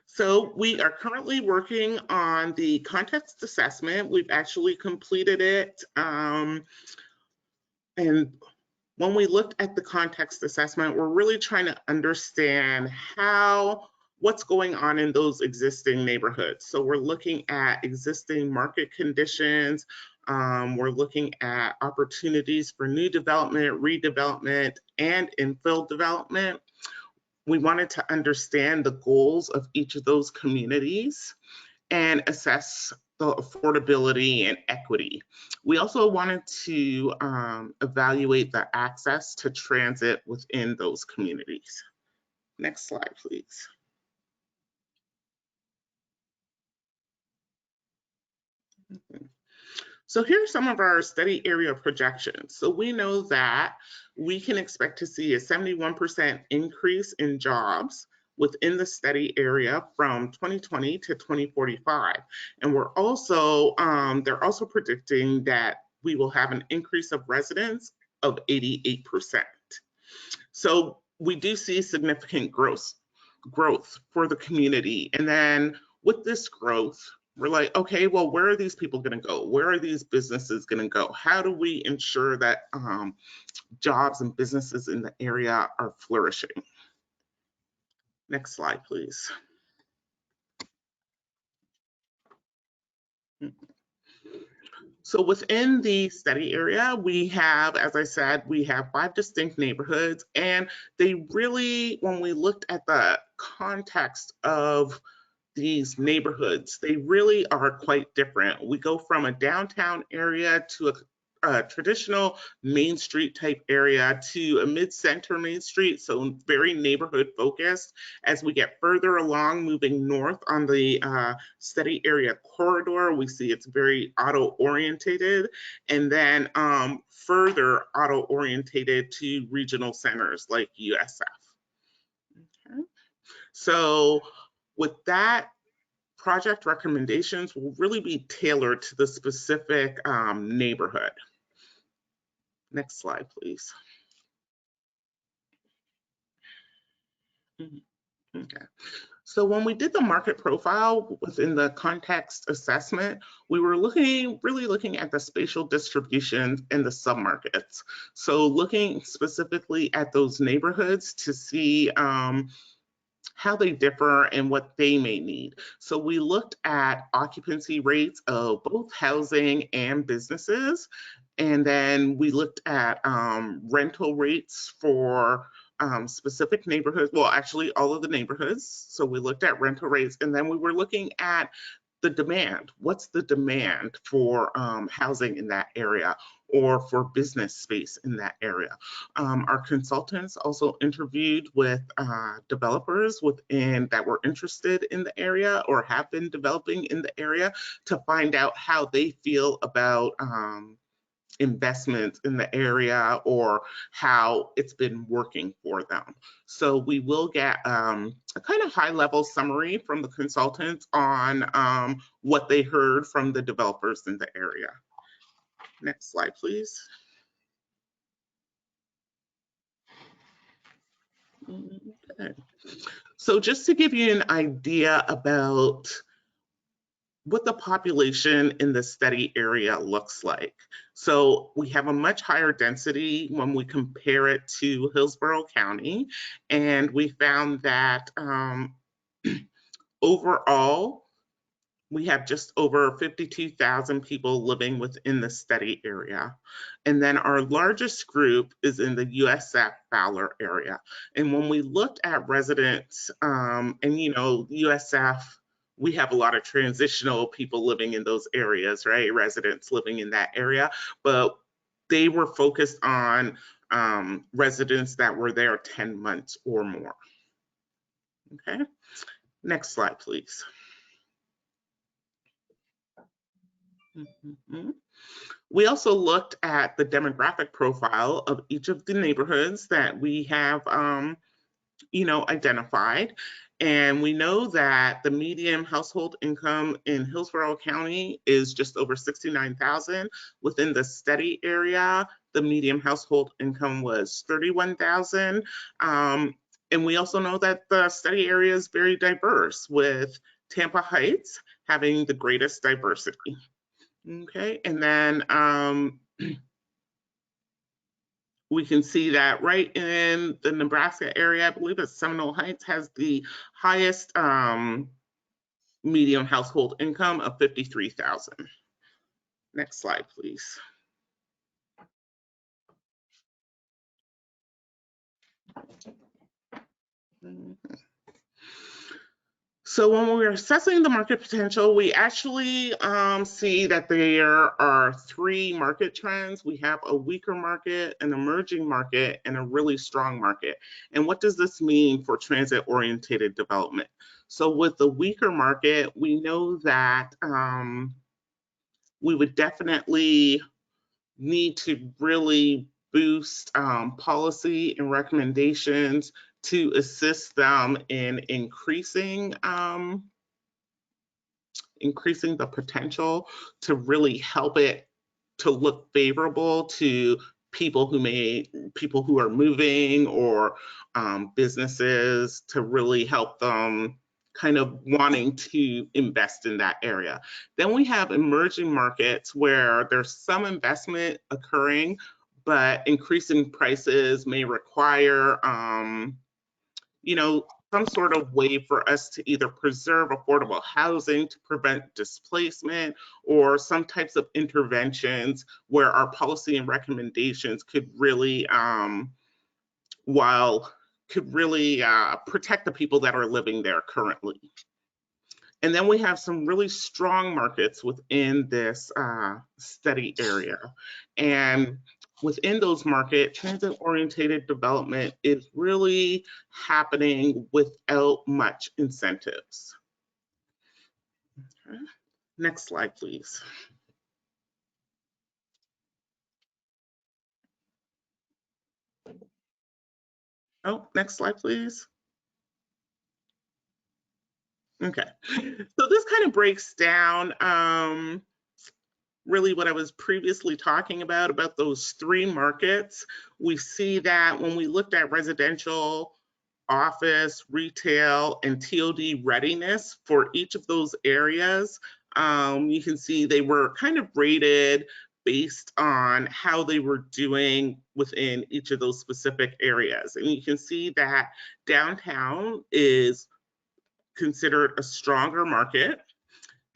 So we are currently working on the context assessment. We've actually completed it, and when we looked at the context assessment, we're really trying to understand what's going on in those existing neighborhoods. So we're looking at existing market conditions. We're looking at opportunities for new development, redevelopment, and infill development. We wanted to understand the goals of each of those communities and assess the affordability and equity. We also wanted to evaluate the access to transit within those communities. Next slide, please. So here are some of our study area projections. So we know that we can expect to see a 71% increase in jobs within the study area from 2020 to 2045. And we're also, they're also predicting that we will have an increase of residents of 88%. So we do see significant growth for the community. And then with this growth, we're like, okay, well, where are these people going to go? Where are these businesses going to go? How do we ensure that jobs and businesses in the area are flourishing? Next slide, please. So within the study area, we have, as I said, we have 5 distinct neighborhoods, and they really, when we looked at the context of these neighborhoods, they really are quite different. We go from a downtown area to a traditional Main Street type area to a mid-center Main Street, so very neighborhood focused. As we get further along, moving north on the study area corridor, we see it's very auto-orientated, and then further auto-orientated to regional centers like USF. Okay. So with that, project recommendations will really be tailored to the specific neighborhood. Next slide, please. Okay. So when we did the market profile within the context assessment, we were really looking at the spatial distribution in the submarkets. So looking specifically at those neighborhoods to see how they differ and what they may need. So we looked at occupancy rates of both housing and businesses. And then we looked at rental rates for specific neighborhoods, well, actually all of the neighborhoods. So we looked at rental rates, and then we were looking at the demand. What's the demand for housing in that area or for business space in that area? Our consultants also interviewed with developers that were interested in the area or have been developing in the area to find out how they feel about investments in the area or how it's been working for them. So we will get a kind of high level summary from the consultants on what they heard from the developers in the area. Next slide, please. Okay. So just to give you an idea about what the population in the study area looks like. So we have a much higher density when we compare it to Hillsborough County, and we found that overall, we have just over 52,000 people living within the study area. And then our largest group is in the USF Fowler area. And when we looked at residents, and you know, USF, we have a lot of transitional people living in those areas, right? Residents living in that area, but they were focused on residents that were there 10 months or more. Okay, next slide, please. We also looked at the demographic profile of each of the neighborhoods that we have, you know, identified. And we know that the median household income in Hillsborough County is just over $69,000. Within the study area, the median household income was $31,000. And we also know that the study area is very diverse, with Tampa Heights having the greatest diversity. Okay, and then we can see that right in the Nebraska area, I believe it's Seminole Heights has the highest median household income of $53,000. Next slide, please. So when we're assessing the market potential, we actually see that there are 3 market trends. We have a weaker market, an emerging market, and a really strong market. And what does this mean for transit-oriented development? So with the weaker market, we know that we would definitely need to really boost policy and recommendations to assist them in increasing the potential to really help it to look favorable to people who are moving or businesses, to really help them kind of wanting to invest in that area. Then we have emerging markets where there's some investment occurring, but increasing prices may require some sort of way for us to either preserve affordable housing to prevent displacement, or some types of interventions where our policy and recommendations could really, protect the people that are living there currently. And then we have some really strong markets within this study area. And within those markets, transit-oriented development is really happening without much incentives. Okay. Next slide, please. Oh, next slide, please. Okay, so this kind of breaks down really what I was previously talking about those 3 markets. We see that when we looked at residential, office, retail, and TOD readiness for each of those areas, you can see they were kind of rated based on how they were doing within each of those specific areas. And you can see that downtown is considered a stronger market.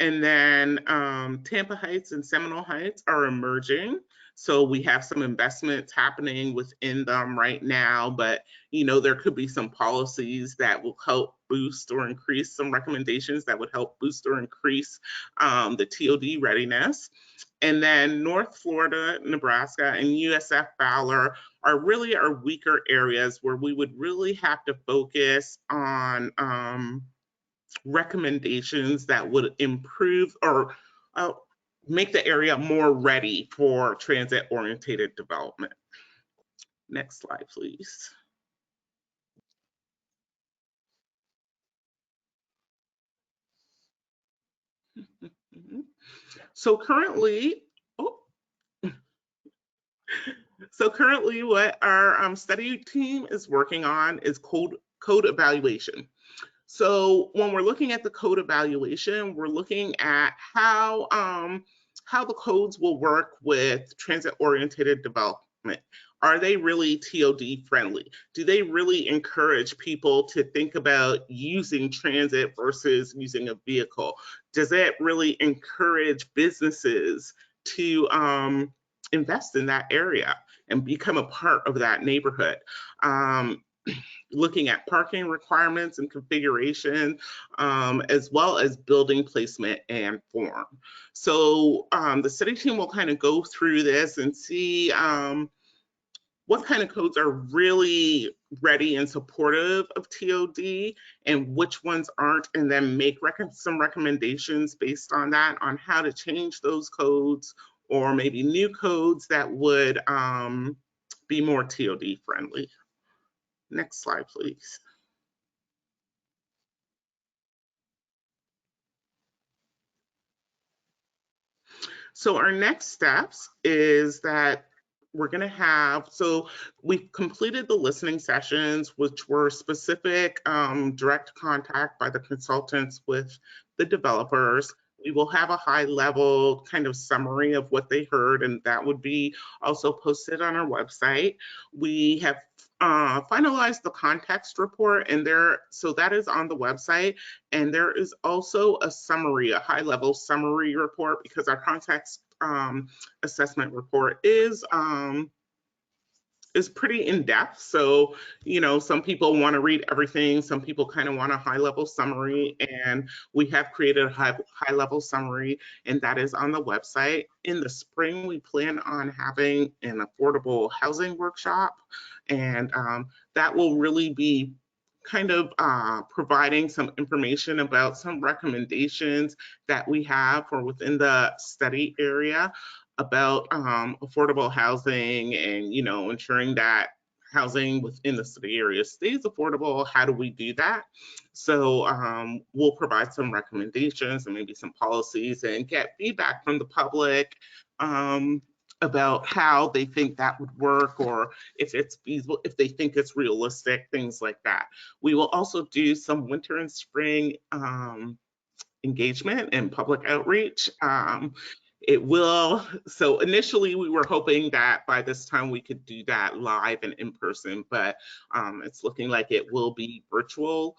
And then Tampa Heights and Seminole Heights are emerging. So we have some investments happening within them right now, but there could be some policies that will help boost or increase, some recommendations that would help boost or increase the TOD readiness. And then North Florida, Nebraska, and USF Fowler are really our weaker areas where we would really have to focus on recommendations that would improve or make the area more ready for transit-oriented development. Next slide, please. So currently, what our study team is working on is code evaluation. So when we're looking at the code evaluation, we're looking at how the codes will work with transit-oriented development. Are they really TOD friendly? Do they really encourage people to think about using transit versus using a vehicle? Does it really encourage businesses to invest in that area and become a part of that neighborhood? Looking at parking requirements and configuration, as well as building placement and form. So the study team will kind of go through this and see what kind of codes are really ready and supportive of TOD and which ones aren't, and then make some recommendations based on that, on how to change those codes, or maybe new codes that would be more TOD friendly. Next slide, please. So our next steps is that we're going to have, so we've completed the listening sessions, which were specific direct contact by the consultants with the developers. We will have a high level kind of summary of what they heard, and that would be also posted on our website. We have finalized the context report, and so that is on the website. And there is also a summary, a high level summary report, because our context assessment report is pretty in depth. So, you know, some people want to read everything. Some people kind of want a high level summary, and we have created a high level summary, and that is on the website. In the spring, we plan on having an affordable housing workshop, and that will really be kind of providing some information about some recommendations that we have for within the study area about affordable housing, and, you know, ensuring that housing within the city area stays affordable. How do we do that? So we'll provide some recommendations and maybe some policies, and get feedback from the public about how they think that would work, or if it's feasible, if they think it's realistic, things like that. We will also do some winter and spring engagement and public outreach. So initially we were hoping that by this time we could do that live and in person, but it's looking like it will be virtual.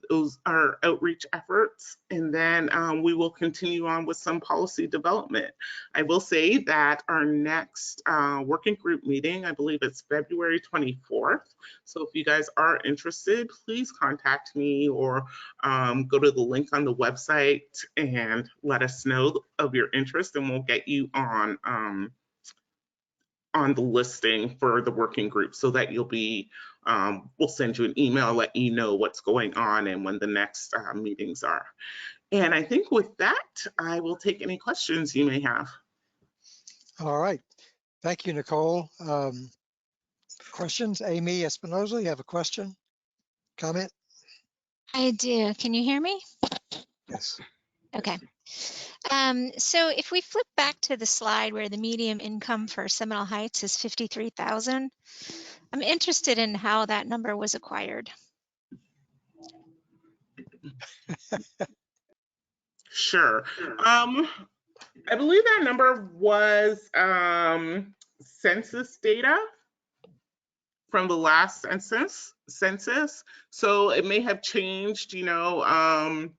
Those are outreach efforts. And then we will continue on with some policy development. I will say that our next working group meeting, I believe it's February 24th. So if you guys are interested, please contact me, or go to the link on the website and let us know of your interest, and we'll get you on the listing for the working group, so that you'll be, we'll send you an email, let you know what's going on and when the next meetings are. And I think with that, I will take any questions you may have.
All right. Thank you, Nicole. Questions? Amy Espinoza, you have a question? Comment?
I do. Can you hear me?
Yes.
Okay. So if we flip back to the slide where the median income for Seminole Heights is $53,000, I'm interested in how that number was acquired.
Sure. I believe that number was census data from the last census. So it may have changed, you know.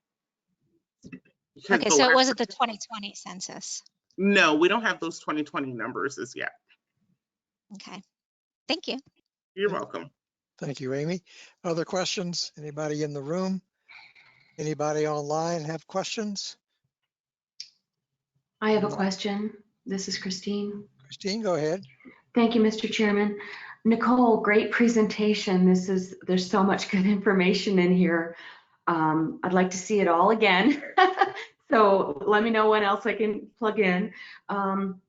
Okay, so it wasn't the 2020 census.
No, we don't have those 2020 numbers as yet.
Okay, thank you.
You're welcome.
Thank you, Amy. Other questions? Anybody in the room? Anybody online have questions?
I have a question. This is Christine.
Christine, go ahead.
Thank you, Mr. Chairman. Nicole, great presentation. There's so much good information in here. I'd like to see it all again. So let me know when else I can plug in. I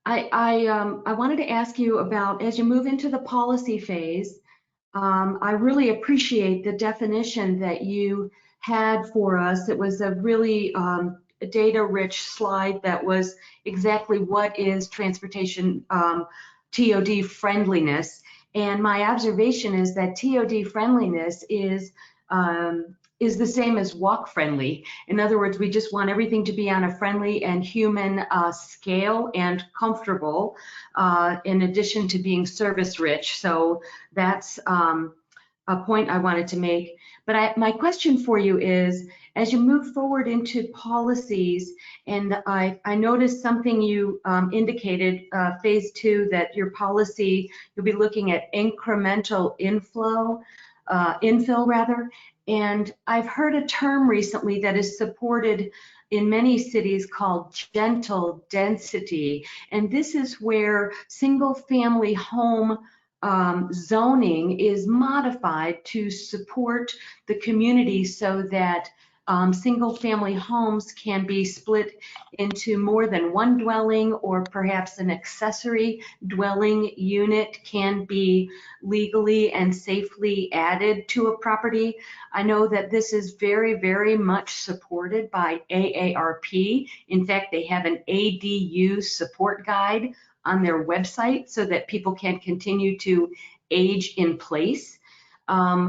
wanted to ask you about, as you move into the policy phase, I really appreciate the definition that you had for us. It was a really data-rich slide that was exactly what is transportation TOD friendliness. And my observation is that TOD friendliness is the same as walk friendly. In other words, we just want everything to be on a friendly and human scale and comfortable, in addition to being service rich. So that's a point I wanted to make. But my question for you is, as you move forward into policies, and I noticed something you indicated, phase 2, that your policy, you'll be looking at incremental infill rather. And I've heard a term recently that is supported in many cities called gentle density. And this is where single family home zoning is modified to support the community, so that single family homes can be split into more than one dwelling, or perhaps an accessory dwelling unit can be legally and safely added to a property. I know that this is very, very much supported by AARP. In fact, they have an ADU support guide on their website so that people can continue to age in place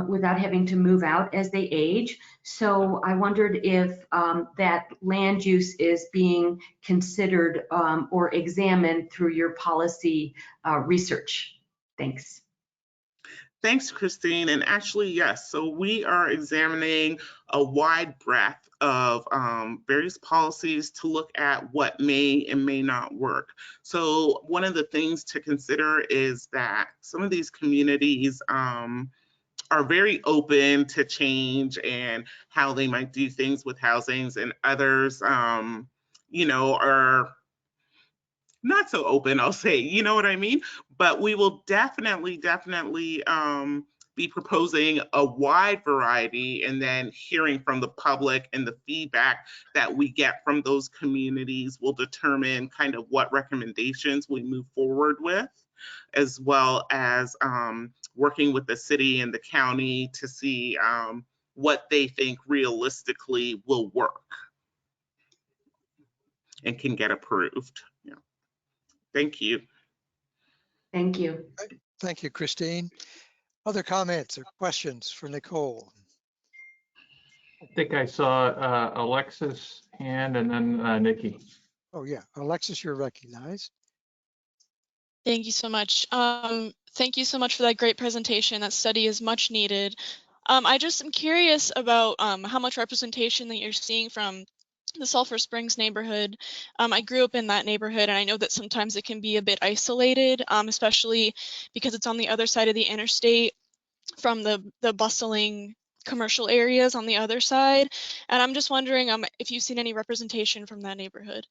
without having to move out as they age. So I wondered if that land use is being considered or examined through your policy research. Thanks.
Thanks, Christine. And actually, yes, so we are examining a wide breadth of various policies to look at what may and may not work. So one of the things to consider is that some of these communities are very open to change and how they might do things with housings, and others, you know, are not so open, I'll say, you know what I mean? But we will definitely be proposing a wide variety, and then hearing from the public, and the feedback that we get from those communities will determine kind of what recommendations we move forward with, as well as working with the city and the county to see what they think realistically will work and can get approved. Yeah. Thank you.
Thank you.
Thank you, Christine. Other comments or questions for Nicole?
I think I saw Alexis hand and then Nikki.
Oh yeah, Alexis, you're recognized.
Thank you so much. Thank you so much for that great presentation. That study is much needed. I just am curious about how much representation that you're seeing from the Sulphur Springs neighborhood. I grew up in that neighborhood, and I know that sometimes it can be a bit isolated, especially because it's on the other side of the interstate from the bustling commercial areas on the other side. And I'm just wondering if you've seen any representation from that neighborhood.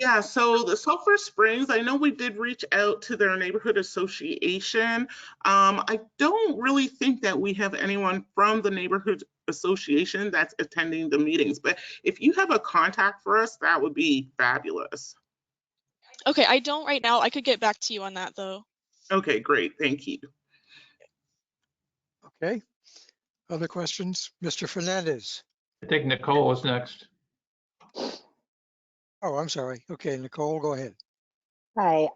Yeah, so the Sulphur Springs, I know we did reach out to their neighborhood association. I don't really think that we have anyone from the neighborhood association that's attending the meetings, but if you have a contact for us, that would be fabulous.
Okay, I don't right now. I could get back to you on that though.
Okay, great. Thank you.
Okay. Other questions? Mr. Fernandez.
I think Nicole was next.
Oh, I'm sorry. Okay, Nicole, go ahead.
Hi,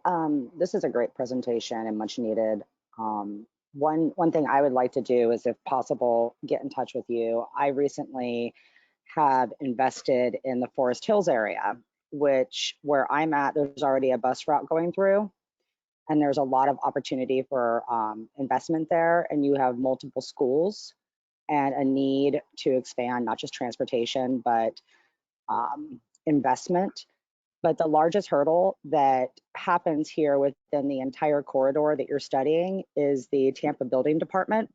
this is a great presentation and much needed. One thing I would like to do is, if possible, get in touch with you. I recently have invested in the Forest Hills area, where I'm at, there's already a bus route going through, and there's a lot of opportunity for investment there, and you have multiple schools and a need to expand not just transportation, but investment. But the largest hurdle that happens here within the entire corridor that you're studying is the Tampa Building Department.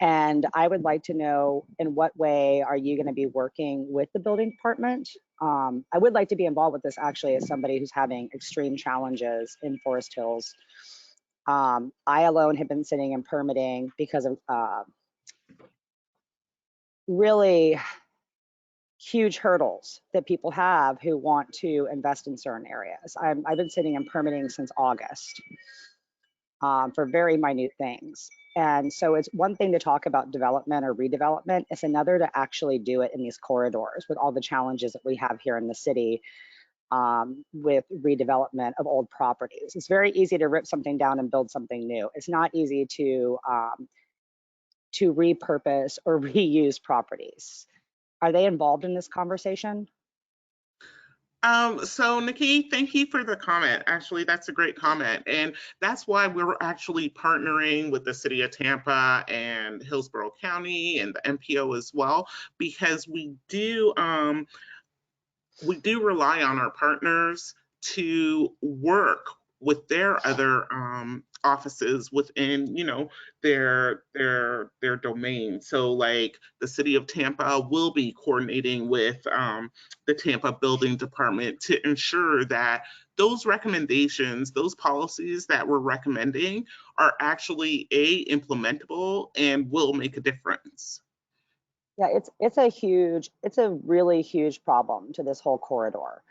And I would like to know, in what way are you going to be working with the building department? I would like to be involved with this, actually, as somebody who's having extreme challenges in Forest Hills. I alone have been sitting in permitting because of really huge hurdles that people have who want to invest in certain areas. I've been sitting in permitting since August for very minute things. And so it's one thing to talk about development or redevelopment. It's another to actually do it in these corridors with all the challenges that we have here in the city with redevelopment of old properties. It's very easy to rip something down and build something new. It's not easy to repurpose or reuse properties. Are they involved in this conversation?
So Nikki, thank you for the comment. Actually, that's a great comment. And that's why we're actually partnering with the city of Tampa and Hillsborough County and the MPO as well, because we do rely on our partners to work with their other offices within, you know, their domain. So like the city of Tampa will be coordinating with the Tampa Building Department to ensure that those recommendations, those policies that we're recommending are actually implementable and will make a difference.
Yeah, it's a really huge problem to this whole corridor.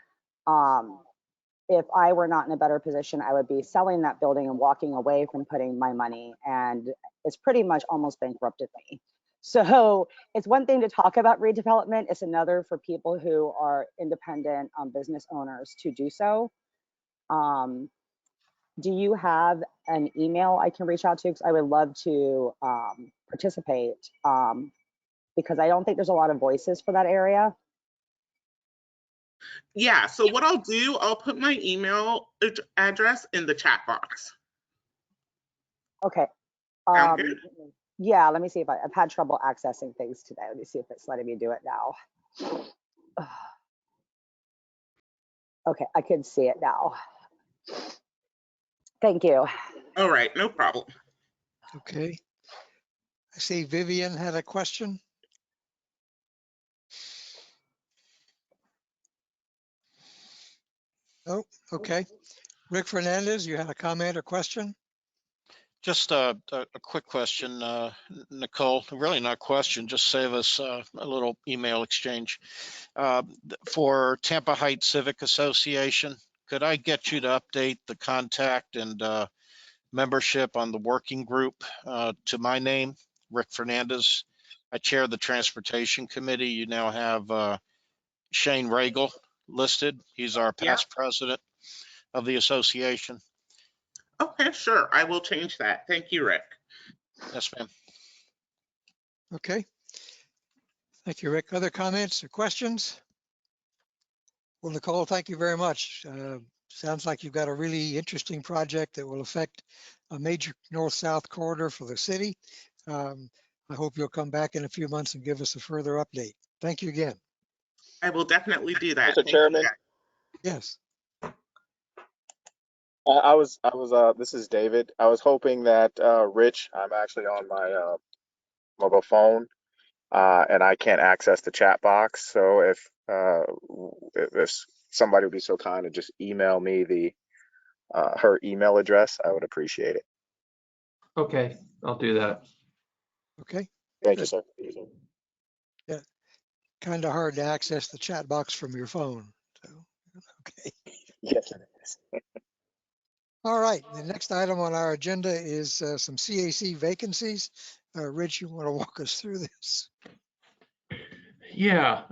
If I were not in a better position, I would be selling that building and walking away from putting my money, and it's pretty much almost bankrupted me. So it's one thing to talk about redevelopment. It's another for people who are independent business owners to do so. Do you have an email I can reach out to? Because I would love to participate because I don't think there's a lot of voices for that area.
Yeah, so what I'll do, I'll put my email address in the chat box.
Okay.
Sound good?
Yeah, let me see if I've had trouble accessing things today. Let me see if it's letting me do it now. Okay, I can see it now. Thank you.
All right, no problem.
Okay. I see Vivian had a question. Oh, okay. Rick Fernandez, you had a comment or question?
Just a quick question, Nicole, really not a question, just save us a little email exchange. For Tampa Heights Civic Association, could I get you to update the contact and membership on the working group to my name, Rick Fernandez? I chair the Transportation Committee. You now have Shane Regal listed. He's our past president of the association.
Okay, sure. I will change that. Thank you, Rick.
Yes, ma'am.
Okay. Thank you, Rick. Other comments or questions? Well, Nicole, thank you very much. Sounds like you've got a really interesting project that will affect a major north-south corridor for the city. I hope you'll come back in a few months and give us a further update. Thank you again.
I will definitely do that.
Mr. Chairman.
Yes.
This is David. I was hoping that Rich, I'm actually on my mobile phone and I can't access the chat box. So if somebody would be so kind and just email me her email address, I would appreciate it.
Okay, I'll do that.
Okay.
Thank you, sir.
Yeah. Kind of hard to access the chat box from your phone. So, okay.
Yes, it is.
All right. The next item on our agenda is some CAC vacancies. Rich, you want to walk us through this?
Yeah,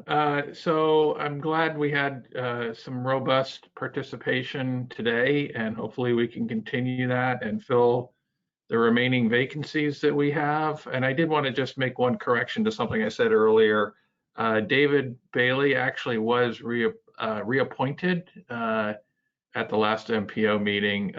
so I'm glad we had some robust participation today, and hopefully we can continue that and fill the remaining vacancies that we have. And I did want to just make one correction to something I said earlier. David Bailey actually was reappointed at the last MPO meeting.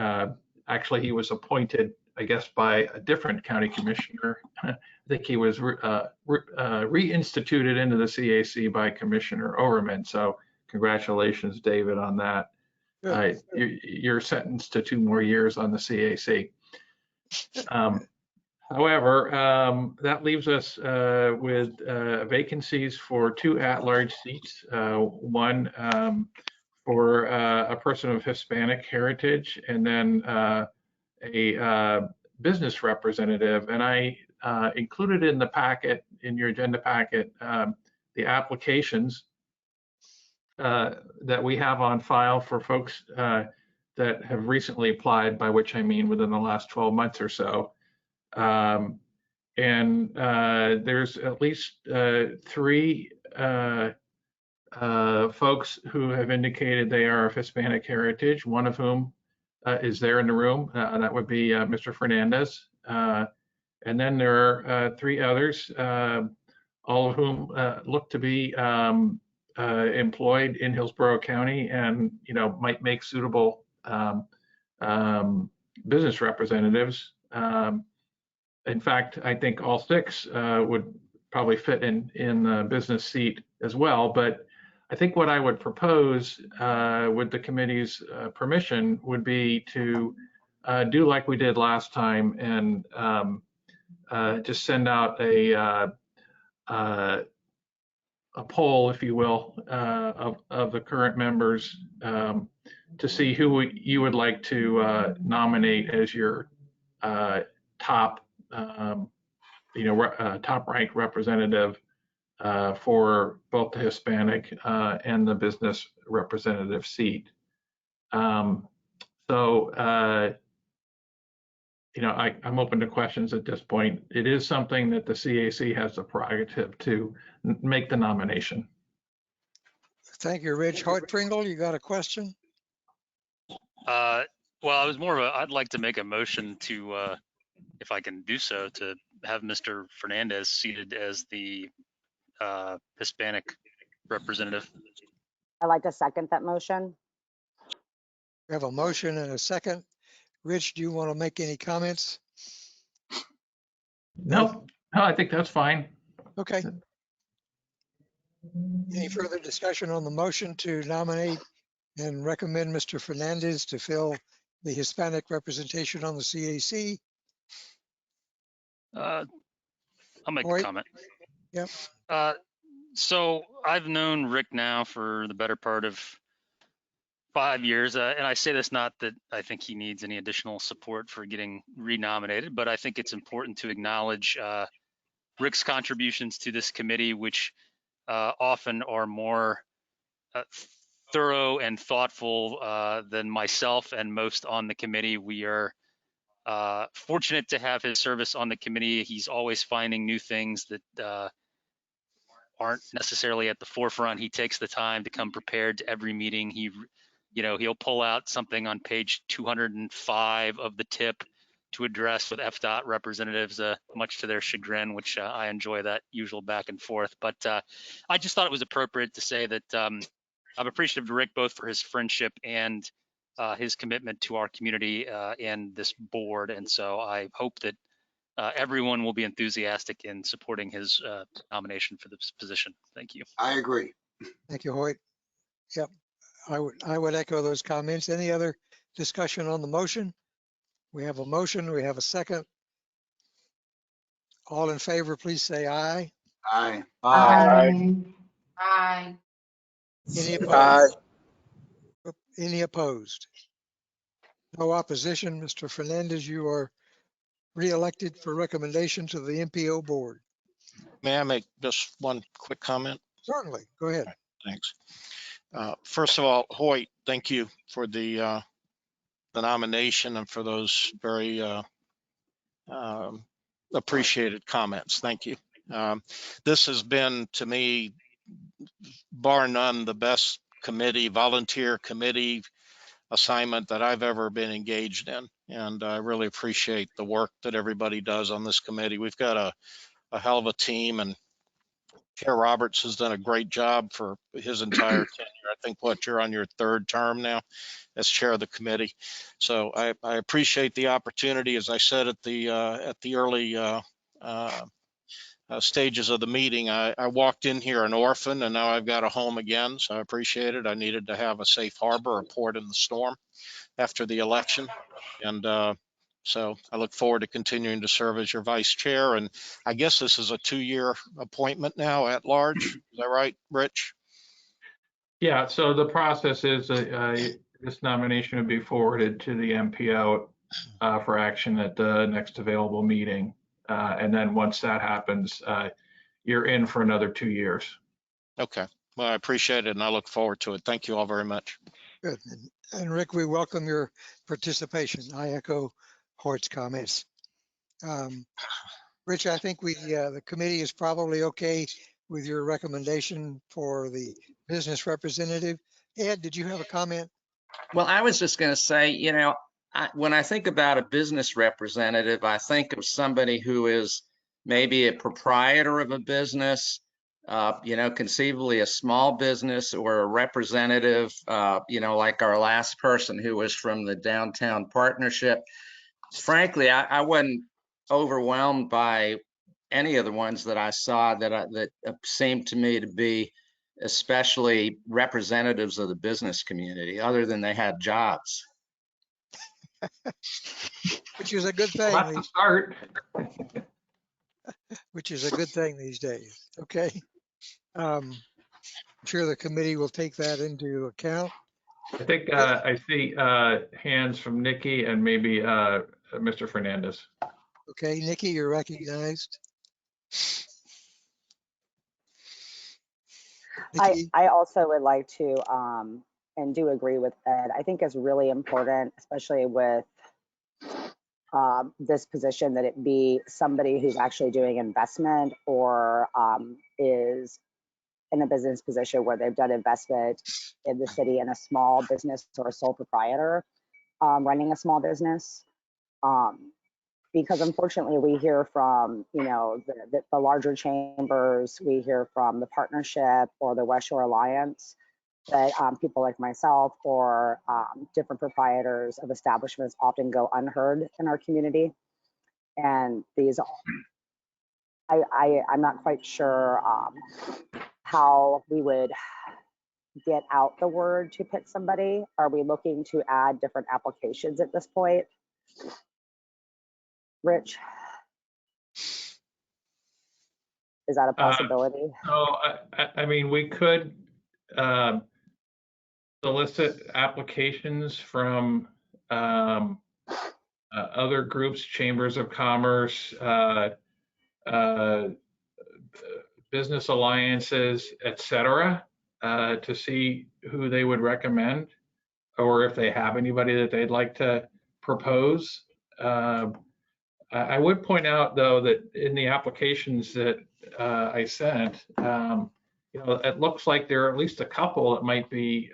Actually, he was appointed, I guess, by a different county commissioner. I think he was reinstituted into the CAC by Commissioner Overman. So congratulations, David, on that. You're sentenced to 2 more years on the CAC. However, that leaves us with vacancies for 2 at-large seats. One for a person of Hispanic heritage, and then a business representative. And I included in the packet, in your agenda packet, the applications that we have on file for folks that have recently applied, by which I mean within the last 12 months or so. And there's at least 3 folks who have indicated they are of Hispanic heritage, one of whom is there in the room. That would be Mr. Fernandez. And then there are 3 others, all of whom look to be employed in Hillsborough County and, might make suitable business representatives. In fact, I think all 6 would probably fit in the business seat as well. But I think what I would propose with the committee's permission would be to do like we did last time and just send out a poll, if you will, of the current members to see who you would like to nominate as your top top ranked representative for both the Hispanic and the business representative seat. I'm open to questions at this point. It is something that the CAC has the prerogative to make the nomination.
Thank you, Rich. Hoyt Pringle, you got a question?
Well, I was more of I'd like to make a motion to, if I can do so, to have Mr. Fernandez seated as the Hispanic representative.
I'd like to second that motion.
We have a motion and a second. Rich, do you want to make any comments?
No, I think that's fine.
Okay. Any further discussion on the motion to nominate and recommend Mr. Fernandez to fill the Hispanic representation on the CAC?
I'll make a
Hoyt?
comment.
Yep.
So I've known Rick now for the better part of 5 years, and I say this not that I think he needs any additional support for getting renominated, but I think it's important to acknowledge Rick's contributions to this committee, which often are more thorough and thoughtful than myself and most on the committee. We are fortunate to have his service on the committee. He's always finding new things that aren't necessarily at the forefront. He takes the time to come prepared to every meeting. He'll pull out something on page 205 of the tip to address with FDOT representatives, much to their chagrin, which I enjoy that usual back and forth. But I just thought it was appropriate to say that I'm appreciative to Rick both for his friendship and his commitment to our community and this board. And so I hope that everyone will be enthusiastic in supporting his nomination for this position. Thank you.
I agree.
Thank you, Hoyt. Yep, I would echo those comments. Any other discussion on the motion? We have a motion, we have a second. All in favor, please say aye.
Aye.
Aye.
Aye.
Any opposed?
Aye.
Any opposed? No opposition. Mr. Fernandez, you are re-elected for recommendation to the MPO board.
May I make just one quick comment?
Certainly, go ahead.
Thanks. First of all, Hoyt, thank you for the nomination and for those very appreciated comments. Thank you. This has been, to me, bar none, the best volunteer committee assignment that I've ever been engaged in. And I really appreciate the work that everybody does on this committee. We've got a hell of a team, and Chair Roberts has done a great job for his entire tenure. I think you're on your third term now as chair of the committee. So I appreciate the opportunity. As I said at the early stages of the meeting, I walked in here an orphan, and now I've got a home again. So I appreciate it. I needed to have a safe harbor, a port in the storm after the election. And so I look forward to continuing to serve as your vice chair. And I guess this is a 2-year appointment now at large. Is that right, Rich?
Yeah, so the process is this nomination would be forwarded to the MPO for action at the next available meeting. And then once that happens, you're in for another 2 years.
Okay. Well, I appreciate it, and I look forward to it. Thank you all very much.
Good. And Rick, we welcome your participation. I echo Hoyt's comments. Rich, I think the committee is probably okay with your recommendation for the business representative. Ed, did you have a comment?
Well, I was just going to say, when I think about a business representative, I think of somebody who is maybe a proprietor of a business, conceivably a small business, or a representative, like our last person who was from the downtown partnership. Frankly, I wasn't overwhelmed by any of the ones that I saw that seemed to me to be especially representatives of the business community, other than they had jobs.
Which is a good thing.
Well, that's a start.
Which is a good thing these days. Okay. I'm sure the committee will take that into account.
I think I see hands from Nikki and maybe Mr. Fernandez.
Okay, Nikki, you're recognized.
I also would like to, and do agree with Ed. I think it's really important, especially with this position, that it be somebody who's actually doing investment or is in a business position where they've done investment in the city in a small business or a sole proprietor running a small business. because unfortunately we hear from, you know, the larger chambers, we hear from the partnership or the West Shore Alliance, that people like myself or different proprietors of establishments often go unheard in our community. And these, I'm not quite sure how we would get out the word to pick somebody. Are we looking to add different applications at this point? Rich? Is that a possibility?
I mean, we could solicit applications from other groups, chambers of commerce, business alliances, etc., to see who they would recommend, or if they have anybody that they'd like to propose. I would point out, though, that in the applications that I sent, you know, it looks like there are at least a couple that might be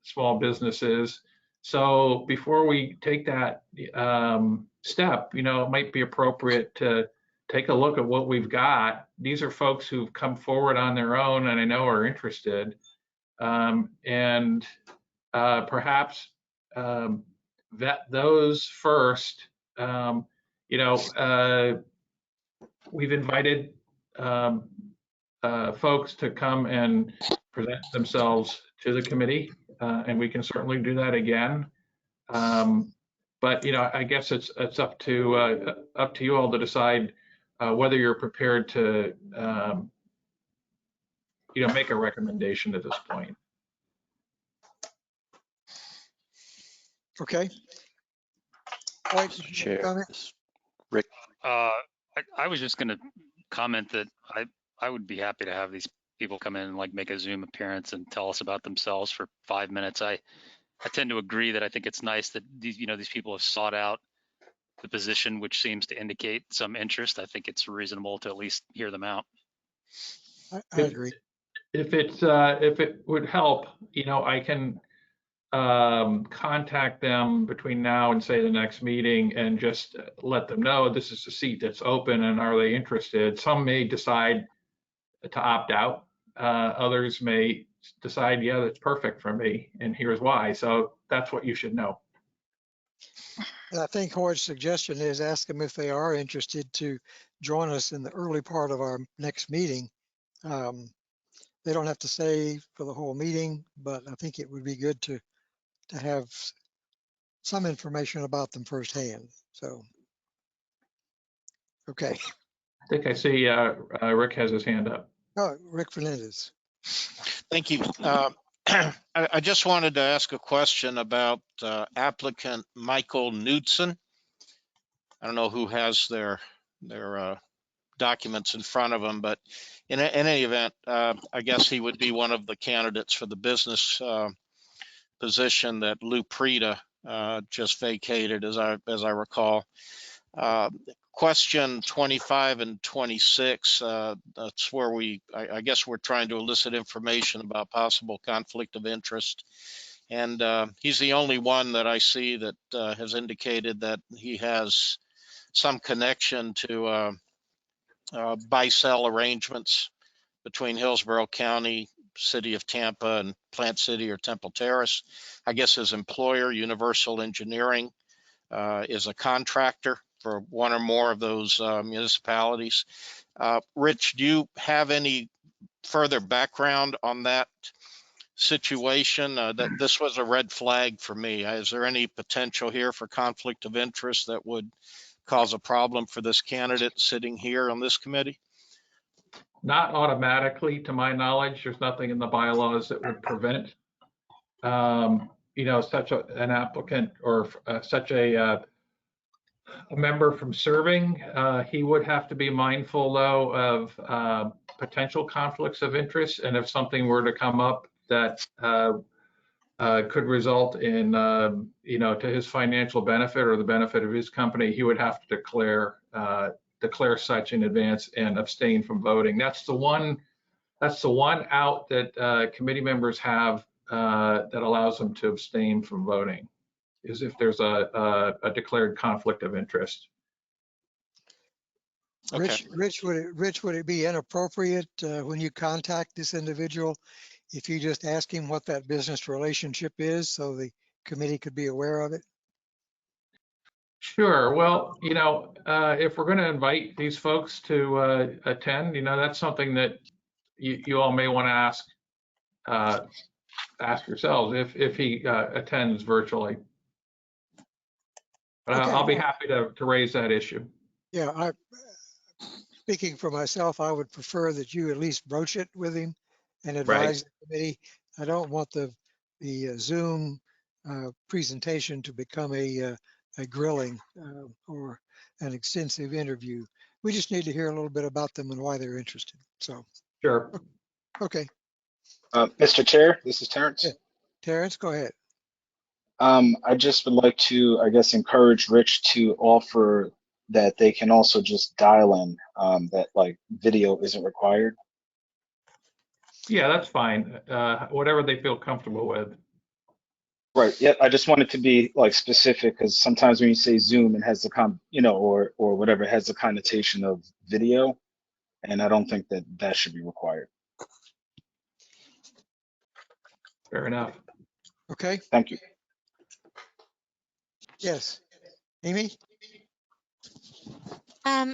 small businesses. So before we take that step, you know, it might be appropriate to take a look at what we've got. These are folks who've come forward on their own and I know are interested, and perhaps vet those first. You know, we've invited folks to come and present themselves to the committee, and we can certainly do that again. But you know, I guess it's up to you all to decide whether you're prepared to you know, make a recommendation at this point.
Okay.
Chair, Rick.
I was just going to comment that I would be happy to have these people come in and like make a Zoom appearance and tell us about themselves for 5 minutes. I tend to agree that I think it's nice that these, you know, these people have sought out the position, which seems to indicate some interest. I think it's reasonable to at least hear them out.
I agree.
If it would help, you know, I can contact them between now and say the next meeting and just let them know this is a seat that's open and are they interested. Some may decide to opt out. Others may decide, yeah, that's perfect for me and here's why. So that's what you should know.
And I think Hoyt's suggestion is ask them if they are interested to join us in the early part of our next meeting. They don't have to stay for the whole meeting, but I think it would be good to have some information about them firsthand. So, okay.
I think I see Rick has his hand up.
Oh, Rick Fernandez.
Thank you. I just wanted to ask a question about applicant Michael Knudsen. I don't know who has their documents in front of them, but in any event, I guess he would be one of the candidates for the business position that Lou Prida just vacated, as I recall. Question 25 and 26, that's where I guess we're trying to elicit information about possible conflict of interest. And he's the only one that I see that has indicated that he has some connection to buy-sell arrangements between Hillsborough County, City of Tampa, and Plant City or Temple Terrace. I guess his employer, Universal Engineering, is a contractor for one or more of those municipalities. Rich, do you have any further background on that situation? That this was a red flag for me. Is there any potential here for conflict of interest that would cause a problem for this candidate sitting here on this committee?
Not automatically, to my knowledge. There's nothing in the bylaws that would prevent, you know, such an applicant or such a member from serving. He would have to be mindful, though, of potential conflicts of interest, and if something were to come up that could result in, you know, to his financial benefit or the benefit of his company, he would have to declare such in advance and abstain from voting. That's the one out that committee members have that allows them to abstain from voting, is if there's a declared conflict of interest.
Okay.
Rich, would it be inappropriate when you contact this individual if you just ask him what that business relationship is so the committee could be aware of it?
Sure. Well, if we're going to invite these folks to attend, that's something that you all may want to ask yourselves if he attends virtually. But
Okay.
I'll be happy to raise that issue.
Yeah, speaking for myself, I would prefer that you at least broach it with him and advise the committee. I don't want the Zoom presentation to become a grilling or an extensive interview. We just need to hear a little bit about them and why they're interested. So,
sure.
Okay.
Mr. Chair, this is Terrence.
Yeah. Terrence, go ahead.
I just would like to, I guess, encourage Rich to offer that they can also just dial in, that like video isn't required.
Yeah, that's fine. Whatever they feel comfortable with.
Right. Yeah. I just wanted to be like specific because sometimes when you say Zoom, it has the or whatever, it has the connotation of video, and I don't think that that should be required.
Fair enough.
Okay.
Thank you.
Yes. Amy?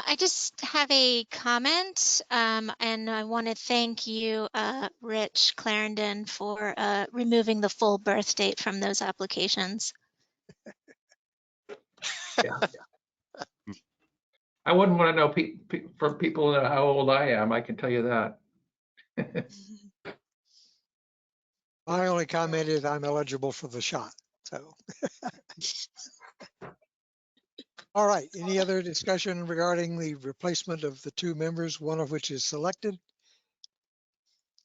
I just have a comment, and I want to thank you, Rich Clarendon, for removing the full birth date from those applications.
Yeah. I wouldn't want to know from people how old I am. I can tell you that.
I only commented I'm eligible for the shot. So, all right. Any other discussion regarding the replacement of the two members, one of which is selected?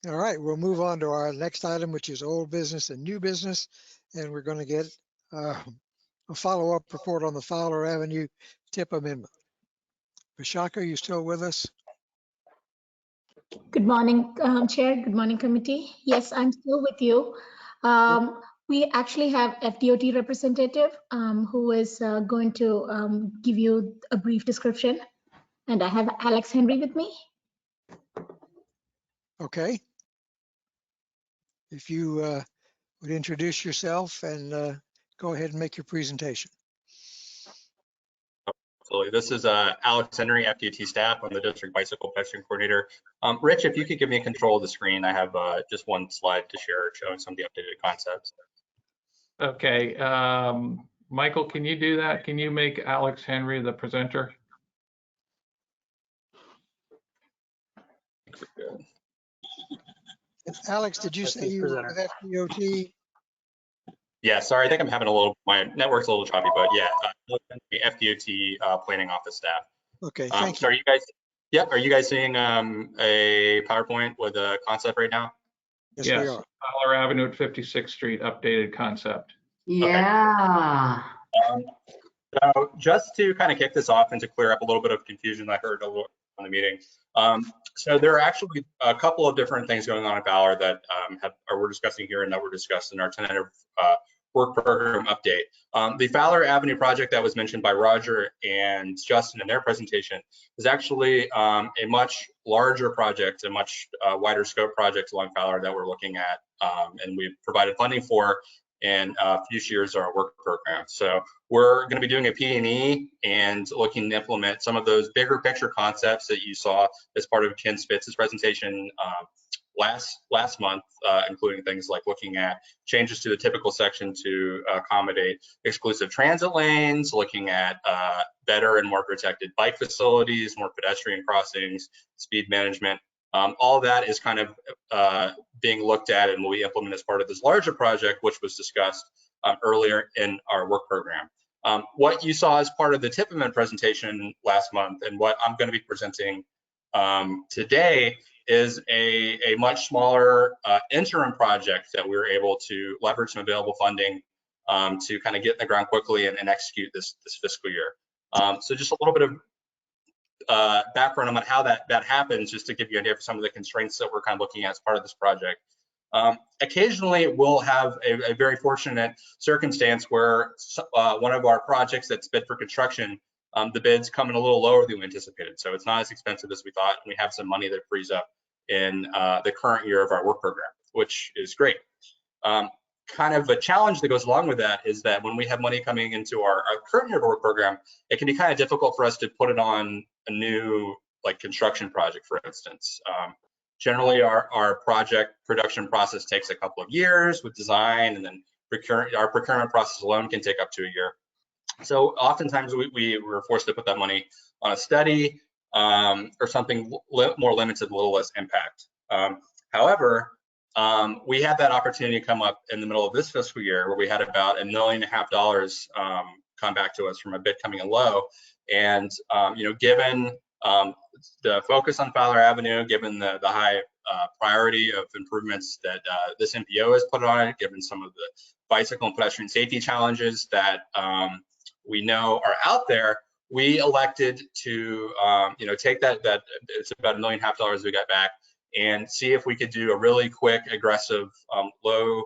All right, we'll move on to our next item, which is old business and new business. And we're going to get a follow-up report on the Fowler Avenue tip amendment. Vishaka, are you still with us?
Good morning, Chair. Good morning, committee. Yes, I'm still with you. We actually have FDOT representative who is going to give you a brief description. And I have Alex Henry with me.
Okay. If you would introduce yourself and go ahead and make your presentation.
Absolutely. This is Alex Henry, FDOT staff. I'm the district bicycle pedestrian coordinator. Rich, if you could give me control of the screen, I have just one slide to share showing some of the updated concepts.
Okay. Michael, can you do that? Can you make Alex Henry the presenter?
Alex, did you say you were with FDOT?
Yeah, sorry, I think I'm having my network's a little choppy, but yeah, FDOT planning office staff.
Okay, thank you.
So are you guys seeing a PowerPoint with a concept right now?
Yes, we are.
Fowler Avenue at 56th Street, updated concept.
Yeah.
Okay. So just to kind of kick this off and to clear up a little bit of confusion I heard a little on the meeting. So there are actually a couple of different things going on at Fowler that we're discussing here and that were discussed in our tentative work program update. The Fowler Avenue project that was mentioned by Roger and Justin in their presentation is actually a much larger project, a much wider scope project along Fowler that we're looking at, and we've provided funding for in future years of our work program. So we're going to be doing a P&E and looking to implement some of those bigger picture concepts that you saw as part of Ken Spitz's presentation last month, including things like looking at changes to the typical section to accommodate exclusive transit lanes, looking at better and more protected bike facilities, more pedestrian crossings, speed management. All that is kind of being looked at and will be implemented as part of this larger project, which was discussed earlier in our work program. What you saw as part of the tip amendment presentation last month and what I'm going to be presenting today is a much smaller interim project that we were able to leverage some available funding to kind of get in the ground quickly and execute this fiscal year. So just a little bit of background on how that happens, just to give you an idea for some of the constraints that we're kind of looking at as part of this project. Occasionally, we'll have a very fortunate circumstance where one of our projects that's bid for construction the bids come in a little lower than we anticipated. So it's not as expensive as we thought. We have some money that frees up in the current year of our work program, which is great. Kind of a challenge that goes along with that is that when we have money coming into our current year of work program, it can be kind of difficult for us to put it on a new like construction project, for instance. Generally, our project production process takes a couple of years with design, and then our procurement process alone can take up to a year. So oftentimes we were forced to put that money on a study or something more limited, a little less impact. However, we had that opportunity come up in the middle of this fiscal year where we had about $1.5 million come back to us from a bid coming in low. And, given the focus on Fowler Avenue, given the high priority of improvements that this MPO has put on it, given some of the bicycle and pedestrian safety challenges that we know are out there, we elected to, take that it's about $1.5 million we got back, and see if we could do a really quick, aggressive, low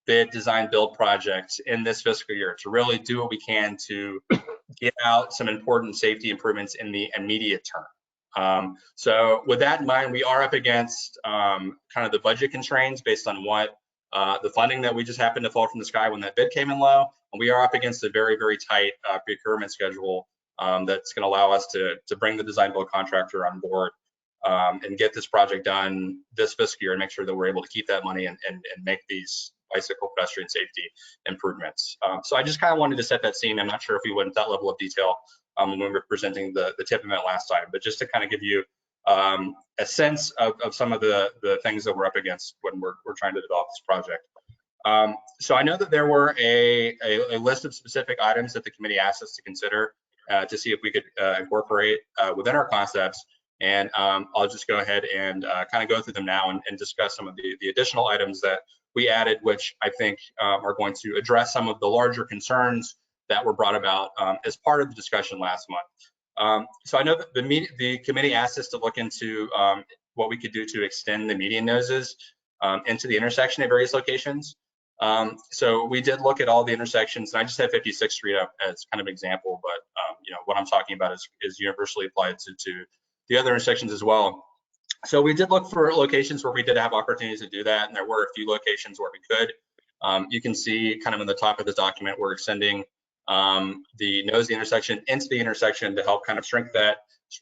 bid design build project in this fiscal year to really do what we can to get out some important safety improvements in the immediate term. So with that in mind, we are up against kind of the budget constraints based on what the funding that we just happened to fall from the sky when that bid came in low. And we are up against a very, very tight procurement schedule that's going to allow us to bring the design build contractor on board and get this project done this fiscal year and make sure that we're able to keep that money and make these bicycle pedestrian safety improvements. So I just kind of wanted to set that scene. I'm not sure if we went into that level of detail when we were presenting the TIP event last time, but just to kind of give you a sense of some of the things that we're up against when we're trying to develop this project. So I know that there were a list of specific items that the committee asked us to consider to see if we could incorporate within our concepts. And I'll just go ahead and kind of go through them now and discuss some of the additional items that we added, which I think are going to address some of the larger concerns that were brought about as part of the discussion last month. So I know that the committee asked us to look into what we could do to extend the median noses into the intersection at various locations. So we did look at all the intersections, and I just had 56th Street up as kind of an example, but what I'm talking about is universally applied to the other intersections as well. So we did look for locations where we did have opportunities to do that, and there were a few locations where we could. You can see kind of in the top of this document, we're extending the nose of the intersection into the intersection to help kind of shrink that,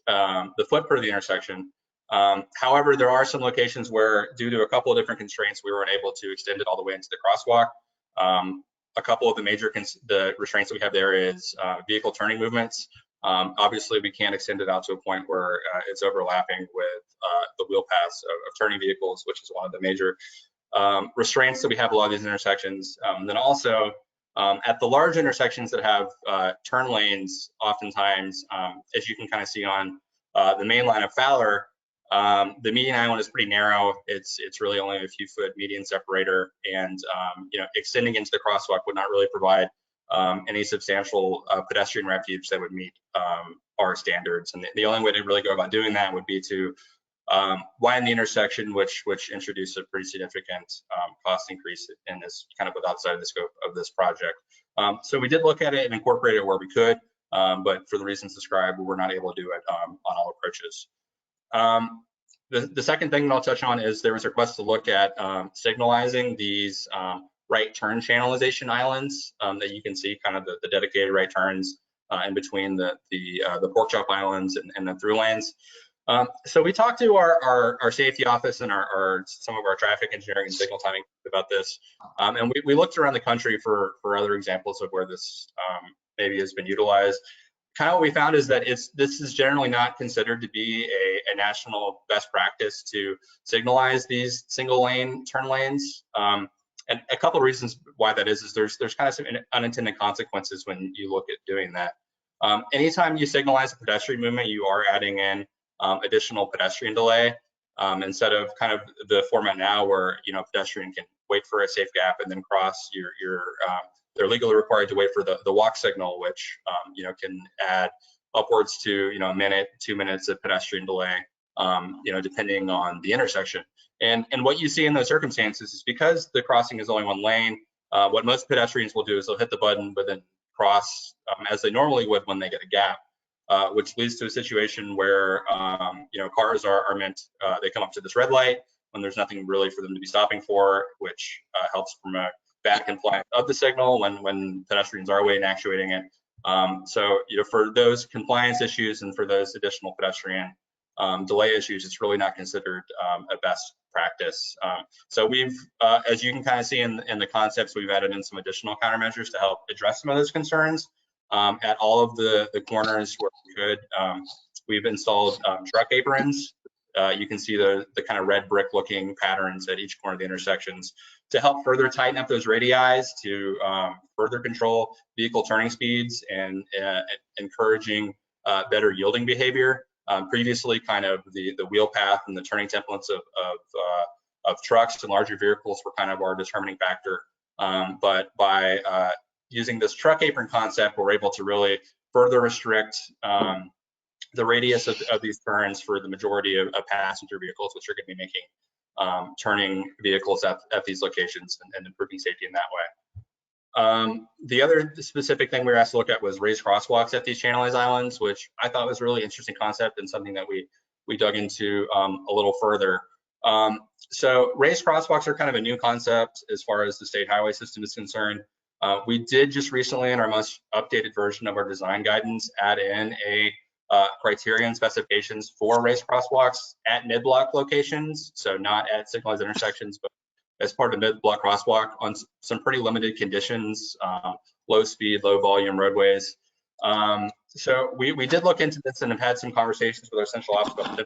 the footprint of the intersection. However, there are some locations where, due to a couple of different constraints, we weren't able to extend it all the way into the crosswalk. A couple of the major restraints that we have there is vehicle turning movements. Obviously, we can't extend it out to a point where it's overlapping with the wheel paths of turning vehicles, which is one of the major restraints that we have a lot of these intersections. Then also, at the large intersections that have turn lanes, oftentimes, as you can kind of see on the main line of Fowler, the median island is pretty narrow. It's really only a few foot median separator, and extending into the crosswalk would not really provide any substantial pedestrian refuge that would meet our standards. And the only way to really go about doing that would be to widen the intersection, which introduced a pretty significant cost increase and is kind of outside the scope of this project. So we did look at it and incorporate it where we could, but for the reasons described, we were not able to do it on all approaches. The second thing that I'll touch on is there was a request to look at signalizing these right turn channelization islands that you can see, kind of the dedicated right turns in between the pork chop islands and the through lanes. So we talked to our safety office and some of our traffic engineering and signal timing about this, and we looked around the country for other examples of where this maybe has been utilized. Kind of what we found is that this is generally not considered to be a national best practice to signalize these single lane turn lanes. And a couple of reasons why that is there's kind of some unintended consequences when you look at doing that. Anytime you signalize a pedestrian movement, you are adding in additional pedestrian delay instead of kind of the format now where pedestrian can wait for a safe gap and then cross. They're legally required to wait for the walk signal, which can add upwards to a minute, 2 minutes of pedestrian delay, depending on the intersection. And what you see in those circumstances is because the crossing is only one lane, what most pedestrians will do is they'll hit the button but then cross as they normally would when they get a gap. which leads to a situation where cars are meant, they come up to this red light when there's nothing really for them to be stopping for, which helps promote bad compliance of the signal when pedestrians are waiting and actuating it. So for those compliance issues and for those additional pedestrian delay issues, it's really not considered a best practice. So we've, as you can kind of see in the concepts, we've added in some additional countermeasures to help address some of those concerns. At all of the corners where we could, we've installed truck aprons. You can see the kind of red brick looking patterns at each corner of the intersections to help further tighten up those radii, to further control vehicle turning speeds and encouraging better yielding behavior. Previously, kind of the wheel path and the turning templates of trucks and larger vehicles were kind of our determining factor. But by using this truck apron concept, we're able to really further restrict the radius of these turns for the majority of passenger vehicles, which are going to be making turning vehicles at these locations and improving safety in that way. The other specific thing we were asked to look at was raised crosswalks at these channelized islands, which I thought was a really interesting concept and something that we dug into a little further. So raised crosswalks are kind of a new concept as far as the state highway system is concerned. We did just recently, in our most updated version of our design guidance, add in a criteria and specifications for raised crosswalks at mid-block locations, so not at signalized intersections, but as part of the mid-block crosswalk on some pretty limited conditions, low speed, low volume roadways. So we did look into this and have had some conversations with our central office about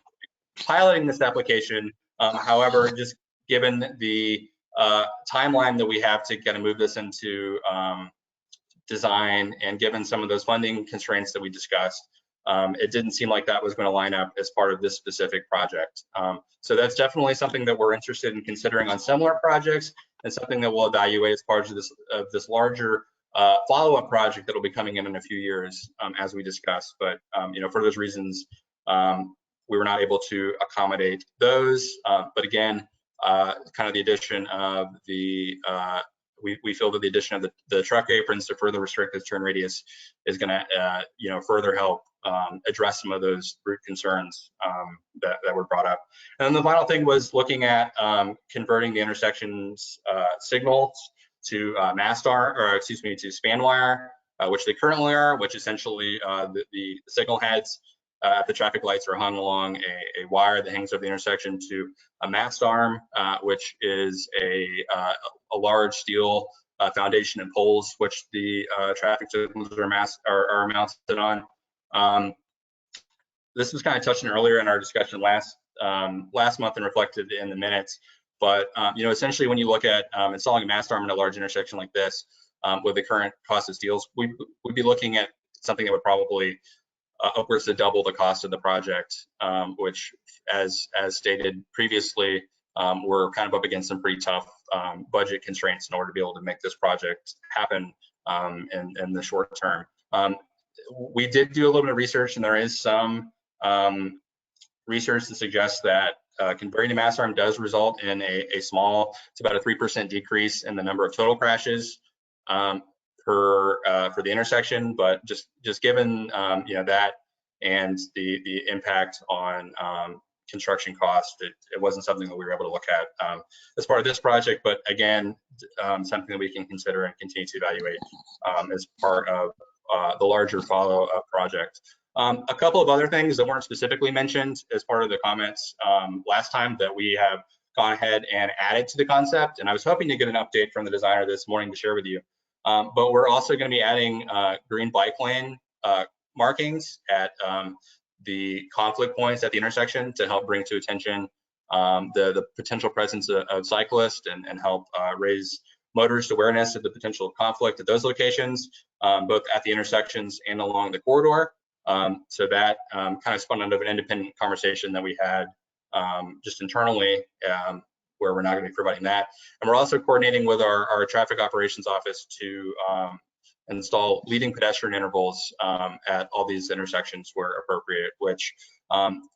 piloting this application. However, just given the timeline that we have to kind of move this into design, and given some of those funding constraints that we discussed, it didn't seem like that was going to line up as part of this specific project. So that's definitely something that we're interested in considering on similar projects, and something that we'll evaluate as part of this larger follow-up project that will be coming in a few years, as we discussed. But for those reasons, we were not able to accommodate those. But again, kind of the addition of the we feel that the addition of the truck aprons to further restrict the turn radius is going to further help address some of those root concerns that were brought up. And then the final thing was looking at converting the intersections signals to to span wire, which they currently are, which essentially the signal heads at the traffic lights are hung along a wire that hangs over the intersection to a mast arm, which is a large steel foundation and poles, which the traffic signals are mounted on. This was kind of touched on earlier in our discussion last month and reflected in the minutes. But essentially, when you look at installing a mast arm in a large intersection like this, with the current cost of steels, we'd be looking at something that would probably upwards to double the cost of the project, which, as stated previously, we're kind of up against some pretty tough budget constraints in order to be able to make this project happen in the short term. We did do a little bit of research, and there is some research that suggests that converting to mast arm does result in a small, it's about a 3% decrease in the number of total crashes for the intersection. But just given that and the impact on construction cost, it wasn't something that we were able to look at as part of this project. But again, something that we can consider and continue to evaluate as part of the larger follow-up project. A couple of other things that weren't specifically mentioned as part of the comments last time that we have gone ahead and added to the concept, and I was hoping to get an update from the designer this morning to share with you. But we're also going to be adding green bike lane markings at the conflict points at the intersection to help bring to attention the potential presence of cyclists and help raise motorist awareness of the potential conflict at those locations, both at the intersections and along the corridor. So that kind of spun out of an independent conversation that we had just internally, where we're not going to be providing that. And we're also coordinating with our traffic operations office to install leading pedestrian intervals at all these intersections where appropriate, which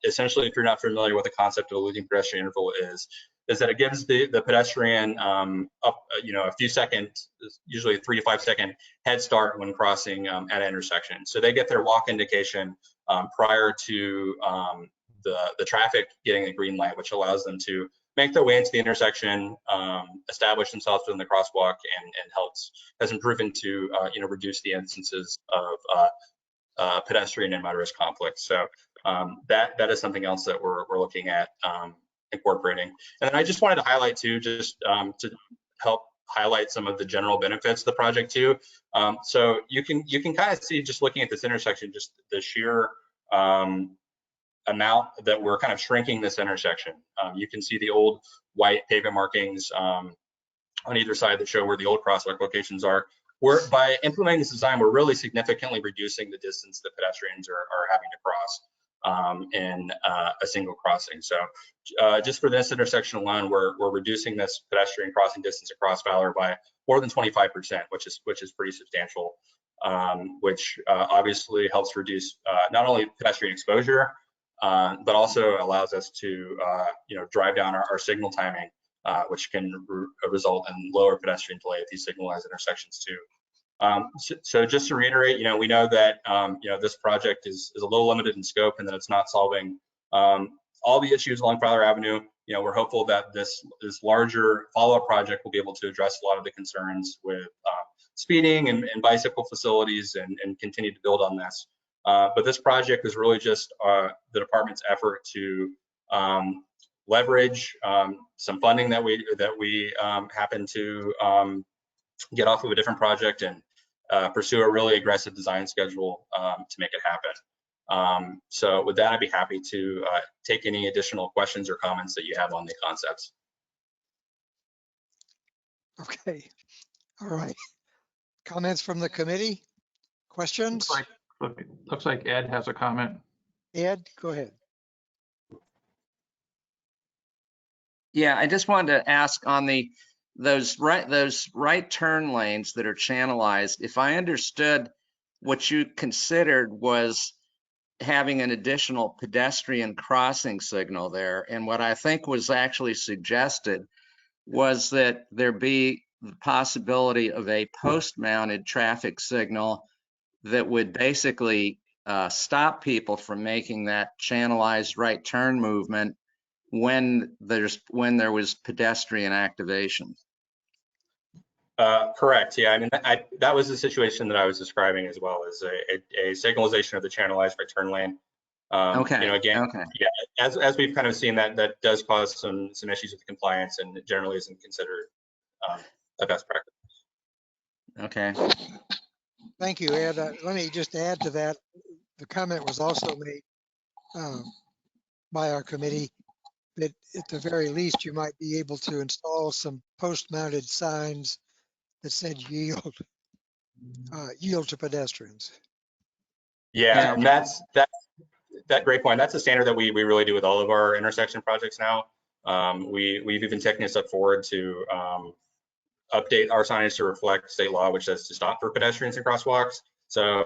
essentially, if you're not familiar with the concept of a leading pedestrian interval is that it gives the pedestrian a few seconds, usually a 3 to 5 second head start when crossing at an intersection. So they get their walk indication prior to the traffic getting a green light, which allows them to make their way into the intersection, establish themselves within the crosswalk, and has been proven to reduce the instances of pedestrian and motorist conflict. So that is something else that we're looking at incorporating. And then I just wanted to highlight too, just to help highlight some of the general benefits of the project too. So you can kind of see, just looking at this intersection, just the sheer amount that we're kind of shrinking this intersection. You can see the old white pavement markings on either side that show where the old crosswalk locations are. By implementing this design, we're really significantly reducing the distance that pedestrians are having to cross in a single crossing. So just for this intersection alone, we're reducing this pedestrian crossing distance across Valor by more than 25%, which is pretty substantial, which obviously helps reduce not only pedestrian exposure, but also allows us to drive down our signal timing, which can result in lower pedestrian delay at these signalized intersections too. So just to reiterate, we know that this project is a little limited in scope and that it's not solving all the issues along Valor Avenue. We're hopeful that this larger follow-up project will be able to address a lot of the concerns with speeding and bicycle facilities and continue to build on this. But this project is really just the department's effort to leverage some funding that we happen to get off of a different project and pursue a really aggressive design schedule to make it happen. So with that, I'd be happy to take any additional questions or comments that you have on the concepts.
Okay, all right. Comments from the committee? Questions?
Looks like Ed has a comment.
Ed, go ahead.
Yeah, I just wanted to ask on those right turn lanes that are channelized, if I understood what you considered was having an additional pedestrian crossing signal there, and what I think was actually suggested was that there be the possibility of a post-mounted traffic signal that would basically stop people from making that channelized right turn movement when there was pedestrian activation.
Correct. Yeah, I mean, that was the situation that I was describing as well, as a signalization of the channelized right turn lane.
Okay.
Again, yeah, as we've kind of seen, that does cause some issues with compliance, and it generally isn't considered a best practice.
Okay.
Thank you, Ed. Let me just add to that. The comment was also made by our committee that at the very least you might be able to install some post-mounted signs that said yield to pedestrians.
Yeah, and that's great point. That's a standard that we really do with all of our intersection projects now. We've even taken a step forward to update our signage to reflect state law, which says to stop for pedestrians and crosswalks. So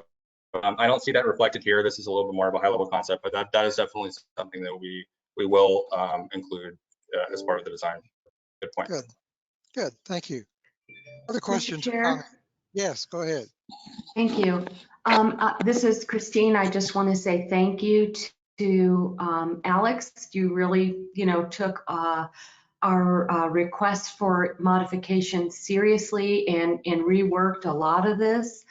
I don't see that reflected here. This is a little bit more of a high-level concept, but that is definitely something that we will include as part of the design. Good point.
Good. Thank you. Other questions?
Mr. Chair?
Yes, go ahead.
Thank you. This is Christine. I just want to say thank you to Alex. You really, took our request for modification seriously and reworked a lot of this.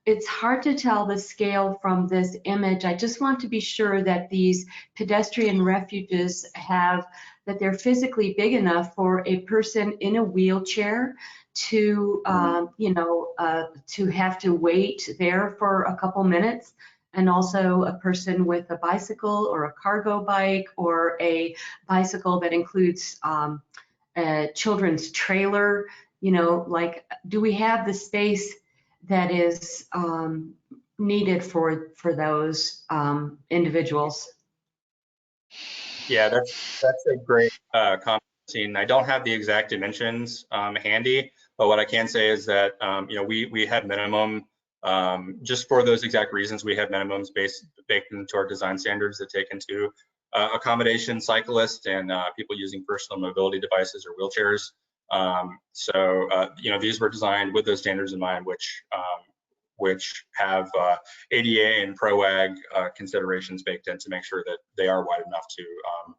It's hard to tell the scale from this image. I just want to be sure that these pedestrian refuges that they're physically big enough for a person in a wheelchair to, to have to wait there for a couple minutes, and also a person with a bicycle or a cargo bike or a bicycle that includes a children's trailer. Do we have the space that is needed for those individuals?
Yeah, that's a great comment. I don't have the exact dimensions handy, but what I can say is that we have minimum, just for those exact reasons, we have minimums baked into our design standards that take into accommodation cyclists and people using personal mobility devices or wheelchairs. So these were designed with those standards in mind, which which have ADA and ProAg considerations baked in to make sure that they are wide enough to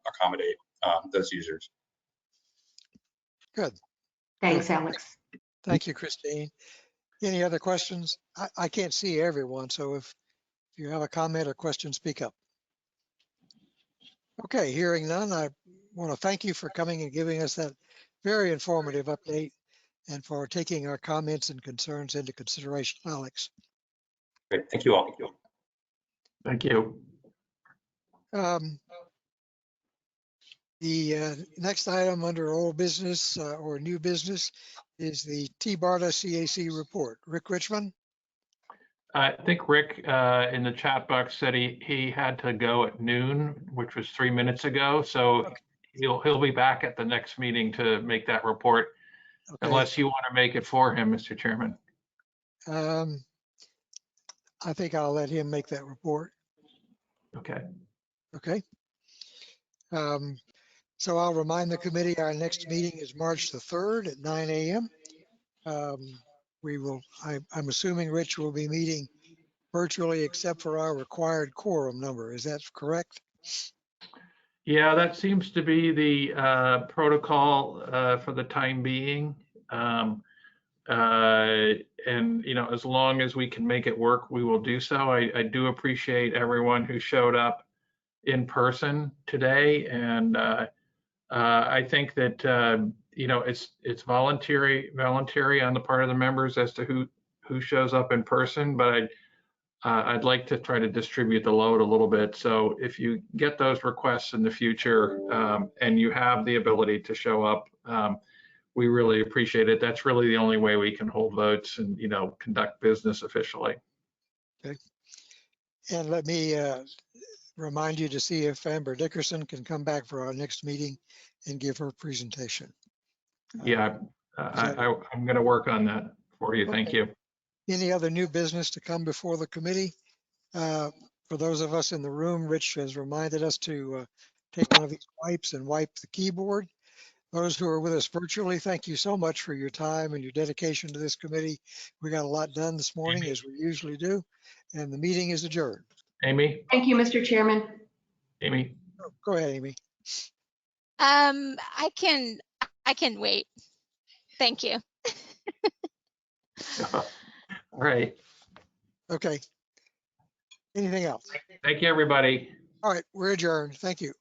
accommodate those users.
Good.
Thanks, Alex.
Thank you, Christine. Any other questions? I can't see everyone, so if you have a comment or question, speak up. Okay, hearing none, I want to thank you for coming and giving us that very informative update and for taking our comments and concerns into consideration, Alex.
Great, thank you all.
Thank you.
The next item under old business or new business is the T-BARTA CAC report. Rick Richmond?
I think Rick in the chat box said he had to go at noon, which was 3 minutes ago. So he'll be back at the next meeting to make that report, unless you want to make it for him, Mr. Chairman.
I think I'll let him make that report.
Okay.
Okay. So I'll remind the committee our next meeting is March the 3rd at 9 a.m. I'm assuming Rich will be meeting virtually except for our required quorum number. Is that correct?
Yeah, that seems to be the protocol for the time being. And, as long as we can make it work, we will do so. I do appreciate everyone who showed up in person today. And I think that, it's voluntary on the part of the members as to who shows up in person, but I'd like to try to distribute the load a little bit. So if you get those requests in the future and you have the ability to show up, we really appreciate it. That's really the only way we can hold votes and, conduct business officially.
Okay. And let me remind you to see if Amber Dickerson can come back for our next meeting and give her presentation.
Yeah, I'm going to work on that for you. Thank you.
Any other new business to come before the committee? For those of us in the room, Rich has reminded us to take one of these wipes and wipe the keyboard. Those who are with us virtually, thank you so much for your time and your dedication to this committee. We got a lot done this morning, as we usually do, and the meeting is adjourned.
Amy?
Thank you, Mr. Chairman.
Amy?
Oh, go ahead, Amy.
I can wait. Thank you.
All right.
Okay. Anything else?
Thank you, everybody.
All right, we're adjourned. Thank you.